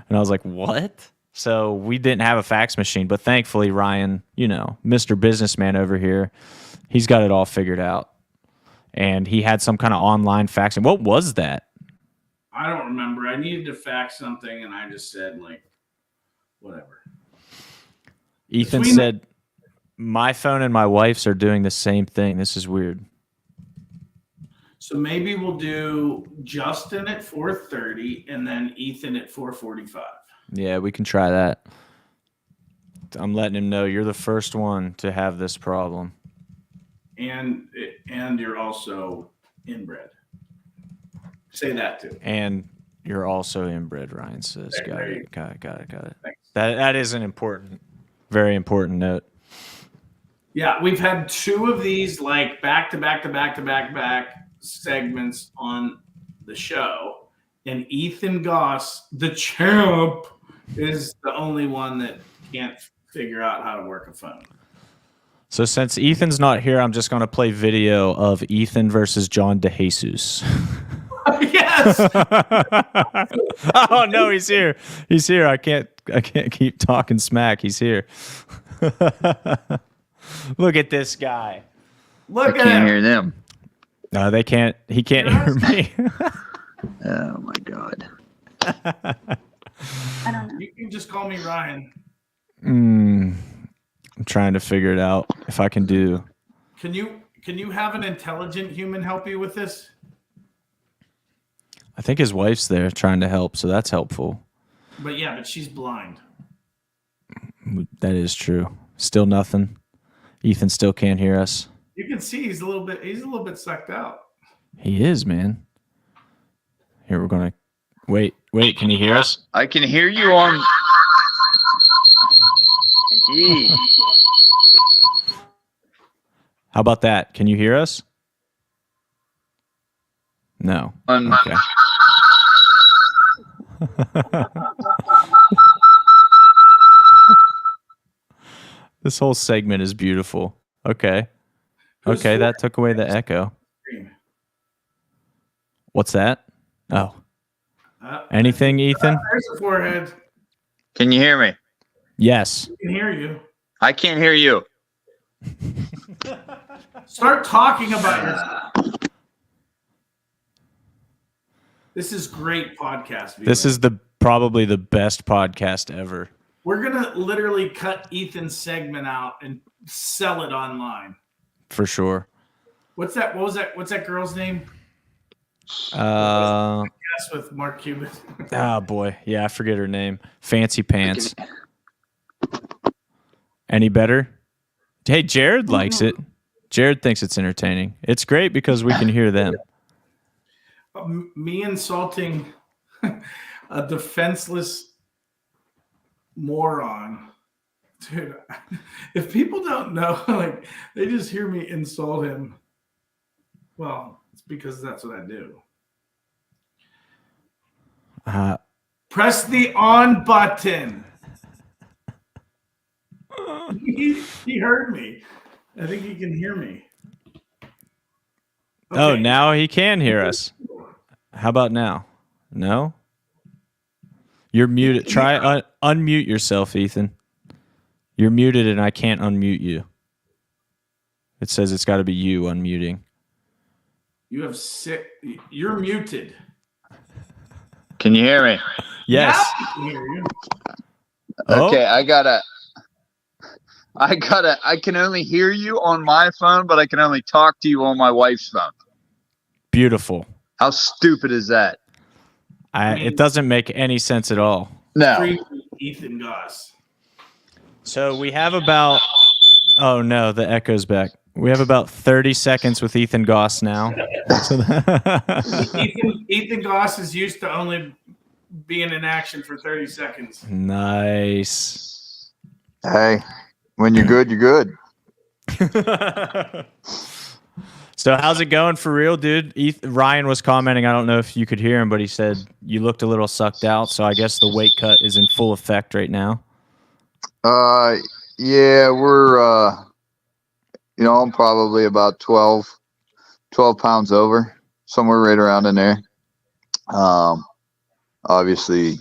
Speaker 2: And I was like, what? So we didn't have a fax machine, but thankfully Ryan, Mr. Businessman over here, he's got it all figured out. And he had some kind of online faxing. What was that?
Speaker 1: I don't remember. I needed to fax something, and I just said, whatever.
Speaker 2: Ethan said, my phone and my wife's are doing the same thing. This is weird.
Speaker 1: So maybe we'll do Justin at 4:30 and then Ethan at 4:45.
Speaker 2: Yeah, we can try that. I'm letting him know you're the first one to have this problem.
Speaker 1: And you're also inbred. Say that too.
Speaker 2: And You're also inbred, Ryan says.
Speaker 1: There
Speaker 2: Got
Speaker 1: you
Speaker 2: it. Got it.
Speaker 1: Thanks.
Speaker 2: That is an important, very important note.
Speaker 1: Yeah, we've had 2 of these like back to back segments on the show, and Ethan Goss, the champ, is the only one that can't figure out how to work a phone.
Speaker 2: So since Ethan's not here, I'm just going to play video of Ethan versus John DeJesus.
Speaker 1: Yes.
Speaker 2: Oh no, he's here. He's here. I can't keep talking smack. He's here. Look at this guy.
Speaker 1: Look
Speaker 8: I
Speaker 1: at
Speaker 8: can't
Speaker 1: him.
Speaker 8: hear them.
Speaker 2: No, they can't. He can't hear me.
Speaker 8: Oh my god.
Speaker 9: I don't know.
Speaker 1: You can just call me Ryan.
Speaker 2: I'm trying to figure it out if I can do.
Speaker 1: Can you have an intelligent human help you with this?
Speaker 2: I think his wife's there trying to help, so that's helpful.
Speaker 1: But she's blind.
Speaker 2: That is true. Still nothing. Ethan still can't hear us.
Speaker 1: You can see he's a little bit sucked out.
Speaker 2: He is, man. Here, we're gonna wait. Can you hear us?
Speaker 8: I can hear you on. Eee.
Speaker 2: How about that? Can you hear us? No. Okay. This whole segment is beautiful. Okay. Okay, that took away the echo. What's that? Oh. Anything, Ethan?
Speaker 1: There's the forehead.
Speaker 8: Can you hear me?
Speaker 2: Yes.
Speaker 1: We can hear you.
Speaker 8: I can't hear you.
Speaker 1: Start talking about yourself. This is great podcast.
Speaker 2: This is probably the best podcast ever.
Speaker 1: We're gonna literally cut Ethan's segment out and sell it online.
Speaker 2: For sure.
Speaker 1: What's that? What was that? What's that girl's name? Yes, with Mark Cuban.
Speaker 2: Oh boy, yeah, I forget her name. Fancy Pants. Any better? Hey, Jared likes it. Jared thinks it's entertaining. It's great because we can hear them.
Speaker 1: Me insulting a defenseless moron. Dude, if people don't know, like, they just hear me insult him. Well, it's because that's what I do. Press the on button. He heard me. I think he can hear me.
Speaker 2: Oh,
Speaker 1: Okay.
Speaker 2: now he can hear us. How about now? No? You're muted. Try unmute yourself, Ethan. You're muted and I can't unmute you. It says it's got to be you unmuting.
Speaker 1: You have sick. You're muted.
Speaker 8: Can you hear me?
Speaker 2: Yes.
Speaker 1: Now I can hear you.
Speaker 2: Oh.
Speaker 8: Okay, I can only hear you on my phone, but I can only talk to you on my wife's phone.
Speaker 2: Beautiful.
Speaker 8: How stupid is that?
Speaker 2: It doesn't make any sense at all.
Speaker 8: No.
Speaker 1: Free Ethan Goss.
Speaker 2: So we have about, oh no, the echo's back. We have about 30 seconds with Ethan Goss now.
Speaker 1: Ethan Goss is used to only being in action for 30 seconds.
Speaker 2: Nice.
Speaker 8: Hey, when you're good, you're good.
Speaker 2: So how's it going for real, dude? Ryan was commenting. I don't know if you could hear him, but he said you looked a little sucked out. So I guess the weight cut is in full effect right now.
Speaker 8: Yeah, we're, I'm probably about 12 pounds over, somewhere right around in there. Obviously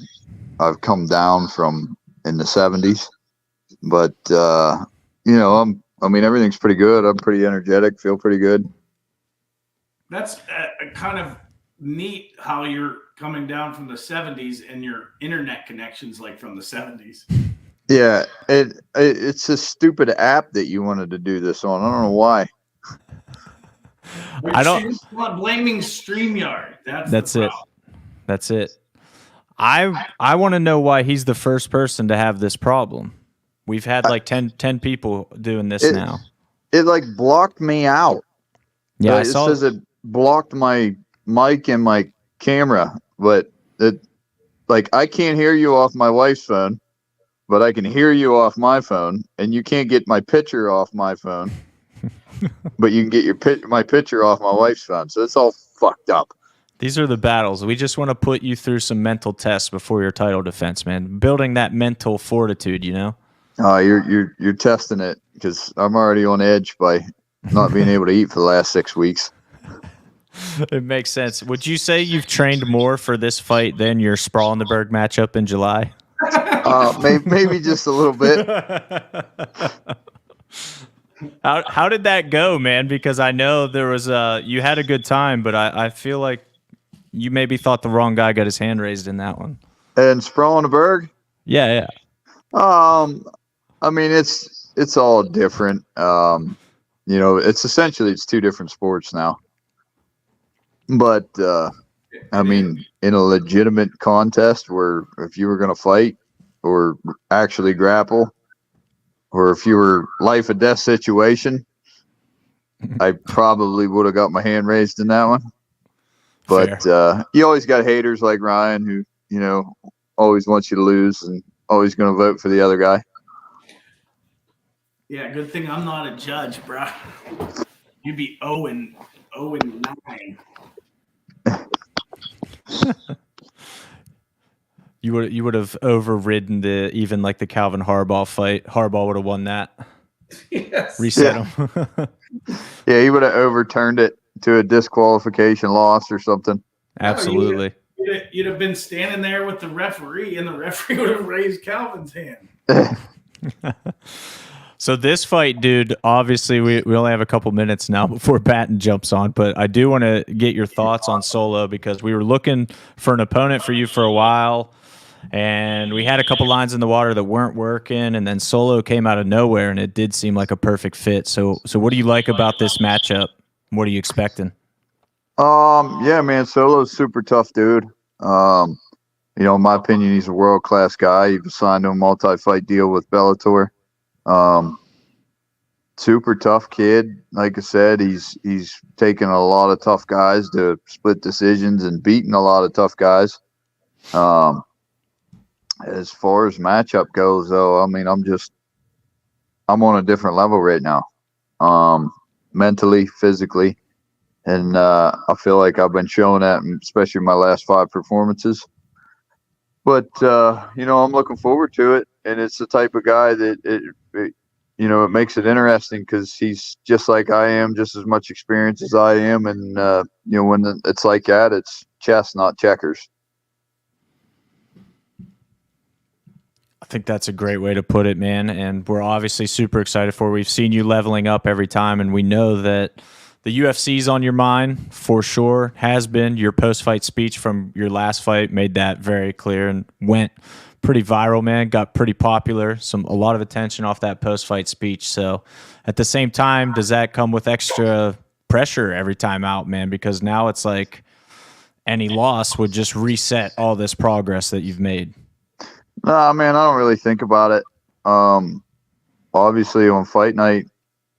Speaker 8: I've come down from in the 70s, but, everything's pretty good. I'm pretty energetic, feel pretty good.
Speaker 1: That's kind of neat how you're coming down from the 70s and your internet connection's like from the 70s.
Speaker 8: Yeah, it's a stupid app that you wanted to do this on. I don't know why.
Speaker 1: Not blaming StreamYard.
Speaker 2: That's it. That's it. I want to know why he's the first person to have this problem. We've had like 10 people doing this now.
Speaker 8: It like blocked me out.
Speaker 2: Yeah,
Speaker 8: it says it blocked my mic and my camera, but Like, I can't hear you off my wife's phone, but I can hear you off my phone, and you can't get my picture off my phone, but you can get my picture off my wife's phone. So it's all fucked up.
Speaker 2: These are the battles. We just want to put you through some mental tests before your title defense, man. Building that mental fortitude, you know.
Speaker 8: You're testing it, because I'm already on edge by not being able to eat for the last 6 weeks.
Speaker 2: It makes sense. Would you say you've trained more for this fight than your Sprawl in the Burgh matchup in July?
Speaker 8: Maybe just a little bit.
Speaker 2: How did that go, man? Because I know there was you had a good time, but I feel like you maybe thought the wrong guy got his hand raised in that one.
Speaker 8: And Sprawl in the Burgh?
Speaker 2: Yeah.
Speaker 8: I mean, it's all different. It's two different sports now. But I mean, in a legitimate contest where if you were going to fight or actually grapple, or if you were life or death situation, I probably would have got my hand raised in that one. But you always got haters like Ryan who, always wants you to lose and always going to vote for the other guy.
Speaker 1: Yeah, good thing I'm not a judge, bro. You'd be 0-9.
Speaker 2: You would have overridden even like the Calvin Harbaugh fight. Harbaugh would have won that.
Speaker 1: Yes.
Speaker 2: Reset him.
Speaker 8: Yeah, he would have overturned it to a disqualification loss or something.
Speaker 2: Absolutely.
Speaker 1: You'd have been standing there with the referee, and the referee would have raised Calvin's hand.
Speaker 2: So this fight, dude, obviously we only have a couple minutes now before Batten jumps on, but I do want to get your thoughts on Solo because we were looking for an opponent for you for a while, and we had a couple lines in the water that weren't working, and then Solo came out of nowhere, and it did seem like a perfect fit. So what do you like about this matchup? What are you expecting?
Speaker 8: Yeah, man, Solo's super tough, dude. In my opinion, he's a world-class guy. He signed a multi-fight deal with Bellator. Super tough kid. Like I said, he's taken a lot of tough guys to split decisions and beaten a lot of tough guys. As far as matchup goes, though, I mean, I'm on a different level right now, mentally, physically, and I feel like I've been showing that, especially my last 5 performances. But I'm looking forward to it, and it's the type of guy that it makes it interesting because he's just like I am, just as much experience as I am, and when it's like that, it's chess, not checkers.
Speaker 2: I think that's a great way to put it, man. And we're obviously super excited for it. We've seen you leveling up every time, and we know that the UFC's on your mind for sure. Has been. Your post-fight speech from your last fight made that very clear and went pretty viral, man. Got pretty popular. A lot of attention off that post-fight speech. So at the same time, does that come with extra pressure every time out, man? Because now it's like any loss would just reset all this progress that you've made.
Speaker 8: Nah, man, I don't really think about it. Obviously on fight night,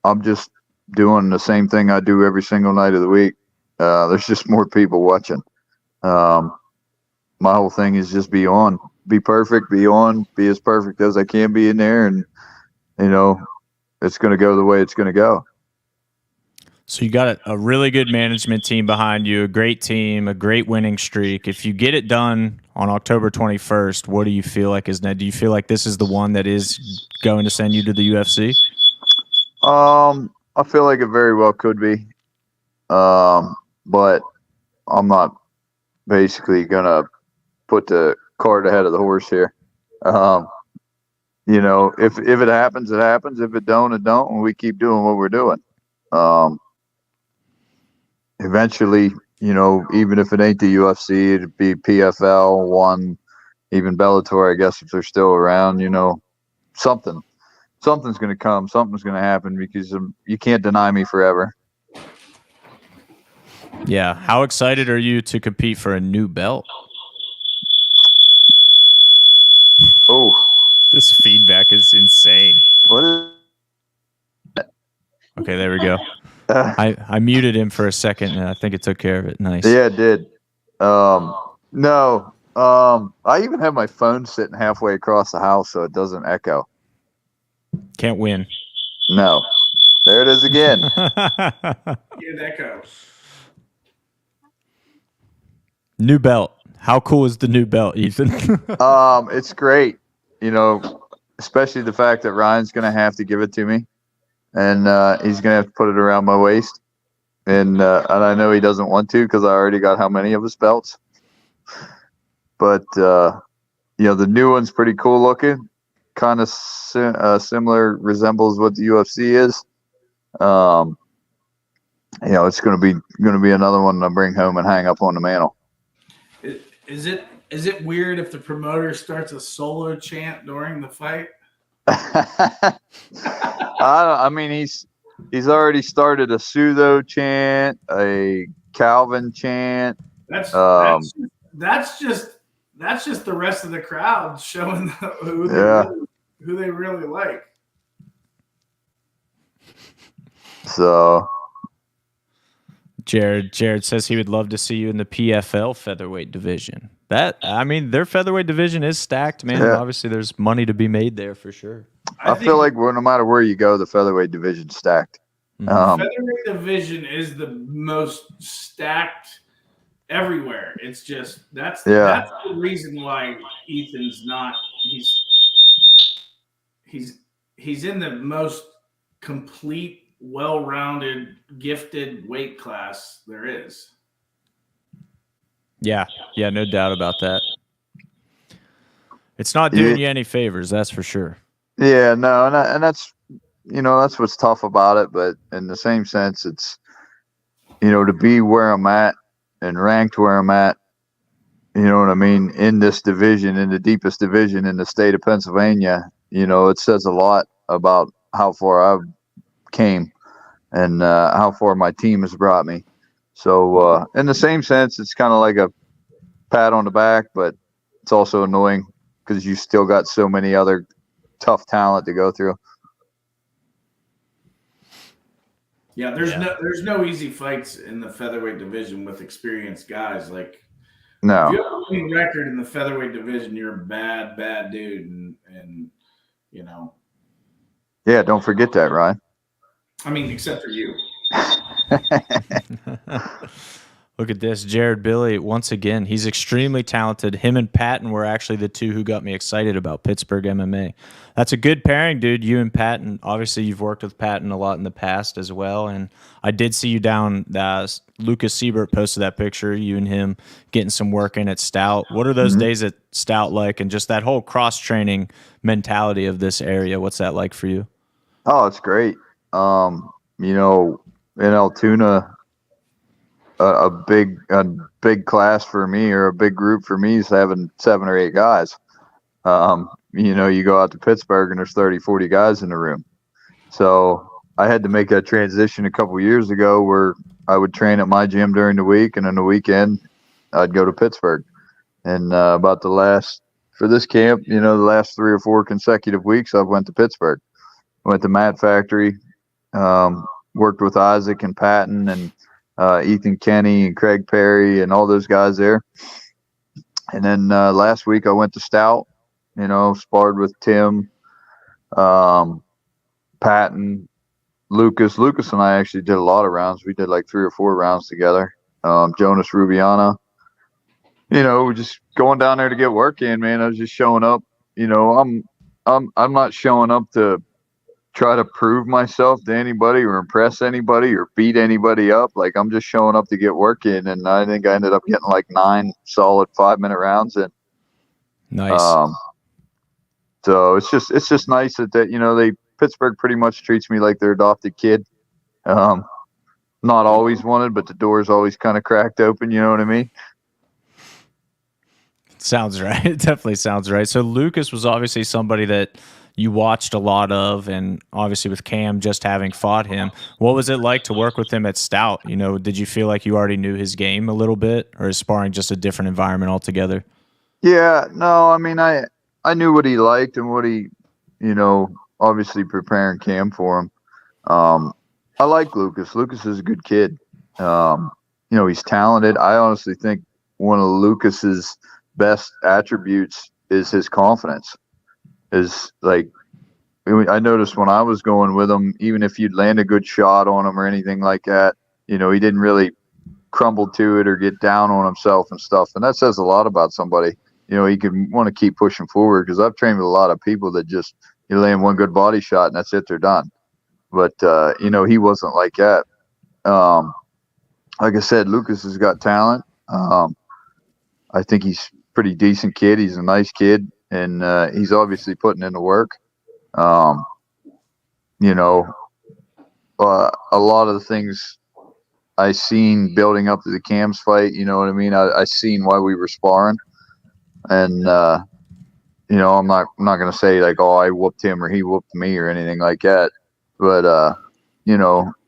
Speaker 8: I'm just doing the same thing I do every single night of the week. There's just more people watching. My whole thing is just be on, be perfect, be on, be as perfect as I can be in there. And, it's going to go the way it's going to go.
Speaker 2: So you got a really good management team behind you, a great team, a great winning streak. If you get it done on October 21st, what do you feel like is next? Do you feel like this is the one that is going to send you to the UFC?
Speaker 8: I feel like it very well could be. But I'm not basically going to put the cart ahead of the horse here. If it happens, it happens. If it don't, it don't. And we keep doing what we're doing. Eventually, even if it ain't the UFC, it'd be PFL, one, even Bellator, I guess, if they're still around, something's going to come, something's going to happen because you can't deny me forever.
Speaker 2: Yeah. How excited are you to compete for a new belt?
Speaker 8: Oh,
Speaker 2: this feedback is insane.
Speaker 8: What is
Speaker 2: it? Okay, there we go. I muted him for a second, and I think it took care of it. Nice.
Speaker 8: Yeah, it did. No, I even have my phone sitting halfway across the house so it doesn't echo.
Speaker 2: Can't win.
Speaker 8: No. There it is again.
Speaker 1: Good echo.
Speaker 2: New belt. How cool is the new belt, Ethan?
Speaker 8: It's great. You know, especially the fact that Ryan's going to have to give it to me, and he's going to have to put it around my waist, and I know he doesn't want to because I already got how many of his belts. But the new one's pretty cool looking, kind of similar, resembles what the UFC is. It's going to be another one to bring home and hang up on the mantle.
Speaker 1: Is it weird if the promoter starts a solo chant during the fight?
Speaker 8: I mean, he's already started a pseudo chant, a Calvin chant.
Speaker 1: That's just the rest of the crowd showing who they really like.
Speaker 8: So
Speaker 2: Jared says he would love to see you in the PFL featherweight division. Their featherweight division is stacked, man. Yeah. Obviously, there's money to be made there for sure.
Speaker 8: I feel like no matter where you go, the featherweight division's stacked.
Speaker 1: The featherweight division is the most stacked everywhere. It's just that's the reason why Ethan's not. He's in the most complete, well-rounded, gifted weight class there is.
Speaker 2: Yeah, no doubt about that. It's not doing you any favors, that's for sure.
Speaker 8: Yeah, no, and that's that's what's tough about it. But in the same sense, it's to be where I'm at and ranked where I'm at. You know what I mean? In this division, in the deepest division in the state of Pennsylvania, it says a lot about how far I've came and how far my team has brought me. So in the same sense, it's kind of like a pat on the back, but it's also annoying because you still got so many other tough talent to go through.
Speaker 1: Yeah, there's no easy fights in the featherweight division with experienced guys. Like,
Speaker 8: no,
Speaker 1: if you have a winning record in the featherweight division, you're a bad dude, and
Speaker 8: Yeah, don't forget that, Ryan.
Speaker 1: I mean, except for you.
Speaker 2: Look at this. Jared Billy, once again, he's extremely talented. Him and Patton were actually the two who got me excited about Pittsburgh MMA. That's a good pairing, dude. You and Patton. Obviously, you've worked with Patton a lot in the past as well. And I did see you down. Lucas Siebert posted that picture, you and him getting some work in at Stout. What are those days at Stout like? And just that whole cross-training mentality of this area, what's that like for you?
Speaker 8: Oh, it's great. In Altoona, a big class for me, or a big group for me, is having 7 or 8 guys. You go out to Pittsburgh and there's 30, 40 guys in the room. So I had to make that transition a couple years ago where I would train at my gym during the week, and on the weekend I'd go to Pittsburgh. And for this camp, the last 3 or 4 consecutive weeks, I went to Pittsburgh. I went to Matt Factory, worked with Isaac and Patton and Ethan Kenny and Craig Perry and all those guys there. And then last week I went to Stout, sparred with Tim, Patton, Lucas. Lucas and I actually did a lot of rounds. We did like 3 or 4 rounds together. Jonas Rubiana. We're just going down there to get work in, man. I was just showing up. I'm not showing up to try to prove myself to anybody or impress anybody or beat anybody up. Like, I'm just showing up to get work in, and I think I ended up getting like 9 solid 5-minute rounds in.
Speaker 2: Nice.
Speaker 8: So it's just nice that Pittsburgh pretty much treats me like their adopted kid. Not always wanted, but the door's always kind of cracked open. You know what I mean?
Speaker 2: Sounds right. It definitely sounds right. So Lucas was obviously somebody that you watched a lot of, and obviously with Cam just having fought him, what was it like to work with him at Stout? Did you feel like you already knew his game a little bit, or is sparring just a different environment altogether?
Speaker 8: Yeah, no, I mean, I knew what he liked and what he, obviously preparing Cam for him. I like Lucas. Lucas is a good kid. He's talented. I honestly think one of Lucas's best attributes is his confidence. Is like, I noticed when I was going with him, even if you'd land a good shot on him or anything like that, he didn't really crumble to it or get down on himself and stuff. And that says a lot about somebody. He could want to keep pushing forward, because I've trained with a lot of people that just, you land one good body shot and that's it, they're done. But, he wasn't like that. Like I said, Lucas has got talent. I think he's a pretty decent kid. He's a nice kid, and he's obviously putting in the work. A lot of the things I seen building up to the Cam's fight, you know what I mean? I seen why we were sparring, and I'm not gonna say like, oh, I whooped him or he whooped me or anything like that, but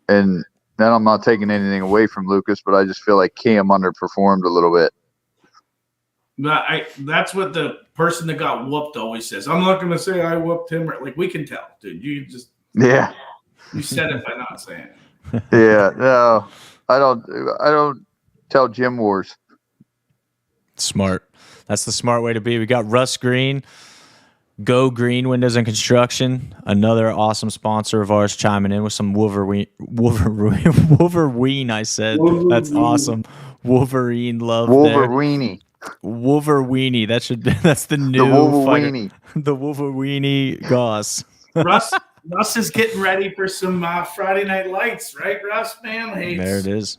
Speaker 8: and then I'm not taking anything away from Lucas, but I just feel like Cam underperformed a little bit.
Speaker 1: That's what the person that got whooped always says. I'm not gonna say I whooped him. Like, we can tell, dude. You just you said it by not saying it.
Speaker 8: Yeah, no, I don't tell gym wars.
Speaker 2: Smart. That's the smart way to be. We got Russ Green, Go Green Windows and Construction, another awesome sponsor of ours, chiming in with some Wolverine. I said
Speaker 1: Wolverine.
Speaker 2: That's awesome. Wolverine love
Speaker 8: Wolverine.
Speaker 2: Wolverine. That's the new
Speaker 8: Wolverine.
Speaker 2: The Wolverine Goss.
Speaker 1: Russ is getting ready for some Friday Night Lights, right, Russ? Man,
Speaker 2: there it is.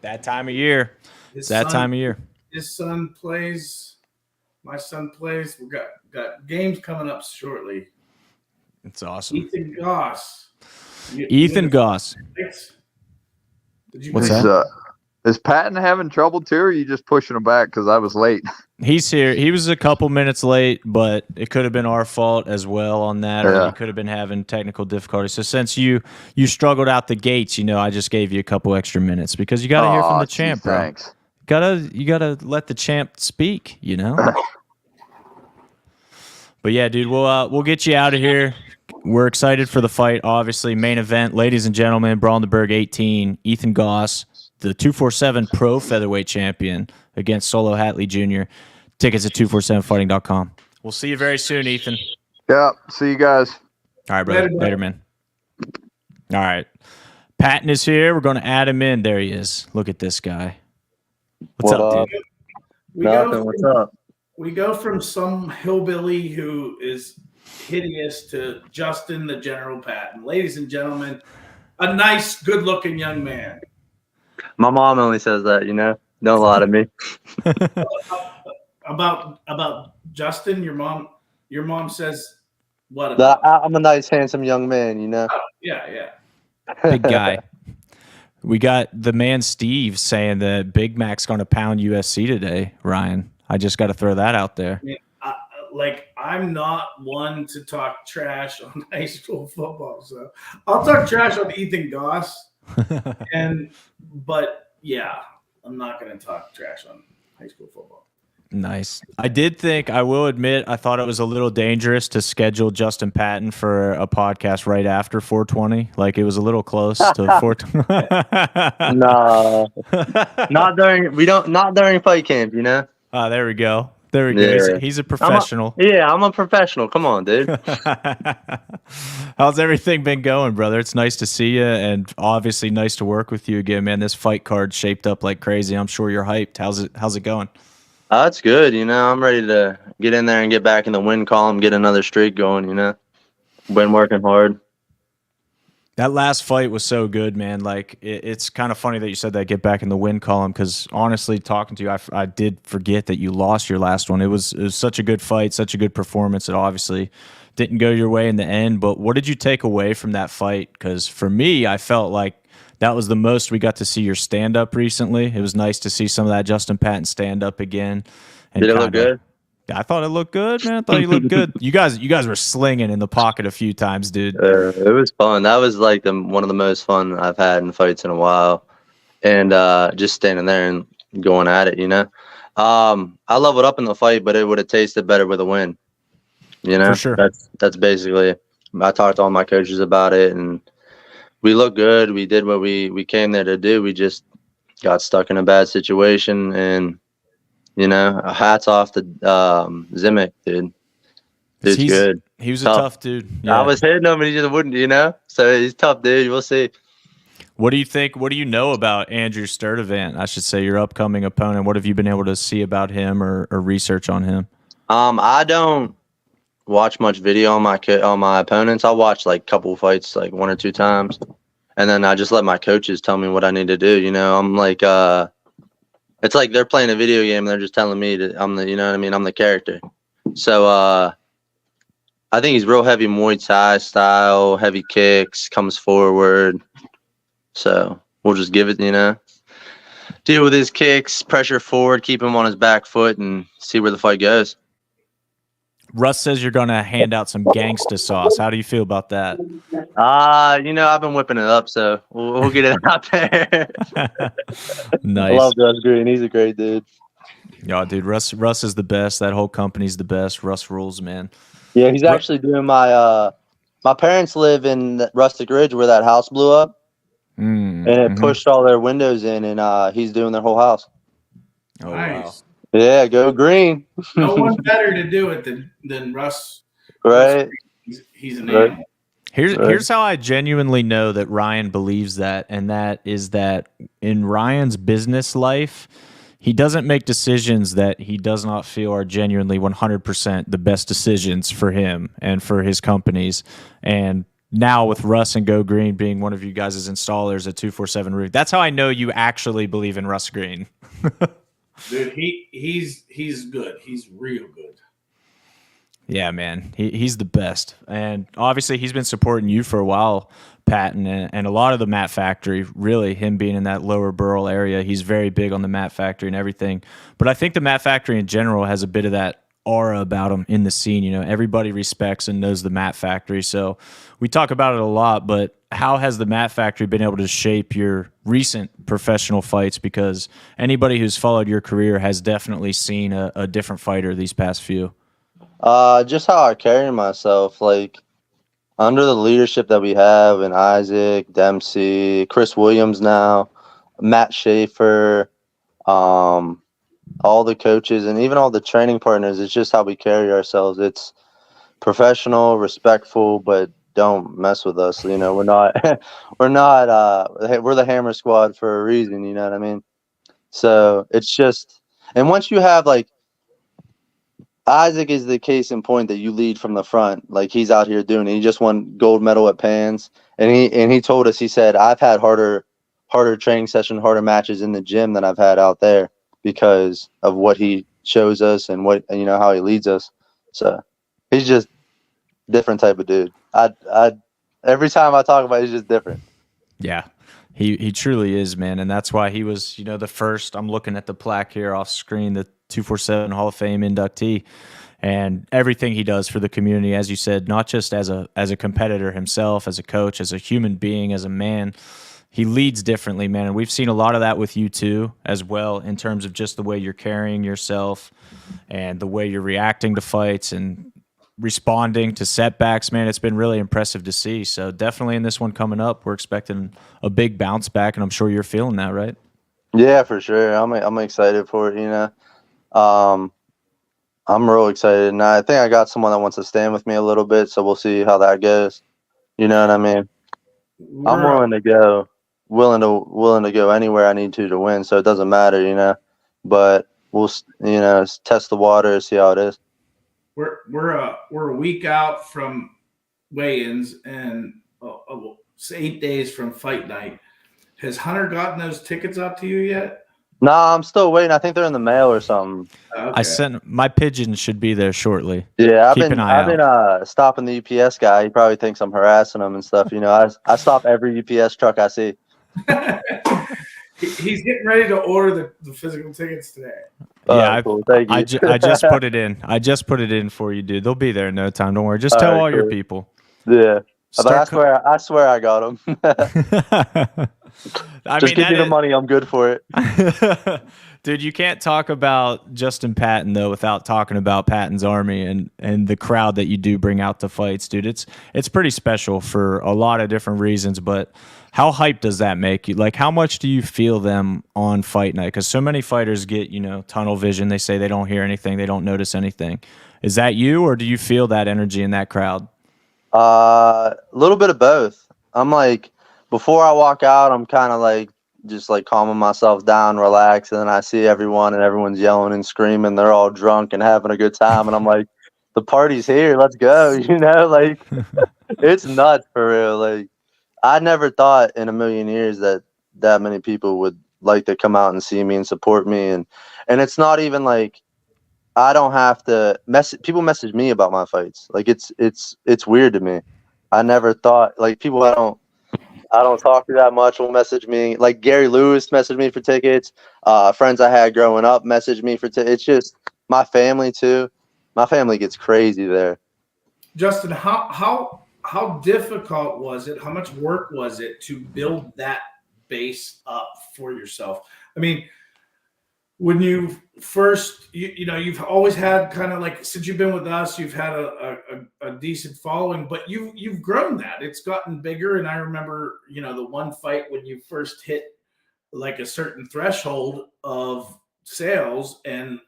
Speaker 2: That time of year. It's that time of year.
Speaker 1: His son plays. My son plays. We got games coming up shortly.
Speaker 2: It's awesome.
Speaker 1: Ethan Goss.
Speaker 2: Goss. What's that?
Speaker 8: Is Patton having trouble too, or are you just pushing him back because I was late?
Speaker 2: He's here. He was a couple minutes late, but it could have been our fault as well on that, or he could have been having technical difficulties. So since you struggled out the gates, I just gave you a couple extra minutes because you got to hear from the champ, bro.
Speaker 8: Thanks.
Speaker 2: You gotta let the champ speak, But yeah, dude, we'll get you out of here. We're excited for the fight, obviously. Main event, ladies and gentlemen, Brawl in the Burgh 18, Ethan Goss, the 247 Pro Featherweight Champion against Solo Hatley Jr. Tickets at 247fighting.com. We'll see you very soon, Ethan.
Speaker 8: Yeah, see you guys.
Speaker 2: All right, brother. Later, man. All right. Patton is here. We're going to add him in. There he is. Look at this guy. What's up, dude?
Speaker 10: What's up?
Speaker 1: We go from some hillbilly who is hideous to Justin the General Patton. Ladies and gentlemen, a nice, good-looking young man.
Speaker 10: My mom only says that, Don't lie to me.
Speaker 1: About Justin, your mom says what?
Speaker 10: I'm a nice, handsome young man,
Speaker 1: Oh, yeah.
Speaker 2: Big guy. We got the man Steve saying that Big Mac's going to pound USC today, Ryan. I just got to throw that out there.
Speaker 1: I'm not one to talk trash on high school football, so I'll talk trash on Ethan Goss. But yeah, I'm not going to talk trash on high school football.
Speaker 2: Nice. I will admit, I thought it was a little dangerous to schedule Justin Patton for a podcast right after 420. Like, it was a little close to 420.
Speaker 10: No, not during fight camp,
Speaker 2: Oh, there we go. There we go.
Speaker 10: Yeah.
Speaker 2: He's a professional.
Speaker 10: I'm a professional. Come on, dude.
Speaker 2: How's everything been going, brother? It's nice to see you, and obviously nice to work with you again, man. This fight card shaped up like crazy. I'm sure you're hyped. How's it going?
Speaker 10: It's good. I'm ready to get in there and get back in the win column, get another streak going. Been working hard.
Speaker 2: That last fight was so good, man. Like, it's kind of funny that you said that, get back in the win column, because honestly, talking to you, I did forget that you lost your last one. It was such a good fight, such a good performance. It obviously didn't go your way in the end, but what did you take away from that fight? Because for me, I felt like that was the most we got to see your stand-up recently. It was nice to see some of that Justin Patton stand-up again.
Speaker 10: Did it look good?
Speaker 2: I thought it looked good, man. I thought you looked good. You guys were slinging in the pocket a few times, dude.
Speaker 10: It was fun. That was like one of the most fun I've had in fights in a while, and just standing there and going at it. I leveled up in the fight, but it would have tasted better with a win.
Speaker 2: For sure.
Speaker 10: That's basically. I talked to all my coaches about it, and we looked good. We did what we came there to do. We just got stuck in a bad situation, and You know, hats off to Zimic, dude. Dude's good.
Speaker 2: He was a tough dude.
Speaker 10: Yeah. I was hitting him and he just wouldn't, you know? So he's tough, dude. We'll see.
Speaker 2: What do you think? What do you know about Andrew Sturdivant? I should say your upcoming opponent. What have you been able to see about him or research on him?
Speaker 10: I don't watch much video on my opponents. I'll watch like a couple fights, like 1 or 2 times, and then I just let my coaches tell me what I need to do. You know, I'm like, it's like they're playing a video game and they're just telling me that I'm the, you know what I mean? I'm the character. So I think he's real heavy Muay Thai style, heavy kicks, comes forward. So we'll just give it, you know, deal with his kicks, pressure forward, keep him on his back foot, and see where the fight goes.
Speaker 2: Russ says you're going to hand out some gangsta sauce. How do you feel about that?
Speaker 10: You know, I've been whipping it up, so we'll get it out there.
Speaker 2: Nice.
Speaker 10: I love Russ Green. He's a great dude.
Speaker 2: Yeah, dude, Russ is the best. That whole company's the best. Russ rules, man.
Speaker 10: Yeah, he's actually doing my parents live in Rustic Ridge where that house blew up. And it pushed all their windows in, and he's doing their whole house.
Speaker 2: Oh,
Speaker 1: nice.
Speaker 2: Wow.
Speaker 10: Yeah, go green.
Speaker 1: No one better to do it than Russ.
Speaker 10: Right.
Speaker 1: He's an animal.
Speaker 2: Here's how I genuinely know that Ryan believes that, and that is that in Ryan's business life, he doesn't make decisions that he does not feel are genuinely 100% the best decisions for him and for his companies. And now with Russ and Go Green being one of you guys' installers at 247 Roof, that's how I know you actually believe in Russ Green.
Speaker 1: Dude, he's good. He's real good.
Speaker 2: Yeah, man, he's the best, and obviously he's been supporting you for a while, Pat, and a lot of the Mat Factory. Really, him being in that lower Burgh area, he's very big on the Mat Factory and everything. But I think the Mat Factory in general has a bit of that aura about him in the scene. You know, everybody respects and knows the Mat Factory, so we talk about it a lot. But how has the Mat Factory been able to shape your recent professional fights? Because anybody who's followed your career has definitely seen a different fighter these past few.
Speaker 10: Just how I carry myself, like under the leadership that we have in Isaac, Dempsey, Chris Williams now, Matt Schaefer, all the coaches and even all the training partners, it's just how we carry ourselves. It's professional, respectful, but don't mess with us. You know, we're the Hammer Squad for a reason, you know what I mean? So it's just, and once you have like, Isaac is the case in point that you lead from the front. Like he's out here doing it. He just won gold medal at Pans, and he told us, he said, I've had harder training session, harder matches in the gym than I've had out there because of what he shows us and what, you know, how he leads us. So he's just different type of dude. I every time I talk about it, he's just different.
Speaker 2: Yeah. He truly is, man, and that's why he was, you know, the first. I'm looking at the plaque here off screen, the 247 Hall of Fame inductee, and everything he does for the community, as you said, not just as a competitor himself, as a coach, as a human being, as a man. He leads differently, man, and we've seen a lot of that with you too, as well, in terms of just the way you're carrying yourself and the way you're reacting to fights and responding to setbacks, man. It's been really impressive to see. So definitely in this one coming up, we're expecting a big bounce back, and I'm sure you're feeling that, right?
Speaker 10: Yeah, for sure. I'm excited for it, you know. I'm real excited, and I think I got someone that wants to stand with me a little bit, so we'll see how that goes. You know what I mean? I'm willing to go anywhere I need to win, so it doesn't matter, you know. But we'll, you know, test the water, see how it is.
Speaker 1: We're a week out from weigh-ins and 8 days from fight night. Has Hunter gotten those tickets out to you yet?
Speaker 10: No, I'm still waiting. I think they're in the mail or something.
Speaker 1: Okay.
Speaker 2: I sent my pigeon should be there shortly.
Speaker 10: Yeah, I've
Speaker 2: Keep
Speaker 10: been
Speaker 2: an eye out.
Speaker 10: stopping the UPS guy. He probably thinks I'm harassing him and stuff. You know, I stop every UPS truck I see.
Speaker 1: He's getting ready to order the physical tickets today.
Speaker 2: Yeah,
Speaker 10: cool. Thank you.
Speaker 2: I just put it in. I just put it in for you, dude. They'll be there in no time. Don't worry. Just tell all your people.
Speaker 10: Yeah, but I swear I got them.
Speaker 2: I
Speaker 10: just give me the money. I'm good for it.
Speaker 2: Dude, you can't talk about Justin Patton though without talking about Patton's Army and the crowd that you do bring out to fights, dude. It's pretty special for a lot of different reasons, but how hyped does that make you? Like, how much do you feel them on fight night? Because so many fighters get, tunnel vision. They say they don't hear anything, they don't notice anything. Is that you, or do you feel that energy in that crowd?
Speaker 10: A little bit of both. I'm like, before I walk out, I'm kind of like just like calming myself down, relax, and then I see everyone and everyone's yelling and screaming. They're all drunk and having a good time, and I'm like, the party's here, let's go. Like it's nuts for real. Like I never thought in a million years that many people would like to come out and see me and support me, and it's not even like I don't have to people message me about my fights. Like it's weird to me. I never thought like people I don't talk to that much will message me. Like Gary Lewis messaged me for tickets. Friends I had growing up messaged me for tickets. It's just my family too. My family gets crazy there.
Speaker 1: Justin, how difficult was it? How much work was it to build that base up for yourself? I mean, when you first, you've always had kind of like, since you've been with us, you've had a decent following, but you've grown that. It's gotten bigger. And I remember, the one fight when you first hit like a certain threshold of sales, and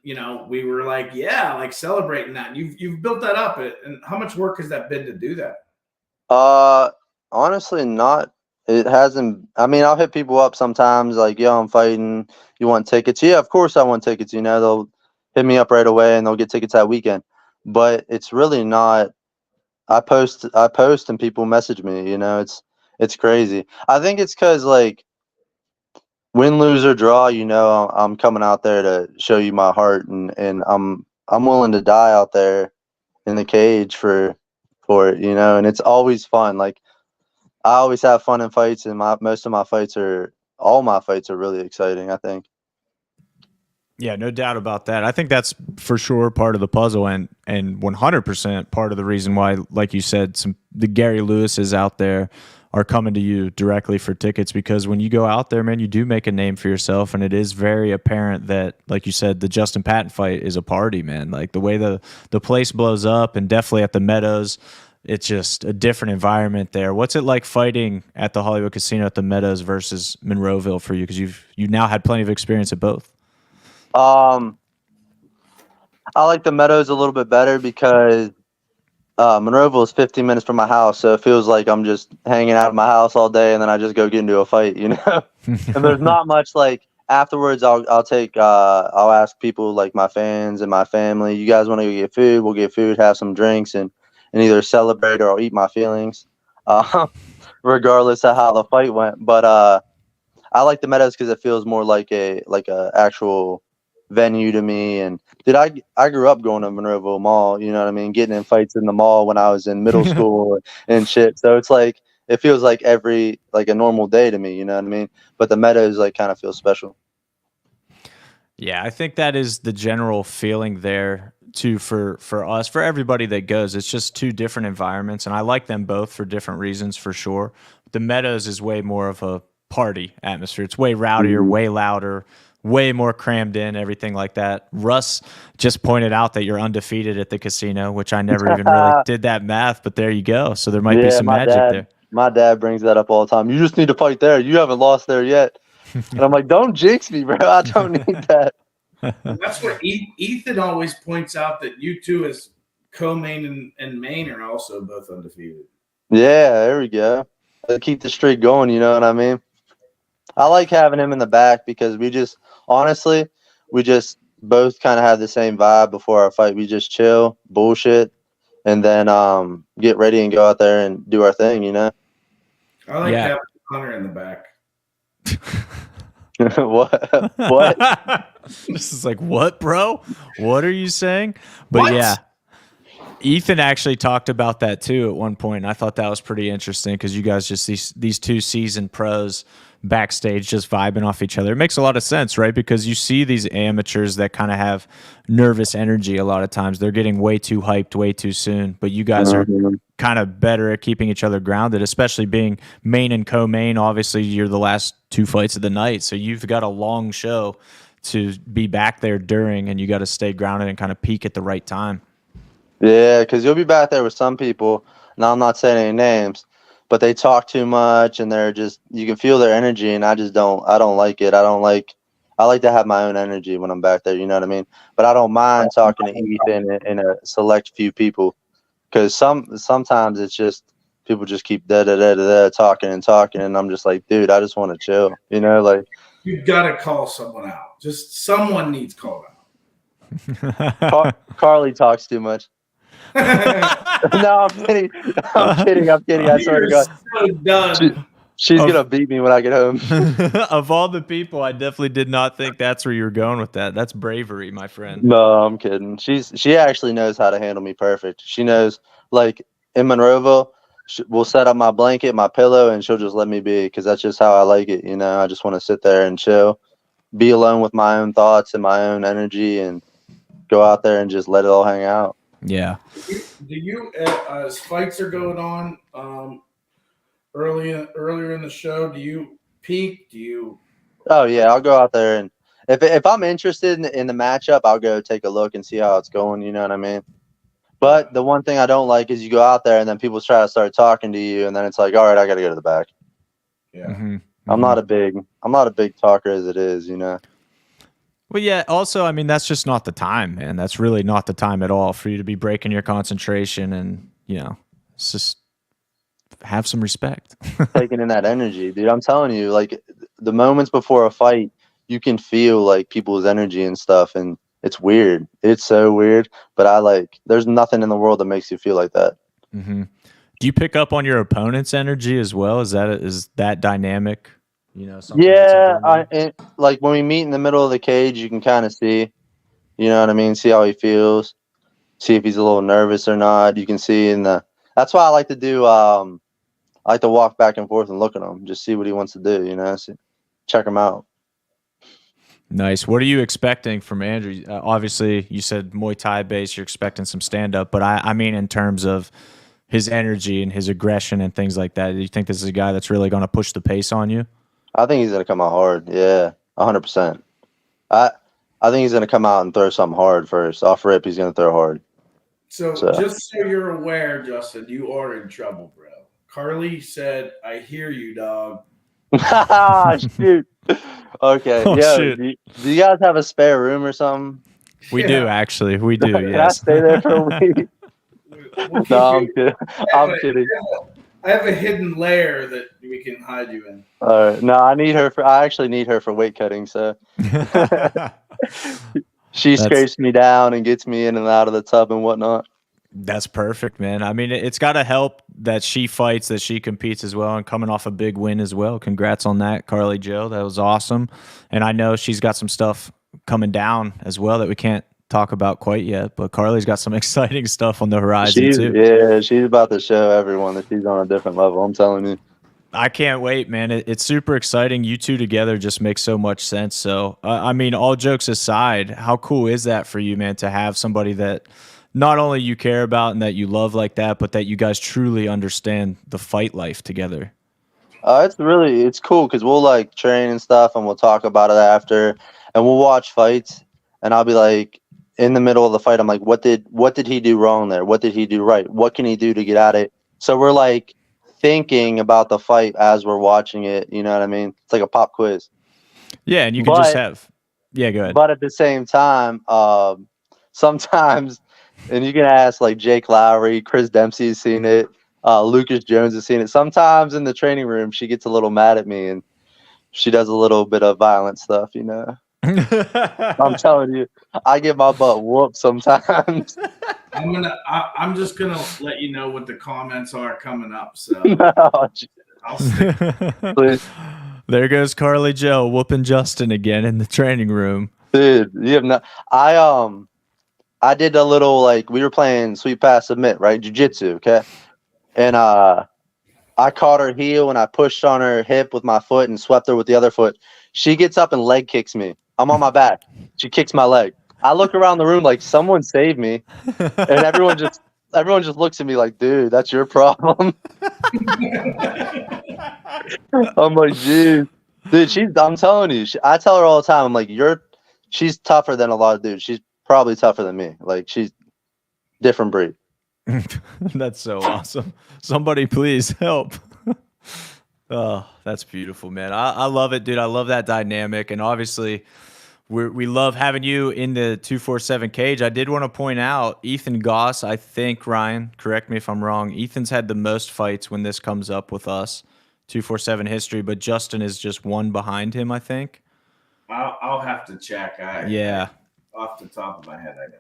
Speaker 1: we were like, yeah, like celebrating that. And you've built that up. And how much work has that been to do that?
Speaker 10: Honestly, not. It hasn't. I mean, I'll hit people up sometimes like, yo, I'm fighting. You want tickets? Yeah, of course I want tickets. They'll hit me up right away and they'll get tickets that weekend. But it's really not. I post and people message me. It's crazy. I think it's because like win, lose or draw. I'm coming out there to show you my heart, and I'm willing to die out there in the cage for it. And it's always fun. Like I always have fun in fights, and all my fights are really exciting, I think.
Speaker 2: Yeah, no doubt about that. I think that's for sure part of the puzzle, and 100% part of the reason why, like you said, the Gary Lewises out there are coming to you directly for tickets, because when you go out there, man, you do make a name for yourself, and it is very apparent that, like you said, the Justin Patton fight is a party, man. Like the way the place blows up, and definitely at the Meadows, it's just a different environment there. What's it like fighting at the Hollywood Casino at the Meadows versus Monroeville for you? Because you now had plenty of experience at both.
Speaker 10: I like the Meadows a little bit better because Monroeville is 15 minutes from my house, so it feels like I'm just hanging out at my house all day, and then I just go get into a fight, And there's not much like afterwards. I'll ask people like my fans and my family, you guys want to go get food? We'll get food, have some drinks, and either celebrate or I'll eat my feelings, regardless of how the fight went. But I like the Meadows because it feels more like a actual venue to me. And dude, I grew up going to Monroeville Mall, you know what I mean, getting in fights in the mall when I was in middle school and shit. So it's like it feels like a normal day to me, you know what I mean? But the Meadows like kind of feels special.
Speaker 2: Yeah, I think that is the general feeling there too for us, for everybody that goes. It's just two different environments, and I like them both for different reasons for sure. The Meadows is way more of a party atmosphere. It's way rowdier, way louder, way more crammed in, everything like that. Russ just pointed out that you're undefeated at the casino, which I never even really did that math, but there you go. So there might be some magic there.
Speaker 10: My dad brings that up all the time. You just need to fight there. You haven't lost there yet. And I'm like, don't jinx me, bro. I don't need that.
Speaker 1: That's what Ethan always points out, that you two as co-main and main are also both undefeated.
Speaker 10: Yeah, there we go. Keep the streak going, you know what I mean? I like having him in the back because we just both kind of have the same vibe before our fight. We just chill, bullshit, and then get ready and go out there and do our thing,
Speaker 1: I like having Hunter in the back.
Speaker 10: What?
Speaker 2: This is like, what, bro? What are you saying? But yeah, Ethan actually talked about that too at one point, and I thought that was pretty interesting because you guys just these two seasoned pros backstage just vibing off each other. It makes a lot of sense, right? Because you see these amateurs that kind of have nervous energy a lot of times. They're getting way too hyped way too soon, but you guys are kind of better at keeping each other grounded, especially being main and co-main. Obviously, you're the last two fights of the night, so you've got a long show to be back there during, and you got to stay grounded and kind of peak at the right time.
Speaker 10: Yeah, because you'll be back there with some people. Now, I'm not saying any names, but they talk too much, and they're just, you can feel their energy, and I don't like it. I like to have my own energy when I'm back there, you know what I mean? But I don't mind talking to Ethan and a select few people, because sometimes it's just, people just keep talking and talking, and I'm just like, dude, I just want to chill, you know, like.
Speaker 1: You've got to call someone out. Just someone needs called out.
Speaker 10: Carly talks too much. No, I'm kidding. I'm kidding. I swear to God.
Speaker 1: So done.
Speaker 10: She's going to beat me when I get home.
Speaker 2: Of all the people, I definitely did not think that's where you were going with that. That's bravery, my friend.
Speaker 10: No, I'm kidding. She actually knows how to handle me perfect. She knows, like, in Monroeville, we'll set up my blanket, my pillow, and she'll just let me be, because that's just how I like it. You know, I just want to sit there and chill, be alone with my own thoughts and my own energy, and go out there and just let it all hang out.
Speaker 2: Yeah.
Speaker 1: Do you as fights are going on earlier in the show, do you peek? Do you?
Speaker 10: Oh yeah, I'll go out there, and if I'm interested in the matchup, I'll go take a look and see how it's going. You know what I mean? But the one thing I don't like is you go out there and then people try to start talking to you, and then it's like, all right, I got to go to the back.
Speaker 1: Yeah.
Speaker 2: Mm-hmm.
Speaker 10: I'm not a big talker as it is, you know.
Speaker 2: Well, yeah. Also, I mean, that's just not the time, man. That's really not the time at all for you to be breaking your concentration, and it's just have some respect.
Speaker 10: Taking in that energy, dude. I'm telling you, like the moments before a fight, you can feel like people's energy and stuff, and it's weird. It's so weird, but there's nothing in the world that makes you feel like that.
Speaker 2: Mm-hmm. Do you pick up on your opponent's energy as well? Is that dynamic?
Speaker 10: Yeah, like when we meet in the middle of the cage, you can kind of see, you know what I mean? See how he feels, see if he's a little nervous or not. You can see that's why I like to do, I like to walk back and forth and look at him, just see what he wants to do, you know, check him out.
Speaker 2: Nice. What are you expecting from Andrew? Obviously, you said Muay Thai base, you're expecting some stand-up, but I mean in terms of his energy and his aggression and things like that, do you think this is a guy that's really going to push the pace on you?
Speaker 10: I think he's going to come out hard. Yeah, 100%. I think he's going to come out and throw something hard first. Off rip, he's going to throw hard.
Speaker 1: So just so you're aware, Justin, you are in trouble, bro. Carly said, "I hear you, dog."
Speaker 10: Shoot. Okay.
Speaker 2: Oh,
Speaker 10: yeah.
Speaker 2: shoot.
Speaker 10: Do you guys have a spare room or something?
Speaker 2: We do, actually. We do,
Speaker 10: Can
Speaker 2: yes.
Speaker 10: I stay there for a week? No, I'm kidding. I'm kidding.
Speaker 1: I have a hidden lair that we can hide you in.
Speaker 10: All right. No, I actually need her for weight cutting, so she scrapes me down and gets me in and out of the tub and whatnot.
Speaker 2: That's perfect, man. I mean, it's got to help that she fights, that she competes as well, and coming off a big win as well. Congrats on that, Carly Jo. That was awesome. And I know she's got some stuff coming down as well that we can't talk about quite yet, but Carly's got some exciting stuff on the horizon too.
Speaker 10: Yeah, she's about to show everyone that she's on a different level. I'm telling you.
Speaker 2: I can't wait, man. It's super exciting. You two together just make so much sense. So, I mean, all jokes aside, how cool is that for you, man, to have somebody that not only you care about and that you love like that, but that you guys truly understand the fight life together?
Speaker 10: It's cool because we'll like train and stuff, and we'll talk about it after, and we'll watch fights, and I'll be like, in the middle of the fight, I'm like, what did he do wrong there? What did he do right? What can he do to get at it? So we're like thinking about the fight as we're watching it. You know what I mean? It's like a pop quiz.
Speaker 2: Yeah, and you can just have. Yeah, go ahead.
Speaker 10: But at the same time, sometimes, and you can ask like Jake Lowry, Chris Dempsey's seen it, Lucas Jones has seen it. Sometimes in the training room, she gets a little mad at me and she does a little bit of violent stuff, you know. I'm telling you, I get my butt whooped sometimes.
Speaker 1: I'm just gonna let you know what the comments are coming up. So I'll
Speaker 2: stick. There goes Carly Jo whooping Justin again in the training room.
Speaker 10: Dude, you have not. I did a little like we were playing sweep pass submit, right? Jiu-jitsu, okay? And I caught her heel and I pushed on her hip with my foot and swept her with the other foot. She gets up and leg kicks me. I'm on my back. She kicks my leg. I look around the room like someone saved me, and everyone just looks at me like, dude, that's your problem. I'm like, dude, I'm telling you. I tell her all the time. I'm like, she's tougher than a lot of dudes. She's probably tougher than me. Like she's different breed.
Speaker 2: That's so awesome. Somebody please help. Oh, that's beautiful, man. I love it, dude. I love that dynamic. And obviously, we love having you in the 247 cage. I did want to point out Ethan Goss, I think, Ryan, correct me if I'm wrong. Ethan's had the most fights when this comes up with us, 247 history, but Justin is just one behind him, I think.
Speaker 1: I'll have to check.
Speaker 2: Yeah.
Speaker 1: Off the top of my head, I don't know.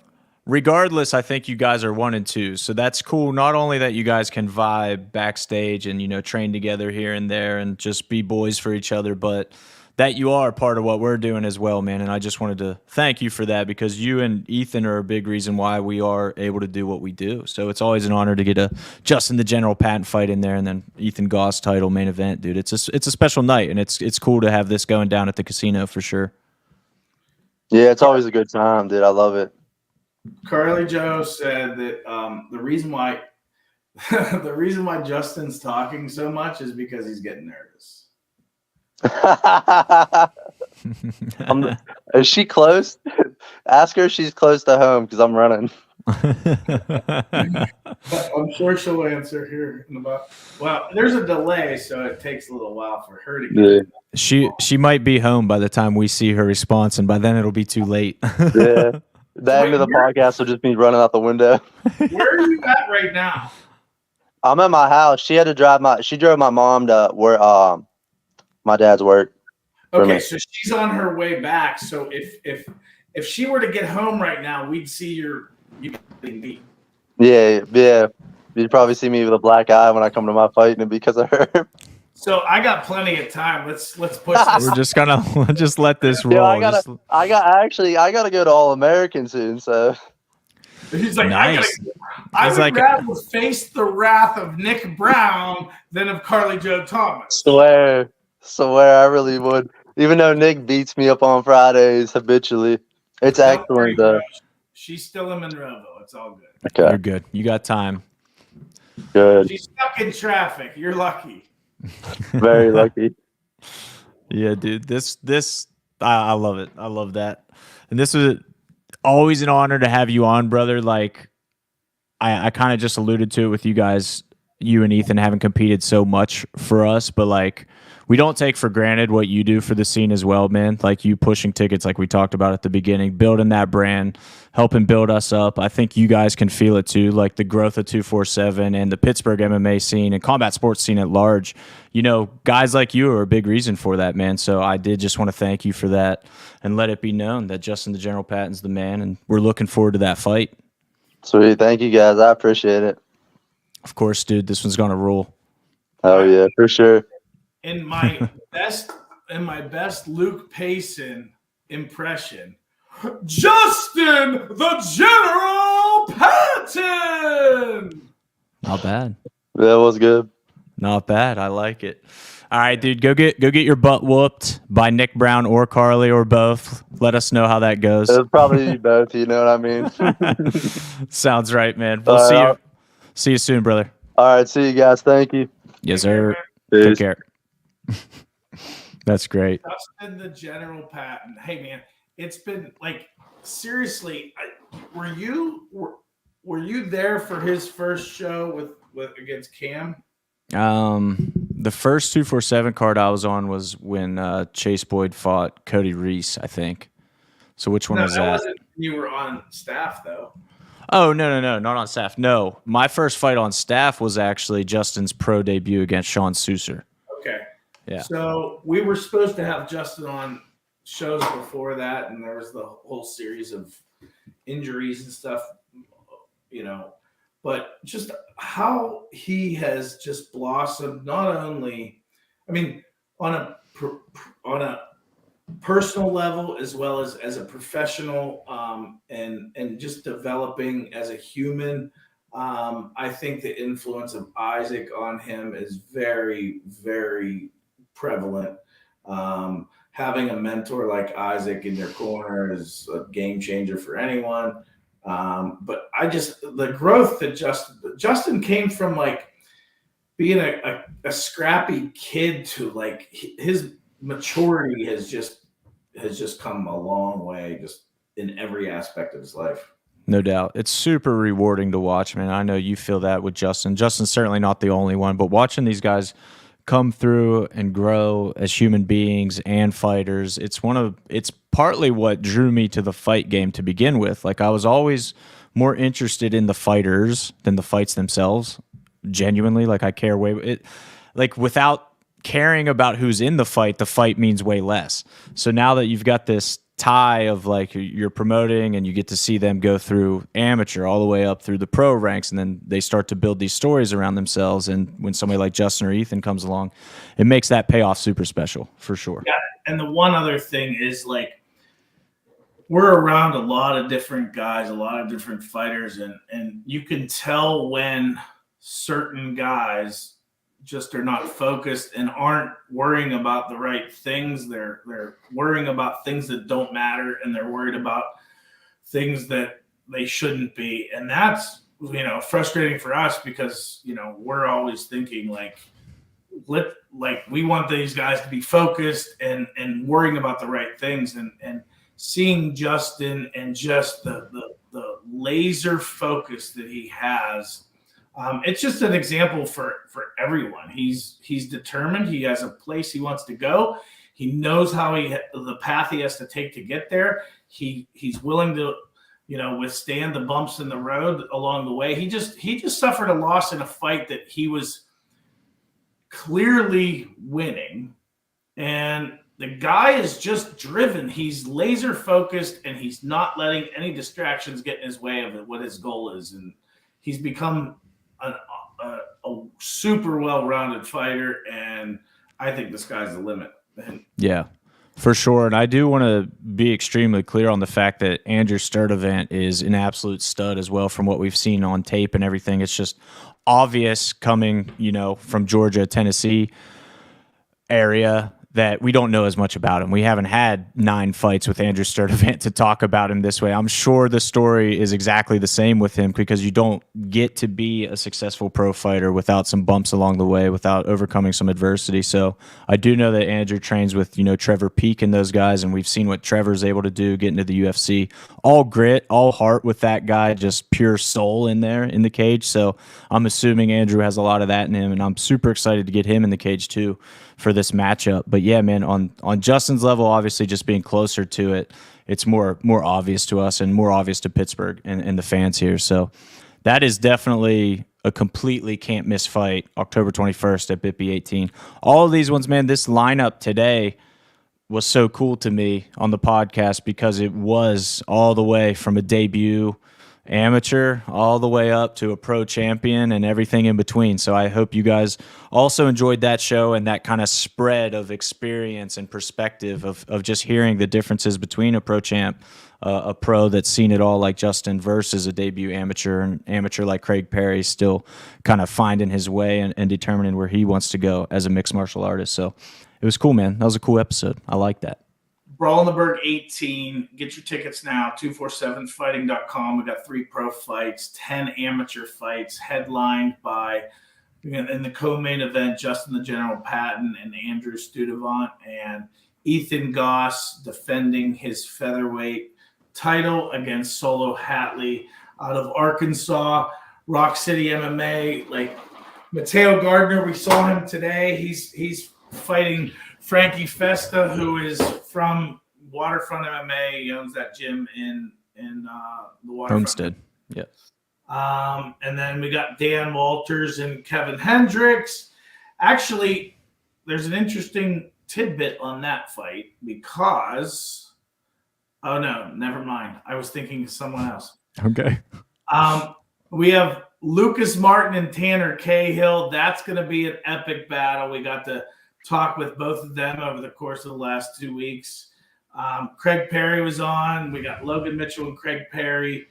Speaker 2: Regardless, I think you guys are 1 and 2. So that's cool. Not only that you guys can vibe backstage and, train together here and there and just be boys for each other, but that you are part of what we're doing as well, man. And I just wanted to thank you for that because you and Ethan are a big reason why we are able to do what we do. So it's always an honor to get a Justin the General Patton fight in there and then Ethan Goss title main event, dude. It's a special night, and it's cool to have this going down at the casino for sure.
Speaker 10: Yeah, it's always a good time, dude. I love it.
Speaker 1: Carly Joe said that the reason why Justin's talking so much is because he's getting nervous.
Speaker 10: Is she close? Ask her if she's close to home because I'm running.
Speaker 1: I'm sure she'll answer here in about. Well, there's a delay, so it takes a little while for her to get.
Speaker 2: Yeah. She might be home by the time we see her response, and by then it'll be too late.
Speaker 10: Yeah. The end of the podcast will just be running out the window.
Speaker 1: Where are you at right now?
Speaker 10: I'm at my house. She drove my mom to where my dad's work.
Speaker 1: Okay, so she's on her way back. So if she were to get home right now, we'd see you beat.
Speaker 10: Yeah. You'd probably see me with a black eye when I come to my fight, and it'd be because of her.
Speaker 1: So I got plenty of time. Let's push this.
Speaker 2: We're just gonna just let this roll.
Speaker 10: Yeah, I gotta go to All American soon. So
Speaker 1: he's like,
Speaker 2: nice.
Speaker 1: I would rather face the wrath of Nick Brown than of Carly Joe Thomas.
Speaker 10: Swear, I really would. Even though Nick beats me up on Fridays habitually, it's excellent though.
Speaker 1: She's still in Monroeville. It's all good.
Speaker 10: Okay,
Speaker 2: you're good. You got time.
Speaker 10: Good.
Speaker 1: She's stuck in traffic. You're lucky.
Speaker 10: Very lucky.
Speaker 2: Yeah, dude. This I love it. I love that. And this was always an honor to have you on, brother. Like I kind of just alluded to it with you guys, you and Ethan haven't competed so much for us, but like we don't take for granted what you do for the scene as well, man. Like you pushing tickets like we talked about at the beginning, building that brand, helping build us up. I think you guys can feel it too, like the growth of 247 and the Pittsburgh MMA scene and combat sports scene at large. Guys like you are a big reason for that, man. So I did just want to thank you for that and let it be known that Justin the General Patton's the man, and we're looking forward to that fight.
Speaker 10: Sweet. Thank you, guys. I appreciate it.
Speaker 2: Of course, dude. This one's going to rule.
Speaker 10: Oh, yeah, for sure.
Speaker 1: In my best Luke Payson impression, Justin the General Patton.
Speaker 2: Not bad.
Speaker 10: That was good.
Speaker 2: Not bad. I like it. All right, dude. Go get your butt whooped by Nick Brown or Carly or both. Let us know how that goes.
Speaker 10: It'll probably be both. You know what I mean?
Speaker 2: Sounds right, man. We'll see you soon, brother.
Speaker 10: All right. See you guys. Thank you.
Speaker 2: Yes, sir.
Speaker 10: Peace.
Speaker 2: Take care. That's great.
Speaker 1: Justin the General Patton. Hey, man, it's been like seriously. Were you there for his first show with against Cam?
Speaker 2: The first 247 card I was on was when Chase Boyd fought Cody Reese, I think. So which one was that?
Speaker 1: Wasn't, you were on staff though.
Speaker 2: Oh, no, not on staff. No, my first fight on staff was actually Justin's pro debut against Sean Souser.
Speaker 1: Okay.
Speaker 2: Yeah.
Speaker 1: So we were supposed to have Justin on shows before that, and there was the whole series of injuries and stuff, but just how he has just blossomed, not only, I mean, on a personal level as well as a professional, and just developing as a human. I think the influence of Isaac on him is very, very prevalent. Having a mentor like Isaac in your corner is a game changer for anyone. But the growth that Justin came from, like being a scrappy kid to like his maturity has just has just come a long way, just in every aspect of his life.
Speaker 2: No doubt. It's super rewarding to watch, man. I know you feel that with Justin. Justin's certainly not the only one, but watching these guys come through and grow as human beings and fighters, it's partly what drew me to the fight game to begin with. Like, I was always more interested in the fighters than the fights themselves. Genuinely, like, I care without caring about who's in the fight means way less. So now that you've got this tie of like you're promoting and you get to see them go through amateur all the way up through the pro ranks, and then they start to build these stories around themselves, and when somebody like Justin or Ethan comes along, it makes that payoff super special for sure.
Speaker 1: Yeah, and the one other thing is, like, we're around a lot of different guys, a lot of different fighters, and you can tell when certain guys just are not focused and aren't worrying about the right things. They're worrying about things that don't matter, and they're worried about things that they shouldn't be. And that's, frustrating for us, because, we're always thinking we want these guys to be focused and worrying about the right things, and seeing Justin and just the laser focus that he has. It's just an example for everyone. He's determined. He has a place he wants to go. He knows the path he has to take to get there. He's willing to, withstand the bumps in the road along the way. He just suffered a loss in a fight that he was clearly winning, and the guy is just driven. He's laser focused, and he's not letting any distractions get in his way of what his goal is. And he's become a super well-rounded fighter, and I think the sky's the limit.
Speaker 2: Yeah, for sure. And I do want to be extremely clear on the fact that Andrew Sturdivant is an absolute stud as well, from what we've seen on tape and everything. It's just obvious coming, from Georgia, Tennessee area, that we don't know as much about him. We haven't had 9 fights with Andrew Sturdivant to talk about him this way. I'm sure the story is exactly the same with him, because you don't get to be a successful pro fighter without some bumps along the way, without overcoming some adversity. So I do know that Andrew trains with, Trevor Peak and those guys, and we've seen what Trevor's able to do getting to the UFC. All grit, all heart with that guy, just pure soul in there in the cage. So I'm assuming Andrew has a lot of that in him, and I'm super excited to get him in the cage too for this matchup. But yeah, man, on Justin's level, obviously just being closer to it, it's more obvious to us and more obvious to Pittsburgh and the fans here. So that is definitely a completely can't miss fight, October 21st at BitB18. All of these ones, man, this lineup today was so cool to me on the podcast, because it was all the way from a debut amateur all the way up to a pro champion and everything in between. So I hope you guys also enjoyed that show and that kind of spread of experience and perspective of just hearing the differences between a pro champ, a pro that's seen it all like Justin, versus a debut amateur, and amateur like Craig Perry still kind of finding his way and determining where he wants to go as a mixed martial artist. So it was cool, man. That was a cool episode. I like that.
Speaker 1: Brawl in the Burgh 18. Get your tickets now, 247fighting.com. We got 3 pro fights, 10 amateur fights, headlined by, in the co-main event, Justin the General Patton and Andrew Sturdivant, and Ethan Goss defending his featherweight title against Solo Hatley out of Arkansas, Rock City MMA. Like Mateo Gardner, we saw him today. He's fighting Frankie Festa, who is from Waterfront MMA. He owns that gym in the Waterfront.
Speaker 2: Homestead. Yeah.
Speaker 1: And then we got Dan Walters and Kevin Hendricks. Actually, there's an interesting tidbit on that fight, because oh no, never mind. I was thinking of someone else.
Speaker 2: Okay.
Speaker 1: We have Lucas Martin and Tanner Cahill. That's going to be an epic battle. We got to talk with both of them over the course of the last 2 weeks. Craig Perry was on. We got Logan Mitchell and Craig Perry.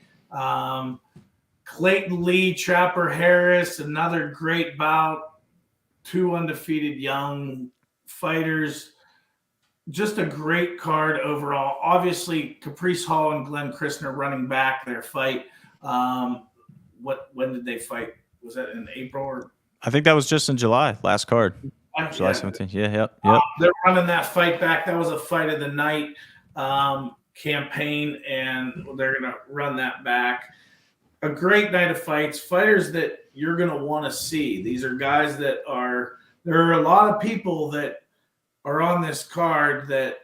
Speaker 1: Clayton Lee, Trapper Harris, another great bout. 2 undefeated young fighters. Just a great card overall. Obviously, Caprice Hall and Glenn Christner running back their fight. When did they fight? Was that in April? Or?
Speaker 2: I think that was just in July, last card. July 17th. Yeah, yep.
Speaker 1: They're running that fight back. That was a fight of the night. campaign, and they're going to run that back. A great night of fights, fighters that you're going to want to see. These are guys that there are a lot of people that are on this card that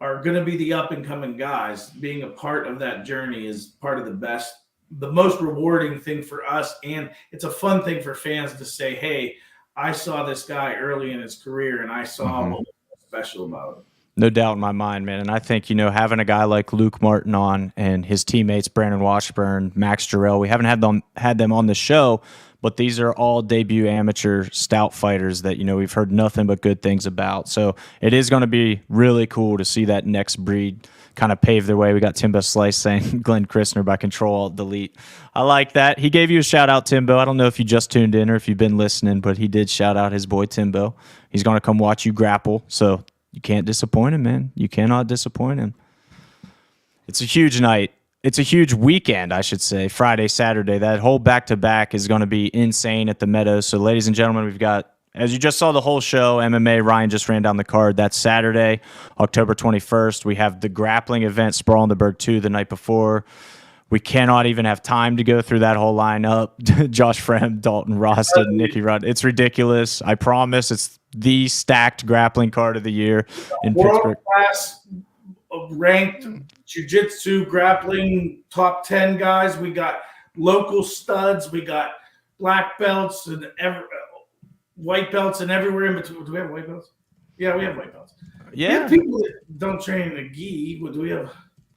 Speaker 1: are going to be the up and coming guys. Being a part of that journey is part of the most rewarding thing for us. And it's a fun thing for fans to say, hey, I saw this guy early in his career and I saw what was special about him.
Speaker 2: No doubt in my mind, man. And I think, having a guy like Luke Martin on and his teammates, Brandon Washburn, Max Jarrell, we haven't had them on the show, but these are all debut amateur stout fighters that, we've heard nothing but good things about. So it is going to be really cool to see that next breed kind of pave their way. We got Timbo Slice saying Glenn Christner by Control-Alt-Delete. I like that. He gave you a shout out, Timbo. I don't know if you just tuned in or if you've been listening, but he did shout out his boy Timbo. He's going to come watch you grapple. So you can't disappoint him, man. You cannot disappoint him. It's a huge night. It's a huge weekend, I should say. Friday, Saturday. That whole back-to-back is going to be insane at the Meadows. So, ladies and gentlemen, we've got, as you just saw the whole show, MMA, Ryan just ran down the card. That's Saturday, October 21st. We have the grappling event, Sprawl in the Burgh 2, the night before. We cannot even have time to go through that whole lineup. Josh Frem, Dalton Rosted, Nicky Rudd. It's ridiculous. I promise it's the stacked grappling card of the year in Pittsburgh.
Speaker 1: World-class ranked jiu-jitsu grappling top 10 guys. We got local studs. We got black belts and white belts and everywhere in between. Do we have white belts? Yeah, we have white belts.
Speaker 2: Yeah.
Speaker 1: We have people that don't train in a gi. What do we have?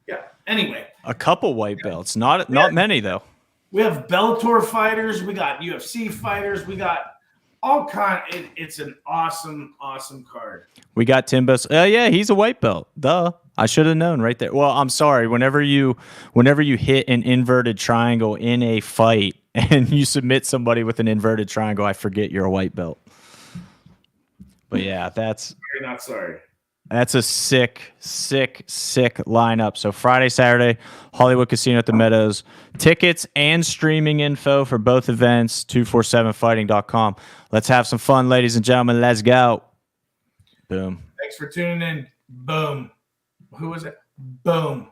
Speaker 1: Yeah. Anyway.
Speaker 2: A couple white belts. Not many, though.
Speaker 1: We have Bellator fighters. We got UFC fighters. We got all kind. It's an awesome, awesome card.
Speaker 2: We got Timbus. Yeah, he's a white belt. Duh. I should have known right there. Well, I'm sorry. Whenever you hit an inverted triangle in a fight and you submit somebody with an inverted triangle, I forget you're a white belt. But yeah,
Speaker 1: You're not sorry.
Speaker 2: That's a sick lineup. So Friday, Saturday, Hollywood Casino at the Meadows. Tickets and streaming info for both events, 247fighting.com. Let's have some fun, ladies and gentlemen. Let's go. Boom.
Speaker 1: Thanks for tuning in. Boom. Who was it? Boom.